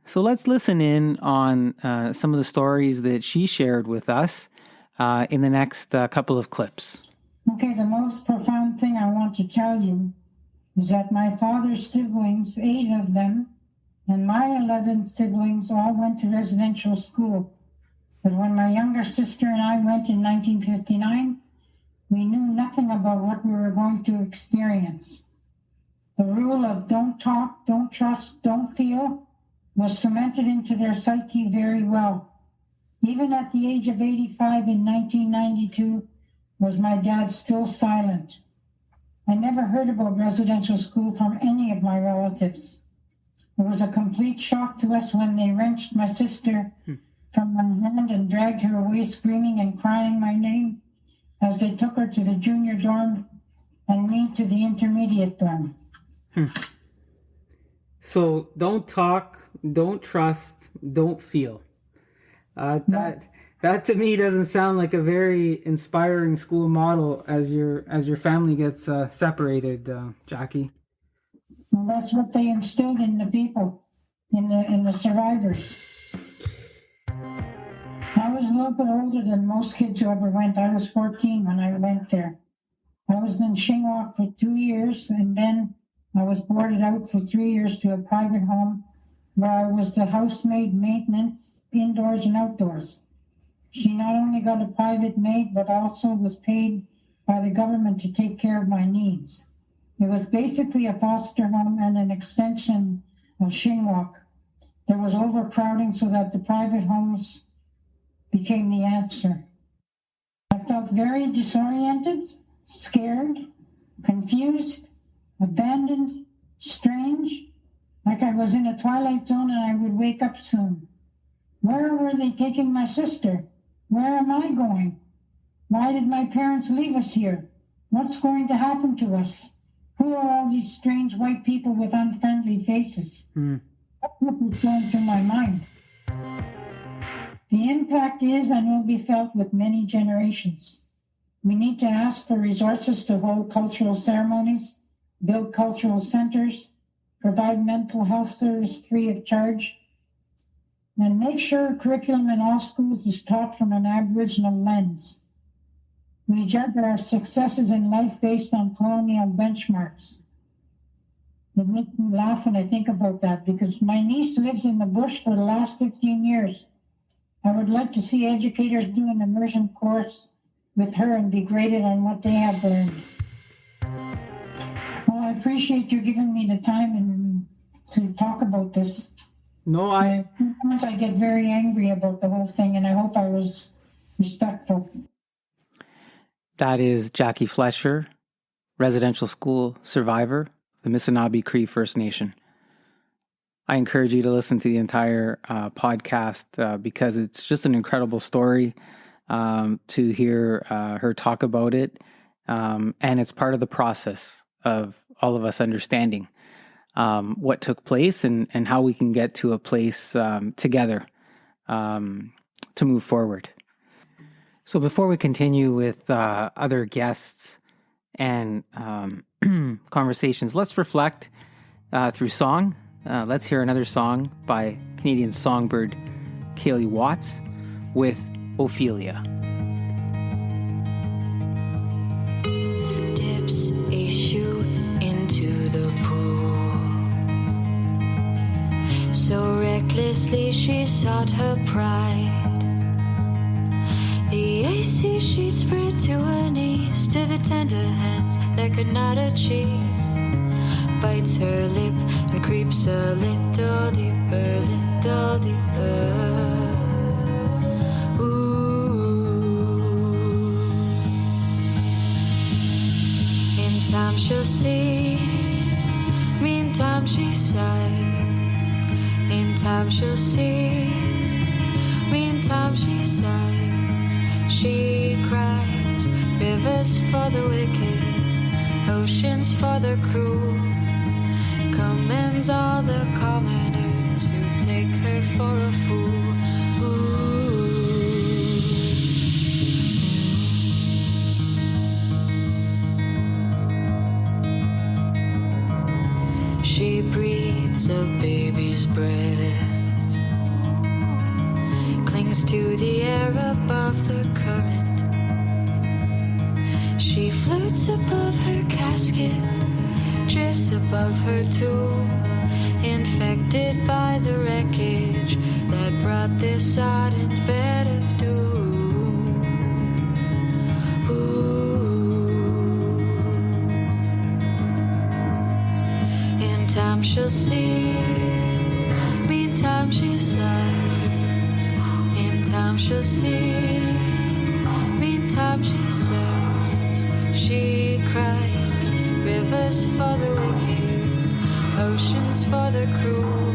So let's listen in on some of the stories that she shared with us in the next couple of clips. Okay, the most profound thing I want to tell you is that my father's siblings, 8 of them, and my 11 siblings all went to residential school. But when my younger sister and I went in 1959, we knew nothing about what we were going to experience. The rule of don't talk, don't trust, don't feel was cemented into their psyche very well. Even at the age of 85 in 1992, was my dad still silent. I never heard about residential school from any of my relatives. It was a complete shock to us when they wrenched my sister from my hand and dragged her away screaming and crying my name as they took her to the junior dorm and me to the intermediate dorm. So don't talk, don't trust, don't feel. That to me doesn't sound like a very inspiring school model as your family gets separated, Jackie. Well, that's what they instilled in the people, in the survivors. I was a little bit older than most kids who ever went. I was 14 when I went there. I was in Shingwalk for 2 years, and then I was boarded out for 3 years to a private home where I was the housemaid, maintenance, indoors and outdoors. She not only got a private maid, but also was paid by the government to take care of my needs. It was basically a foster home and an extension of Shingwalk. There was overcrowding so that the private homes became the answer. I felt very disoriented, scared, confused, abandoned, strange, like I was in a twilight zone and I would wake up soon. Where were they taking my sister? Where am I going? Why did my parents leave us here? What's going to happen to us? Who are all these strange white people with unfriendly faces? That's what was going through my mind. The impact is and will be felt with many generations. We need to ask for resources to hold cultural ceremonies, build cultural centers, provide mental health service free of charge, and make sure curriculum in all schools is taught from an Aboriginal lens. We judge our successes in life based on colonial benchmarks. It makes me laugh when I think about that because my niece lives in the bush for the last 15 years. I would like to see educators do an immersion course with her and be graded on what they have learned. Well, I appreciate you giving me the time to talk about this. Sometimes I get very angry about the whole thing, and I hope I was respectful. That is Jackie Fletcher, residential school survivor, the Missanabie Cree First Nation. I encourage you to listen to the entire podcast because it's just an incredible story to hear her talk about it. And it's part of the process of all of us understanding what took place and how we can get to a place together to move forward. So before we continue with other guests and conversations, let's reflect through song. Let's hear another song by Canadian songbird Kaylee Watts with Ophelia. Dips a shoe into the pool. So recklessly she sought her pride. The AC sheet spread to her knees, to the tender hands that could not achieve. Bites her lip and creeps a little deeper, little deeper. In time she'll see, meantime she sighed. In time she'll see, meantime she sighs. She cries, rivers for the wicked, oceans for the cruel. Commends all the commoners who take her for a fool. She breathes a baby's breath, clings to the air above the current. She floats above her casket, drifts above her tomb, infected by the wreckage that brought this ardent bed of doom. In time she'll see, meantime she sighs. In time she'll see, meantime she sighs. She cries, rivers for the wicked, oceans for the cruel.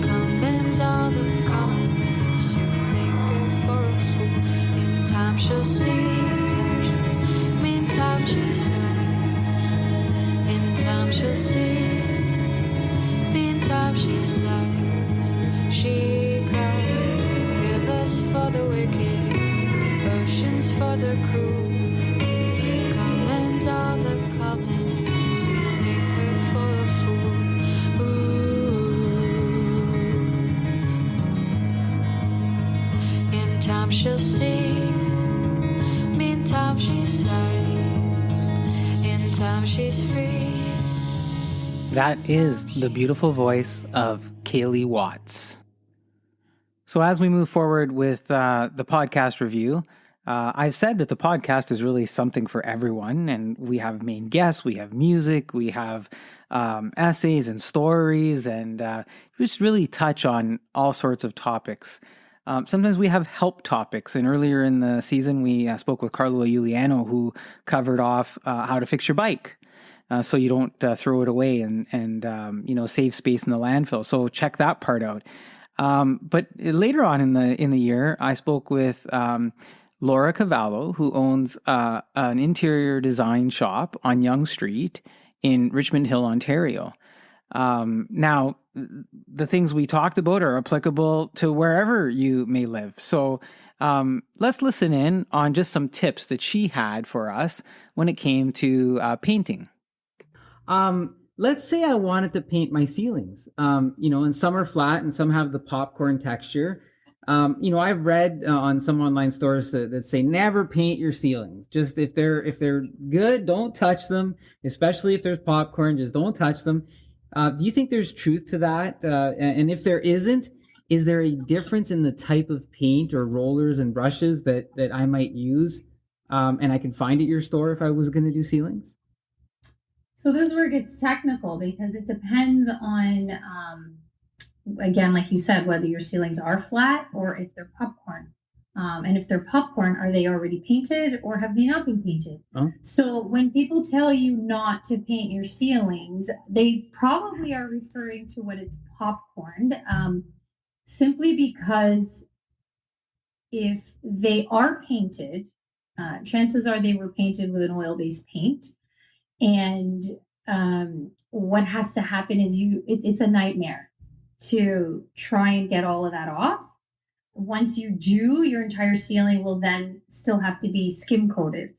Commends all the commoners who take her for a fool. In time she'll see, meantime she sighs. In time she'll see, meantime she sighs. She cries, rivers for the wicked, oceans for the cruel. Commends all the commoners who take her for a fool. In time she'll see, meantime she sighs. In time she's free. That is the beautiful voice of Kaylee Watts. So as we move forward with the podcast review, I've said that the podcast is really something for everyone, and we have main guests, we have music, we have essays and stories, and just really touch on all sorts of topics. Sometimes we have help topics, and earlier in the season we spoke with Carlo Iuliano, who covered off how to fix your bike. So you don't throw it away and save space in the landfill. So check that part out. But later on in the year, I spoke with Laura Cavallo, who owns an interior design shop on Yonge Street in Richmond Hill, Ontario. Now, the things we talked about are applicable to wherever you may live. So let's listen in on just some tips that she had for us when it came to painting. Let's say I wanted to paint my ceilings, and some are flat and some have the popcorn texture. I've read on some online stores that say never paint your ceilings. Just if they're good, don't touch them, especially if there's popcorn, just don't touch them. Do you think there's truth to that? And if there isn't, is there a difference in the type of paint or rollers and brushes that I might use and I can find at your store if I was going to do ceilings? So this is where it gets technical because it depends on again, like you said, whether your ceilings are flat or if they're popcorn. And if they're popcorn, are they already painted or have they not been painted? Oh. So when people tell you not to paint your ceilings, they probably are referring to when it's popcorned, simply because if they are painted, chances are they were painted with an oil-based paint. And what has to happen is it's a nightmare to try and get all of that off. Once you do, your entire ceiling will then still have to be skim coated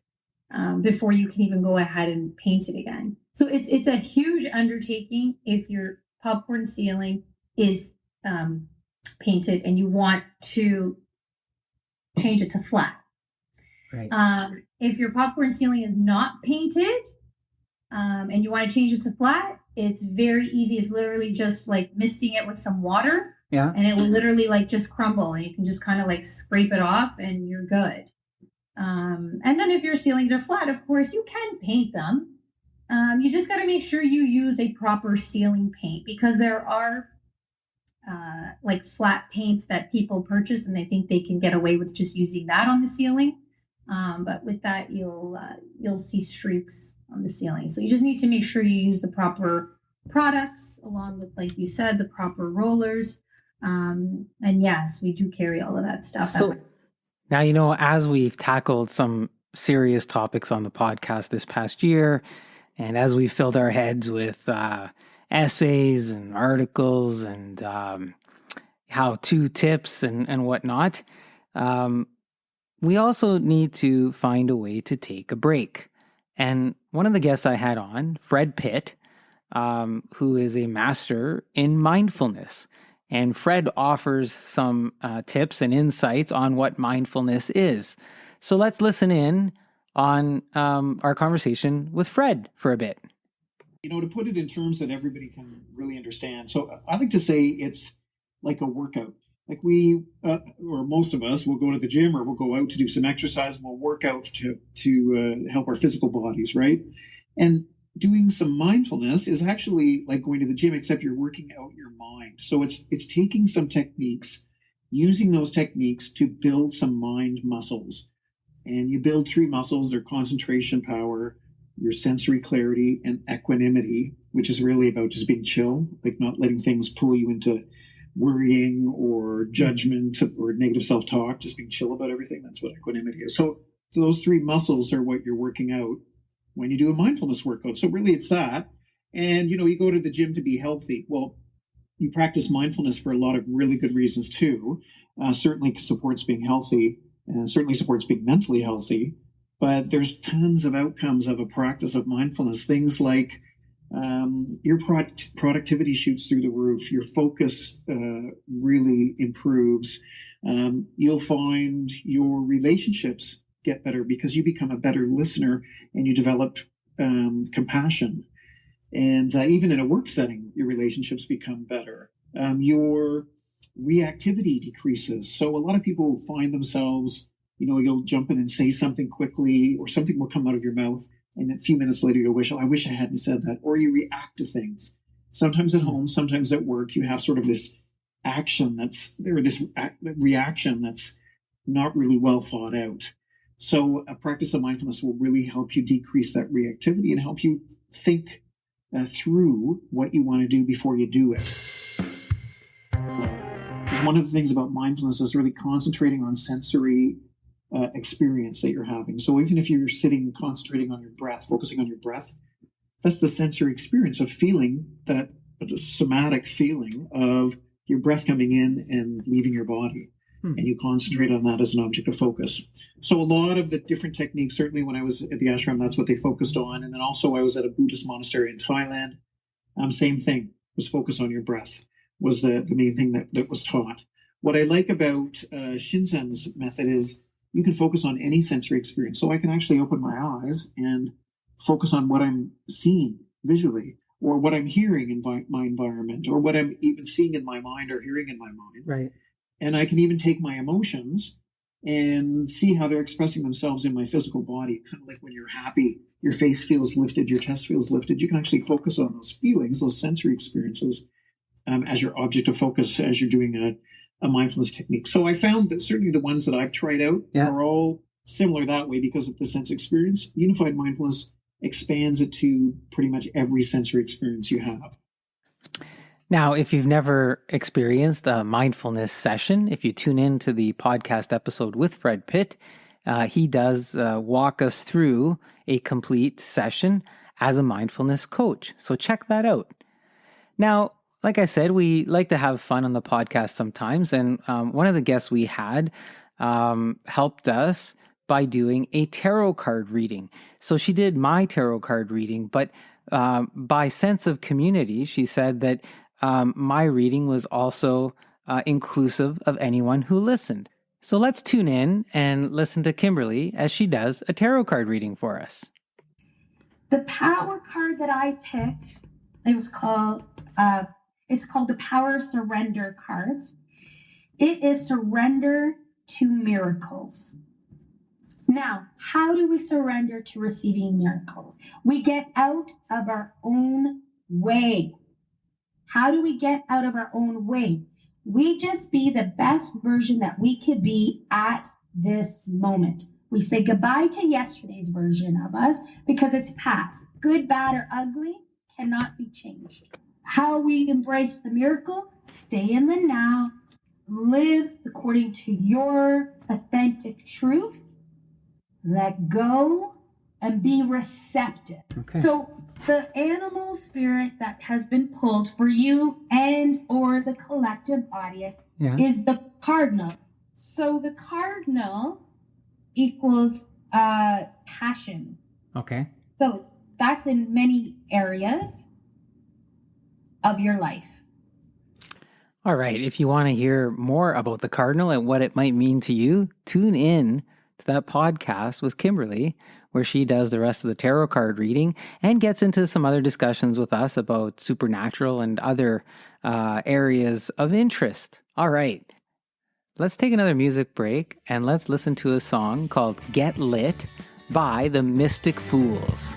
before you can even go ahead and paint it again. So it's a huge undertaking if your popcorn ceiling is painted and you want to change it to flat. Right. If your popcorn ceiling is not painted and you want to change it to flat, it's very easy. It's literally just like misting it with some water. Yeah. And it will literally like just crumble and you can just kind of like scrape it off and you're good. And then if your ceilings are flat, of course, you can paint them. You just got to make sure you use a proper ceiling paint because there are like flat paints that people purchase and they think they can get away with just using that on the ceiling. But with that, you'll see streaks on the ceiling. So you just need to make sure you use the proper products along with, like you said, the proper rollers. And yes, we do carry all of that stuff. So now, as we've tackled some serious topics on the podcast this past year, and as we filled our heads with essays and articles and how-to tips and whatnot, we also need to find a way to take a break. And one of the guests I had on, Fred Pitt, who is a master in mindfulness. And Fred offers some tips and insights on what mindfulness is. So let's listen in on our conversation with Fred for a bit. To put it in terms that everybody can really understand. So I like to say it's like a workout. Like we, or most of us, will go to the gym or we'll go out to do some exercise and we'll work out to help our physical bodies, right? And doing some mindfulness is actually like going to the gym, except you're working out your mind. So it's taking some techniques, using those techniques to build some mind muscles. And you build 3 muscles: their concentration power, your sensory clarity, and equanimity, which is really about just being chill, like not letting things pull you into worrying or judgment or negative self-talk, just being chill about everything. That's what equanimity is. So those 3 muscles are what you're working out when you do a mindfulness workout. So really it's that. And, you go to the gym to be healthy. Well, you practice mindfulness for a lot of really good reasons too. Certainly supports being healthy and certainly supports being mentally healthy. But there's tons of outcomes of a practice of mindfulness. Things like your productivity shoots through the roof. Your focus really improves. You'll find your relationships get better because you become a better listener and you develop compassion. And even in a work setting, your relationships become better. Your reactivity decreases. So a lot of people find themselves, you'll jump in and say something quickly or something will come out of your mouth. And a few minutes later, you'll wish, I wish I hadn't said that. Or you react to things. Sometimes at home, sometimes at work, you have sort of this action reaction that's not really well thought out. So a practice of mindfulness will really help you decrease that reactivity and help you think through what you want to do before you do it. Because one of the things about mindfulness is really concentrating on sensory experience that you're having. So even if you're sitting concentrating on your breath, focusing on your breath, that's the sensory experience of feeling that, the somatic feeling of your breath coming in and leaving your body. And you concentrate on that as an object of focus. So a lot of the different techniques, certainly when I was at the ashram, that's what they focused on. And then also I was at a Buddhist monastery in Thailand. Same thing, was focus on your breath, was the main thing that was taught. What I like about Shinzen's method is you can focus on any sensory experience. So I can actually open my eyes and focus on what I'm seeing visually, or what I'm hearing in my environment, or what I'm even seeing in my mind or hearing in my mind. Right. And I can even take my emotions and see how they're expressing themselves in my physical body. Kind of like when you're happy, your face feels lifted, your chest feels lifted. You can actually focus on those feelings, those sensory experiences, as your object of focus as you're doing a mindfulness technique. So I found that certainly the ones that I've tried out are all similar that way because of the sense experience. Unified mindfulness expands it to pretty much every sensory experience you have. Now, if you've never experienced a mindfulness session, if you tune in to the podcast episode with Fred Pitt, he does walk us through a complete session as a mindfulness coach. So check that out. Now, like I said, we like to have fun on the podcast sometimes. And one of the guests we had helped us by doing a tarot card reading. So she did my tarot card reading, but by sense of community, she said that my reading was also inclusive of anyone who listened. So let's tune in and listen to Kimberly as she does a tarot card reading for us. The power card that I picked, it's called the Power of Surrender cards. It is surrender to miracles. Now, how do we surrender to receiving miracles? We get out of our own way. How do we get out of our own way? We just be the best version that we could be at this moment. We say goodbye to yesterday's version of us because it's past. Good, bad, or ugly cannot be changed. How we embrace the miracle, stay in the now, live according to your authentic truth, let go, and be receptive. Okay. So the animal spirit that has been pulled for you and or the collective audience is the cardinal. So the cardinal equals passion. Okay. So that's in many areas of your life. All right. If you want to hear more about the cardinal and what it might mean to you, tune in to that podcast with Kimberly, where she does the rest of the tarot card reading and gets into some other discussions with us about supernatural and other areas of interest. All right. Let's take another music break and let's listen to a song called Get Lit by the Mystic Fools.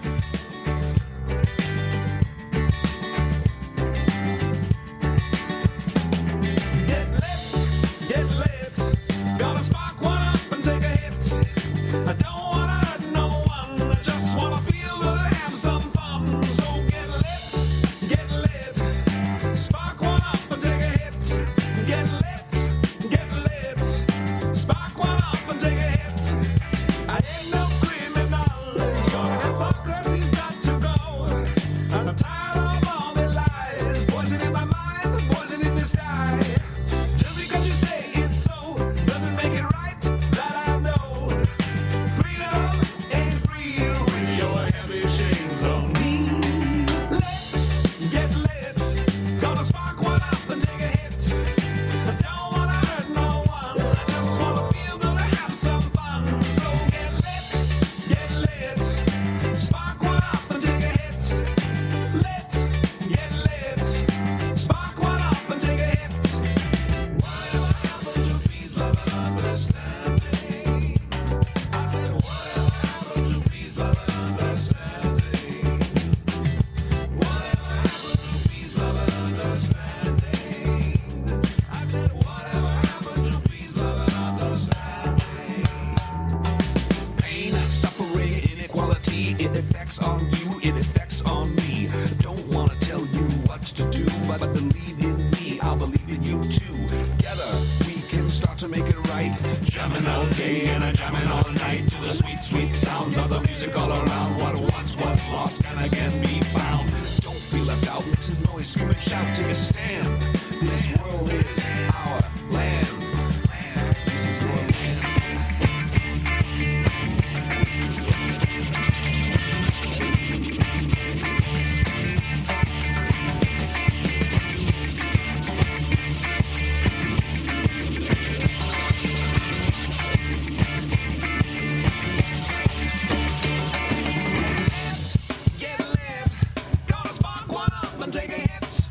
Take a hit.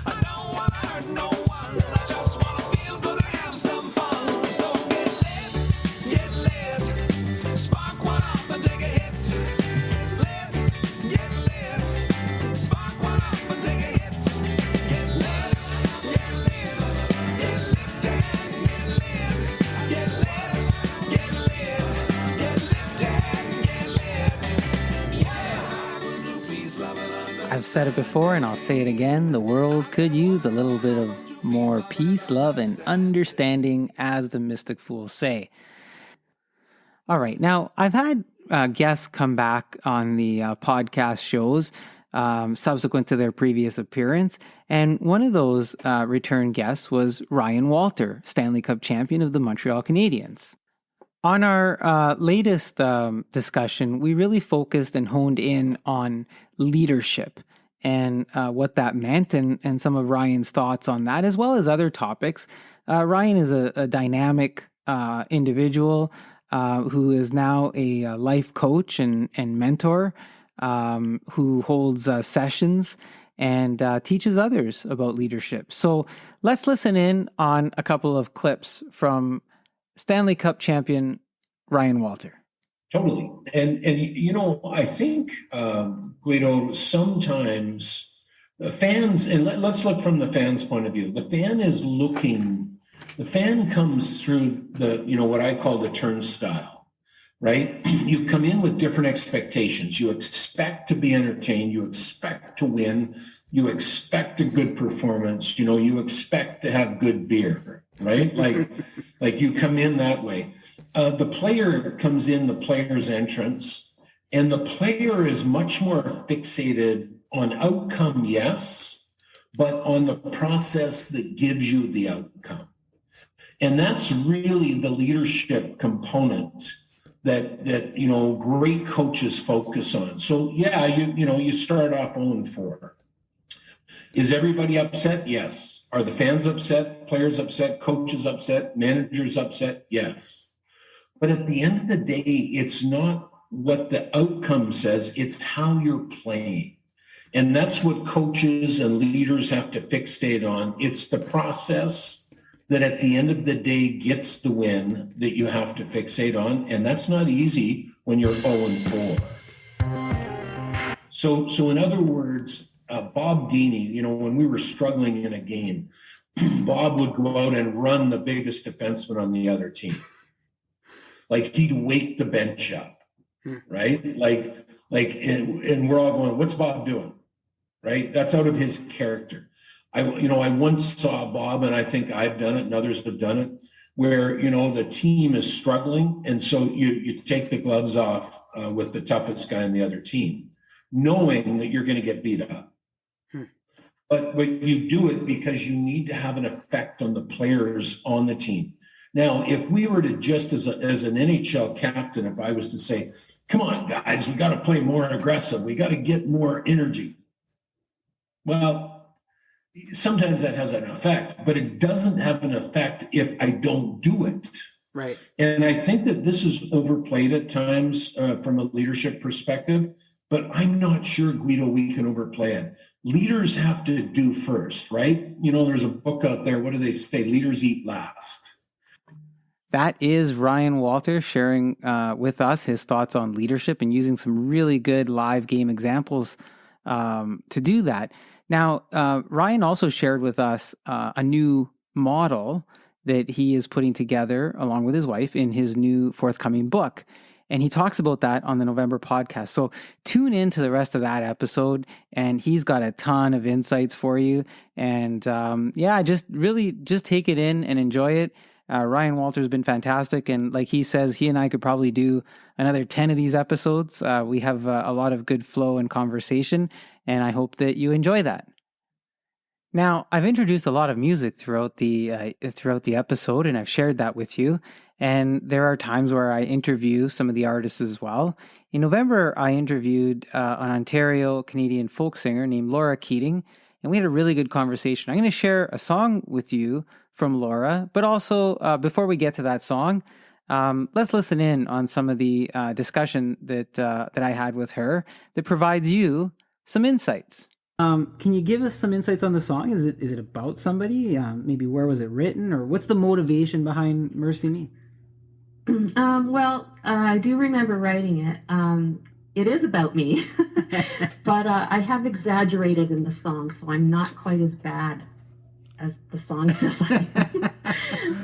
I don't wanna hurt no one. I just said it before and I'll say it again. The world could use a little bit of more peace, love, and understanding, as the Mystic Fools say. All right. Now, I've had guests come back on the podcast shows subsequent to their previous appearance. And one of those return guests was Ryan Walter, Stanley Cup champion of the Montreal Canadiens. On our latest discussion, we really focused and honed in on leadership and what that meant and some of Ryan's thoughts on that, as well as other topics. Ryan is a dynamic individual who is now a life coach and mentor who holds sessions and teaches others about leadership. So let's listen in on a couple of clips from Stanley Cup champion Ryan Walter. Totally. And you know, I think, Guido, sometimes the fans, and let's look from the fan's point of view. The fan comes through what I call the turnstile, right? You come in with different expectations. You expect to be entertained. You expect to win. You expect a good performance. You expect to have good beer, right? Like you come in that way. The player comes in the player's entrance, and the player is much more fixated on outcome, yes, but on the process that gives you the outcome. And that's really the leadership component that great coaches focus on. So yeah, you start off 0-4. Is everybody upset? Yes. Are the fans upset? Players upset? Coaches upset? Managers upset? Yes. But at the end of the day, it's not what the outcome says, it's how you're playing. And that's what coaches and leaders have to fixate on. It's the process that at the end of the day gets the win that you have to fixate on. And that's not easy when you're 0-4. So in other words, Bob Deeney, when we were struggling in a game, Bob would go out and run the biggest defenseman on the other team. Like he'd wake the bench up, right? And we're all going, what's Bob doing? Right? That's out of his character. I once saw Bob, and I think I've done it and others have done it, where, the team is struggling. And so you take the gloves off with the toughest guy on the other team, knowing that you're going to get beat up. But you do it because you need to have an effect on the players on the team. Now, if we were to just as an NHL captain, if I was to say, come on, guys, we got to play more aggressive. We got to get more energy. Well, sometimes that has an effect, but it doesn't have an effect if I don't do it. Right. And I think that this is overplayed at times from a leadership perspective, but I'm not sure, Guido, we can overplay it. Leaders have to do first, right? There's a book out there. What do they say? Leaders eat last. That is Ryan Walter sharing with us his thoughts on leadership and using some really good live game examples to do that. Now, Ryan also shared with us a new model that he is putting together along with his wife in his new forthcoming book. And he talks about that on the November podcast. So tune in to the rest of that episode, and he's got a ton of insights for you. And just take it in and enjoy it. Ryan Walter's been fantastic. And like he says, he and I could probably do another 10 of these episodes. We have a lot of good flow and conversation, and I hope that you enjoy that. Now, I've introduced a lot of music throughout the episode, and I've shared that with you. And there are times where I interview some of the artists as well. In November, I interviewed an Ontario Canadian folk singer named Laura Keating, and we had a really good conversation. I'm going to share a song with you from Laura, but also before we get to that song, let's listen in on some of the discussion that I had with her that provides you some insights. Can you give us some insights on the song? Is it about somebody? Maybe where was it written, or what's the motivation behind Mercy Me? Well, I do remember writing it. It is about me, but I have exaggerated in the song, so I'm not quite as bad as the song says I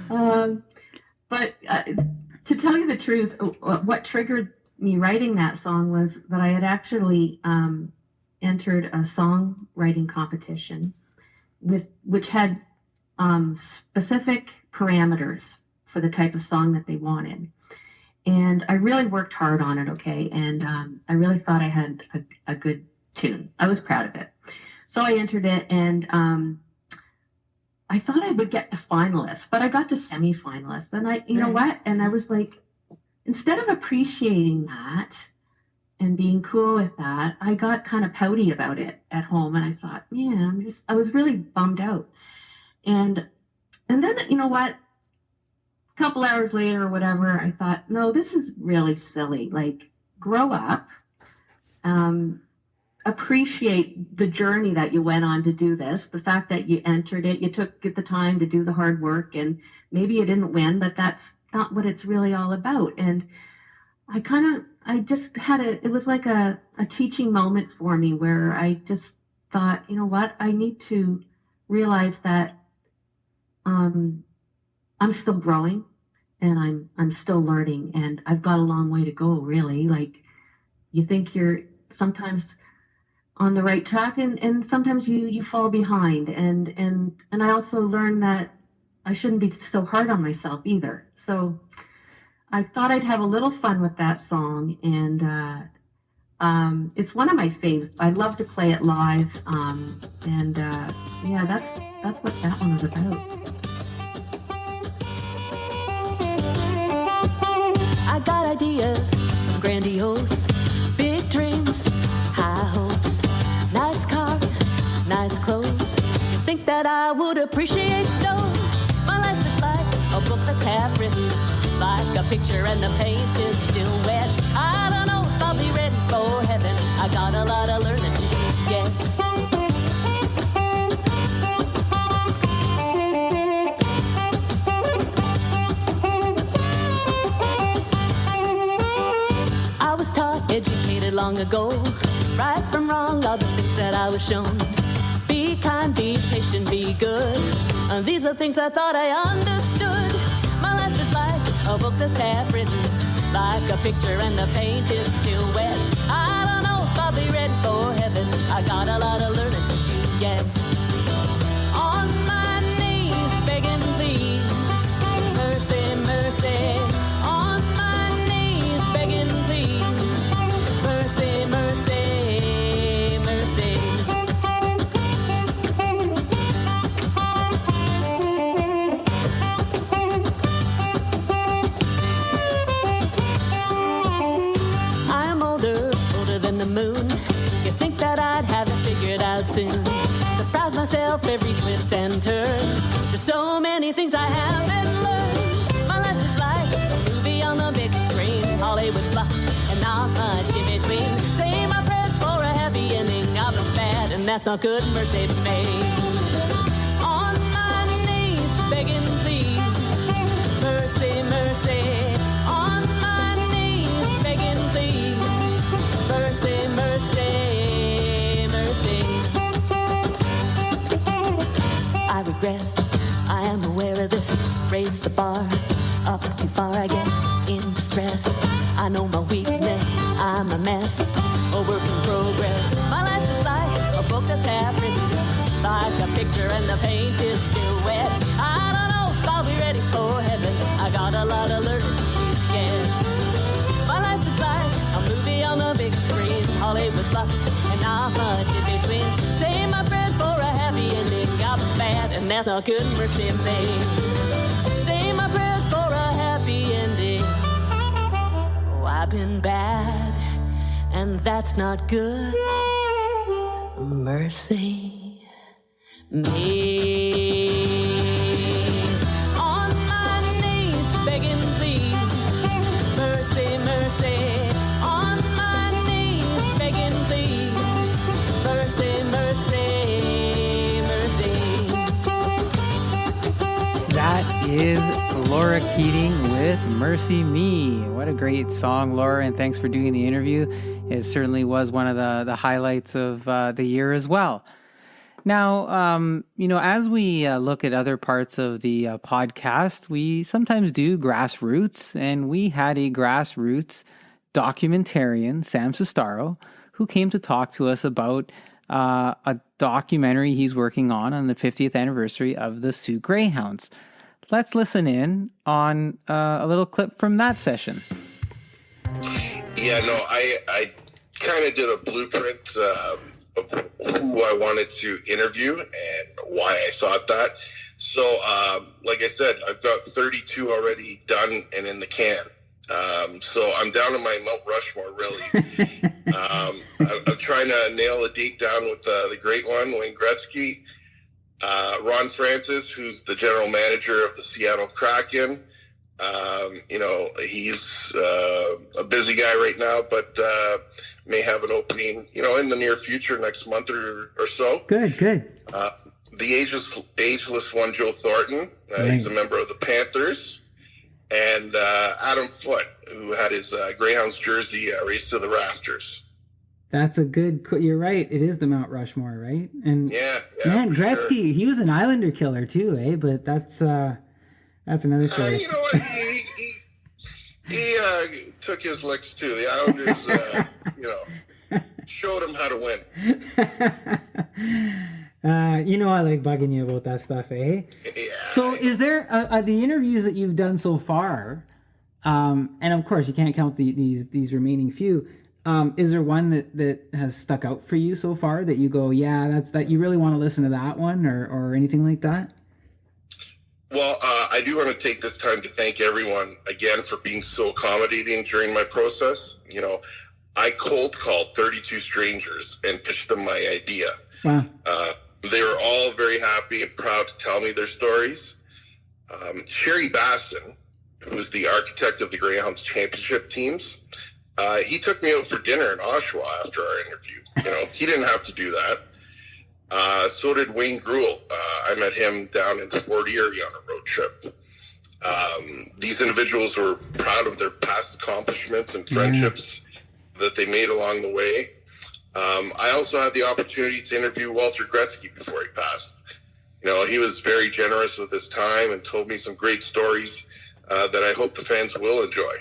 am. But to tell you the truth, what triggered me writing that song was that I had actually entered a songwriting competition which had specific parameters for the type of song that they wanted. And I really worked hard on it, okay? And I really thought I had a good tune. I was proud of it. So I entered it, and I thought I would get to finalists, but I got to semi-finalists. And you know what? And I was like, instead of appreciating that and being cool with that, I got kind of pouty about it at home. And I thought, man, I was really bummed out. And then, you know what? A couple hours later or whatever, I thought, no, this is really silly. Like, grow up, appreciate the journey that you went on to do this, the fact that you entered it, you took the time to do the hard work, and maybe you didn't win, but that's not what it's really all about. And I just had it was like a teaching moment for me, where I just thought, you know what, I need to realize that I'm still growing, and I'm still learning, and I've got a long way to go, really. Like, you think you're sometimes on the right track, and sometimes you fall behind, and I also learned that I shouldn't be so hard on myself either. So I thought I'd have a little fun with that song, and it's one of my faves. I love to play it live, yeah, that's what that one was about. I got ideas, some grandiose, big dreams, high hopes, nice car, nice clothes. You think that I would appreciate those? My life is like a book that's half written, like a picture and the paint is still wet. I don't know if I'll be ready for heaven. I got a lot of learning to do yet. Educated long ago, right from wrong, all the things that I was shown. Be kind, be patient, be good. And these are things I thought I understood. My life is like a book that's half written, like a picture and the paint is still wet. I don't know if I'll be ready for heaven. I got a lot of learning to do yet. On my knees, begging please, mercy, mercy. On my knees, begging please. Mercy, mercy, mercy. I'm older than the moon. You think that I'd have it figured out soon. Surprise myself every twist and turn. There's so many things I haven't learned. My life is like a movie on the big screen. Hollywood fluff and not much in between. Say my prayers for a happy ending. I've been bad, and that's not good. Mercy to me. On my knees, begging please. Mercy, mercy. On my knees, begging please. Mercy, mercy, mercy. I regress. I am aware of this. Raise the bar up too far, I guess. In distress. I know my weakness, I'm a mess, a work in progress. My life is like a book that's half written, like a picture and the paint is still wet. I don't know if I'll be ready for heaven. I got a lot of learning to do, yeah. My life is like a movie on the big screen, Hollywood fluff and not much in between. Say my prayers for a happy ending. I'm bad, and that's not good. Mercy me. Say my prayers for a happy ending. I've been bad, and that's not good. Mercy me. On my knees, begging please. Mercy, mercy. On my knees, begging please. Mercy, mercy, mercy. That is Laura Keating with Mercy Me. What a great song, Laura, and thanks for doing the interview. It certainly was one of the highlights of the year as well. Now, as we look at other parts of the podcast, we sometimes do grassroots, and we had a grassroots documentarian, Sam Cistaro, who came to talk to us about a documentary he's working on the 50th anniversary of the Sioux Greyhounds. Let's listen in on a little clip from that session. Yeah, no, I kind of did a blueprint of who I wanted to interview and why I thought that. So, like I said, I've got 32 already done and in the can. So I'm down to my Mount Rushmore, really. I'm trying to nail a date down with the great one, Wayne Gretzky, Ron Francis, who's the general manager of the Seattle Kraken. He's a busy guy right now, but may have an opening, in the near future, next month or so. Good. The ageless one, Joe Thornton. He's a member of the Panthers. And Adam Foote, who had his Greyhounds jersey raised to the rafters. That's a good. You're right. It is the Mount Rushmore, right? And yeah, man, Gretzky, sure. He was an Islander killer too, eh? But that's another story. You know what? He took his licks too. The Islanders, showed him how to win. I like bugging you about that stuff, eh? Yeah. So is there the interviews that you've done so far, and of course you can't count these remaining few, is there one that has stuck out for you so far that you go, yeah, that you really want to listen to that one or anything like that? Well, I do want to take this time to thank everyone again for being so accommodating during my process. I cold called 32 strangers and pitched them my idea. Wow. They were all very happy and proud to tell me their stories. Sherry Basson, who was the architect of the Greyhounds championship teams, he took me out for dinner in Oshawa after our interview. He didn't have to do that. So did Wayne Gruel. I met him down in Fort Erie on a road trip. These individuals were proud of their past accomplishments and friendships that they made along the way. I also had the opportunity to interview Walter Gretzky before he passed. He was very generous with his time and told me some great stories that I hope the fans will enjoy.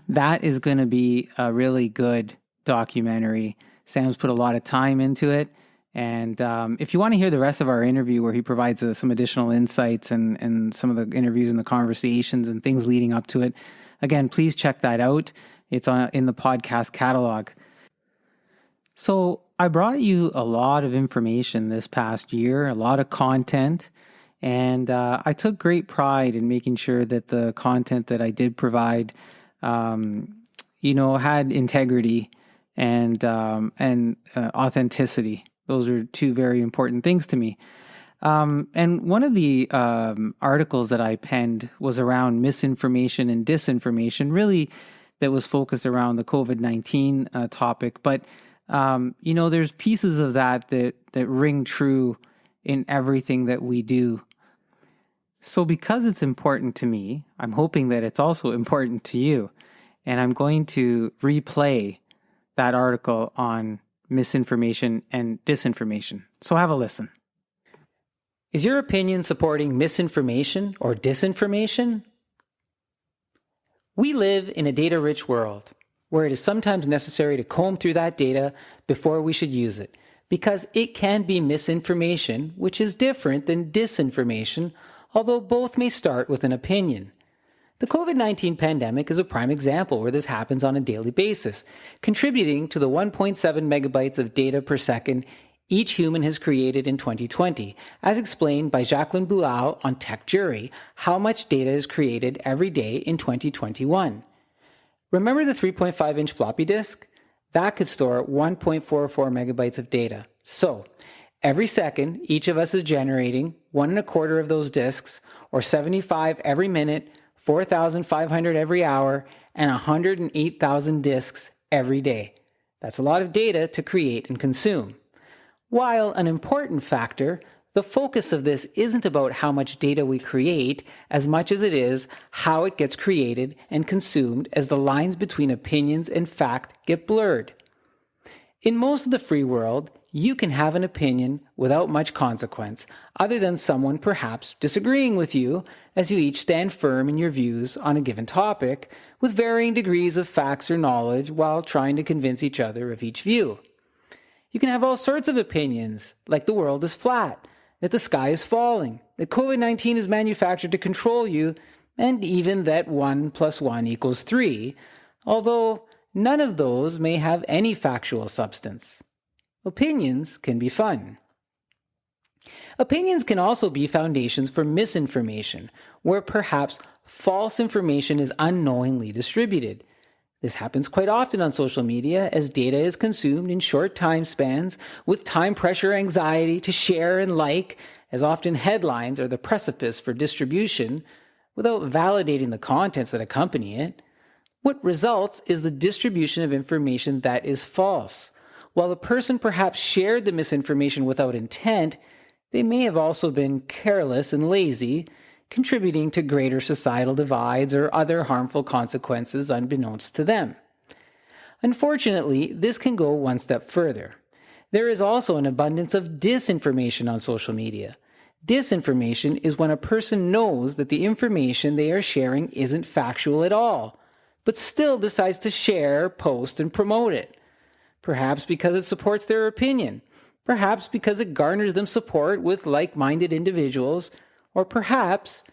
That is going to be a really good documentary. Sam's put a lot of time into it. And if you want to hear the rest of our interview where he provides some additional insights and some of the interviews and the conversations and things leading up to it, again, please check that out. It's in the podcast catalog. So I brought you a lot of information this past year, a lot of content, and I took great pride in making sure that the content that I did provide, had integrity and authenticity. Those are two very important things to me. And one of the articles that I penned was around misinformation and disinformation, really that was focused around the COVID-19 topic. But, there's pieces of that ring true in everything that we do. So because it's important to me, I'm hoping that it's also important to you. And I'm going to replay that article on misinformation and disinformation. So have a listen. Is your opinion supporting misinformation or disinformation? We live in a data-rich world where it is sometimes necessary to comb through that data before we should use it, because it can be misinformation, which is different than disinformation, although both may start with an opinion. The COVID-19 pandemic is a prime example where this happens on a daily basis, contributing to the 1.7 megabytes of data per second each human has created in 2020, as explained by Jacqueline Boulao on Tech Jury, how much data is created every day in 2021. Remember the 3.5-inch floppy disk? That could store 1.44 megabytes of data. So, every second, each of us is generating 1.25 of those disks, or 75 every minute, 4,500 every hour, and 108,000 disks every day. That's a lot of data to create and consume. While an important factor, the focus of this isn't about how much data we create as much as it is how it gets created and consumed as the lines between opinions and fact get blurred. In most of the free world, you can have an opinion without much consequence, other than someone perhaps disagreeing with you, as you each stand firm in your views on a given topic, with varying degrees of facts or knowledge while trying to convince each other of each view. You can have all sorts of opinions, like the world is flat, that the sky is falling, that COVID-19 is manufactured to control you, and even that 1 + 1 = 3, although none of those may have any factual substance. Opinions can be fun. Opinions can also be foundations for misinformation, where perhaps false information is unknowingly distributed. This happens quite often on social media as data is consumed in short time spans with time pressure anxiety to share and like, as often headlines are the precipice for distribution, without validating the contents that accompany it. What results is the distribution of information that is false. While the person perhaps shared the misinformation without intent, they may have also been careless and lazy, contributing to greater societal divides or other harmful consequences unbeknownst to them. Unfortunately, this can go one step further. There is also an abundance of disinformation on social media. Disinformation is when a person knows that the information they are sharing isn't factual at all, but still decides to share, post, and promote it. Perhaps because it supports their opinion, perhaps because it garners them support with like-minded individuals, or perhaps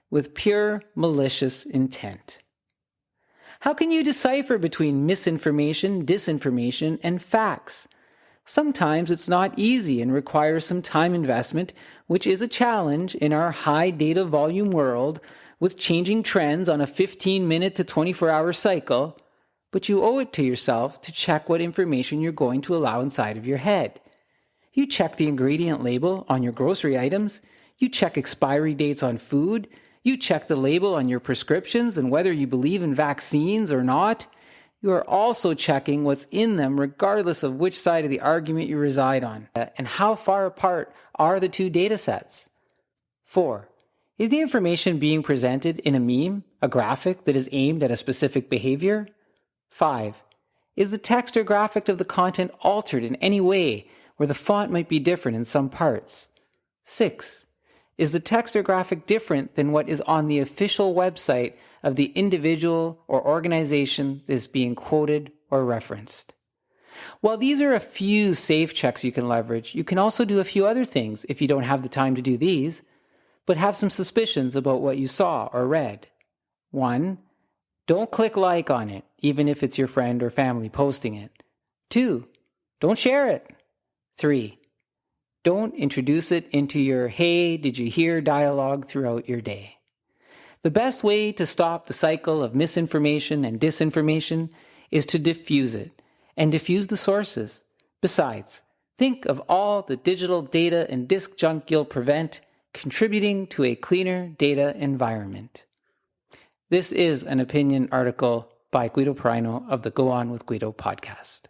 with pure malicious intent. How can you decipher between misinformation, disinformation, and facts? Sometimes it's not easy and requires some time investment, which is a challenge in our high data volume world with changing trends on a 15-minute to 24-hour cycle, but you owe it to yourself to check what information you're going to allow inside of your head. You check the ingredient label on your grocery items, you check expiry dates on food, you check the label on your prescriptions and whether you believe in vaccines or not. You are also checking what's in them regardless of which side of the argument you reside on, and how far apart are the two data sets. 4. Is the information being presented in a meme, a graphic that is aimed at a specific behavior? 5. Is the text or graphic of the content altered in any way where the font might be different in some parts? 6. Is the text or graphic different than what is on the official website of the individual or organization that is being quoted or referenced? While these are a few safe checks you can leverage, you can also do a few other things if you don't have the time to do these, but have some suspicions about what you saw or read. 1. Don't click like on it, even if it's your friend or family posting it. 2. Don't share it. 3. Don't introduce it into your "hey, did you hear" dialogue throughout your day. The best way to stop the cycle of misinformation and disinformation is to diffuse it, and diffuse the sources. Besides, think of all the digital data and disk junk you'll prevent, contributing to a cleaner data environment. This is an opinion article by Guido Perino of the Go On with Guido podcast.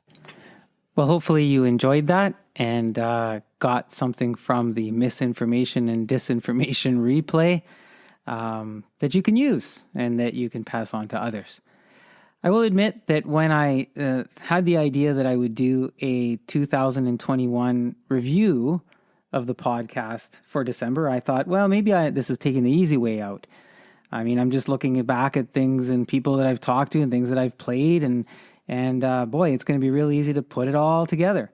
Well, hopefully you enjoyed that and got something from the misinformation and disinformation replay that you can use and that you can pass on to others. I will admit that when I had the idea that I would do a 2021 review of the podcast for December, I thought, well, maybe this is taking the easy way out. I mean, I'm just looking back at things and people that I've talked to and things that I've played, and boy, it's going to be really easy to put it all together.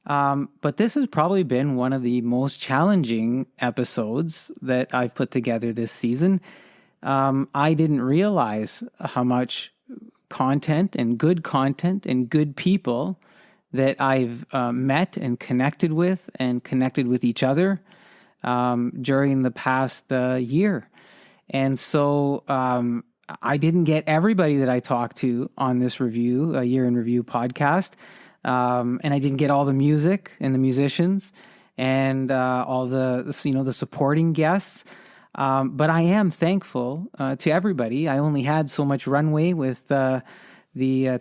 But this has probably been one of the most challenging episodes that I've put together this season. I didn't realize how much content and good people that I've met and connected with each other during the past year. And so I didn't get everybody that I talked to on this review, a year in review podcast. And I didn't get all the music and the musicians and all the supporting guests. But I am thankful to everybody. I only had so much runway with the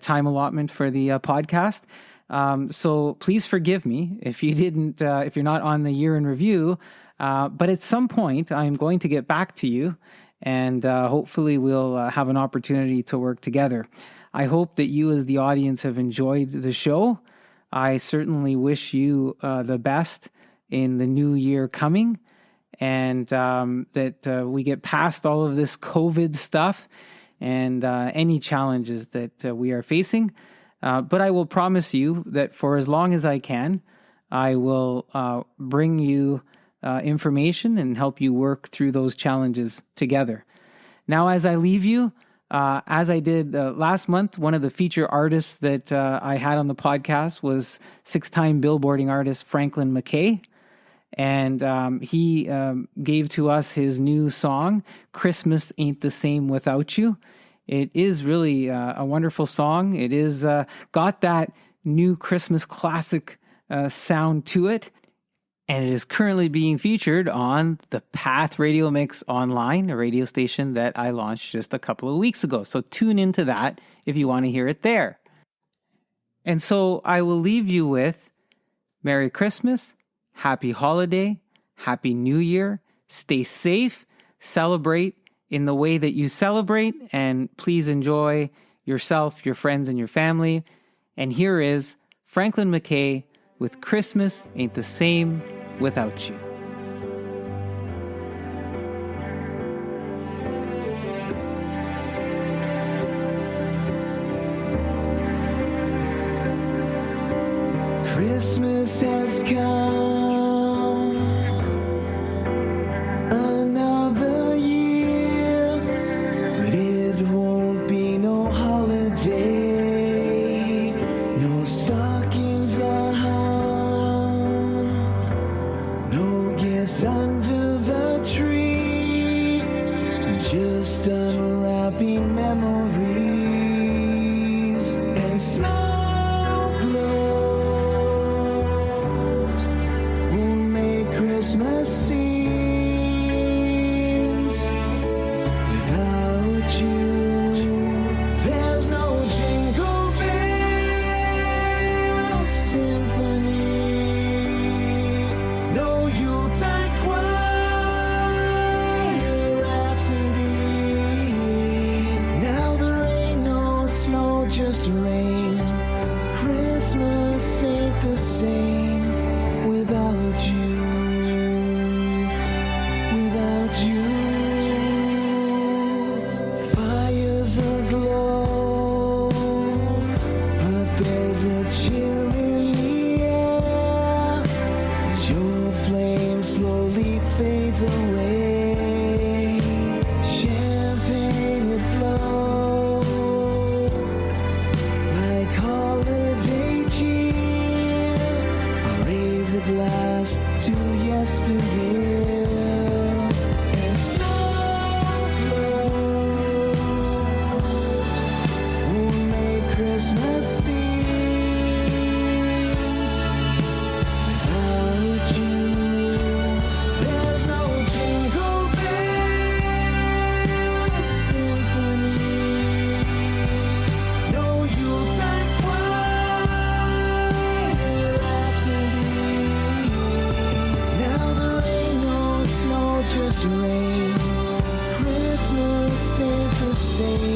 time allotment for the podcast. So please forgive me if you're not on the year in review. But at some point, I'm going to get back to you, and hopefully we'll have an opportunity to work together. I hope that you as the audience have enjoyed the show. I certainly wish you the best in the new year coming, and that we get past all of this COVID stuff and any challenges that we are facing. But I will promise you that for as long as I can, I will bring you information and help you work through those challenges together. Now, as I leave you, as I did last month, one of the feature artists that I had on the podcast was 6-time billboarding artist Franklin McKay. And he gave to us his new song, Christmas Ain't the Same Without You. It is really a wonderful song. It is got that new Christmas classic sound to it. And it is currently being featured on the Path Radio Mix Online, a radio station that I launched just a couple of weeks ago. So tune into that if you want to hear it there. And so I will leave you with Merry Christmas, Happy Holiday, Happy New Year, stay safe, celebrate in the way that you celebrate, and please enjoy yourself, your friends, and your family. And here is Franklin McKay with Christmas Ain't the Same Without You. Christmas has come, another year, but it won't be no holiday, no stockings are hung, no gifts under the tree, just unwrapping memories and snow. Christmas scenes without you. There's no jingle bell symphony, no Yuletide choir rhapsody. Now there ain't no snow, just rain. Christmas ain't the same without you. Just rain. Christmas ain't the same.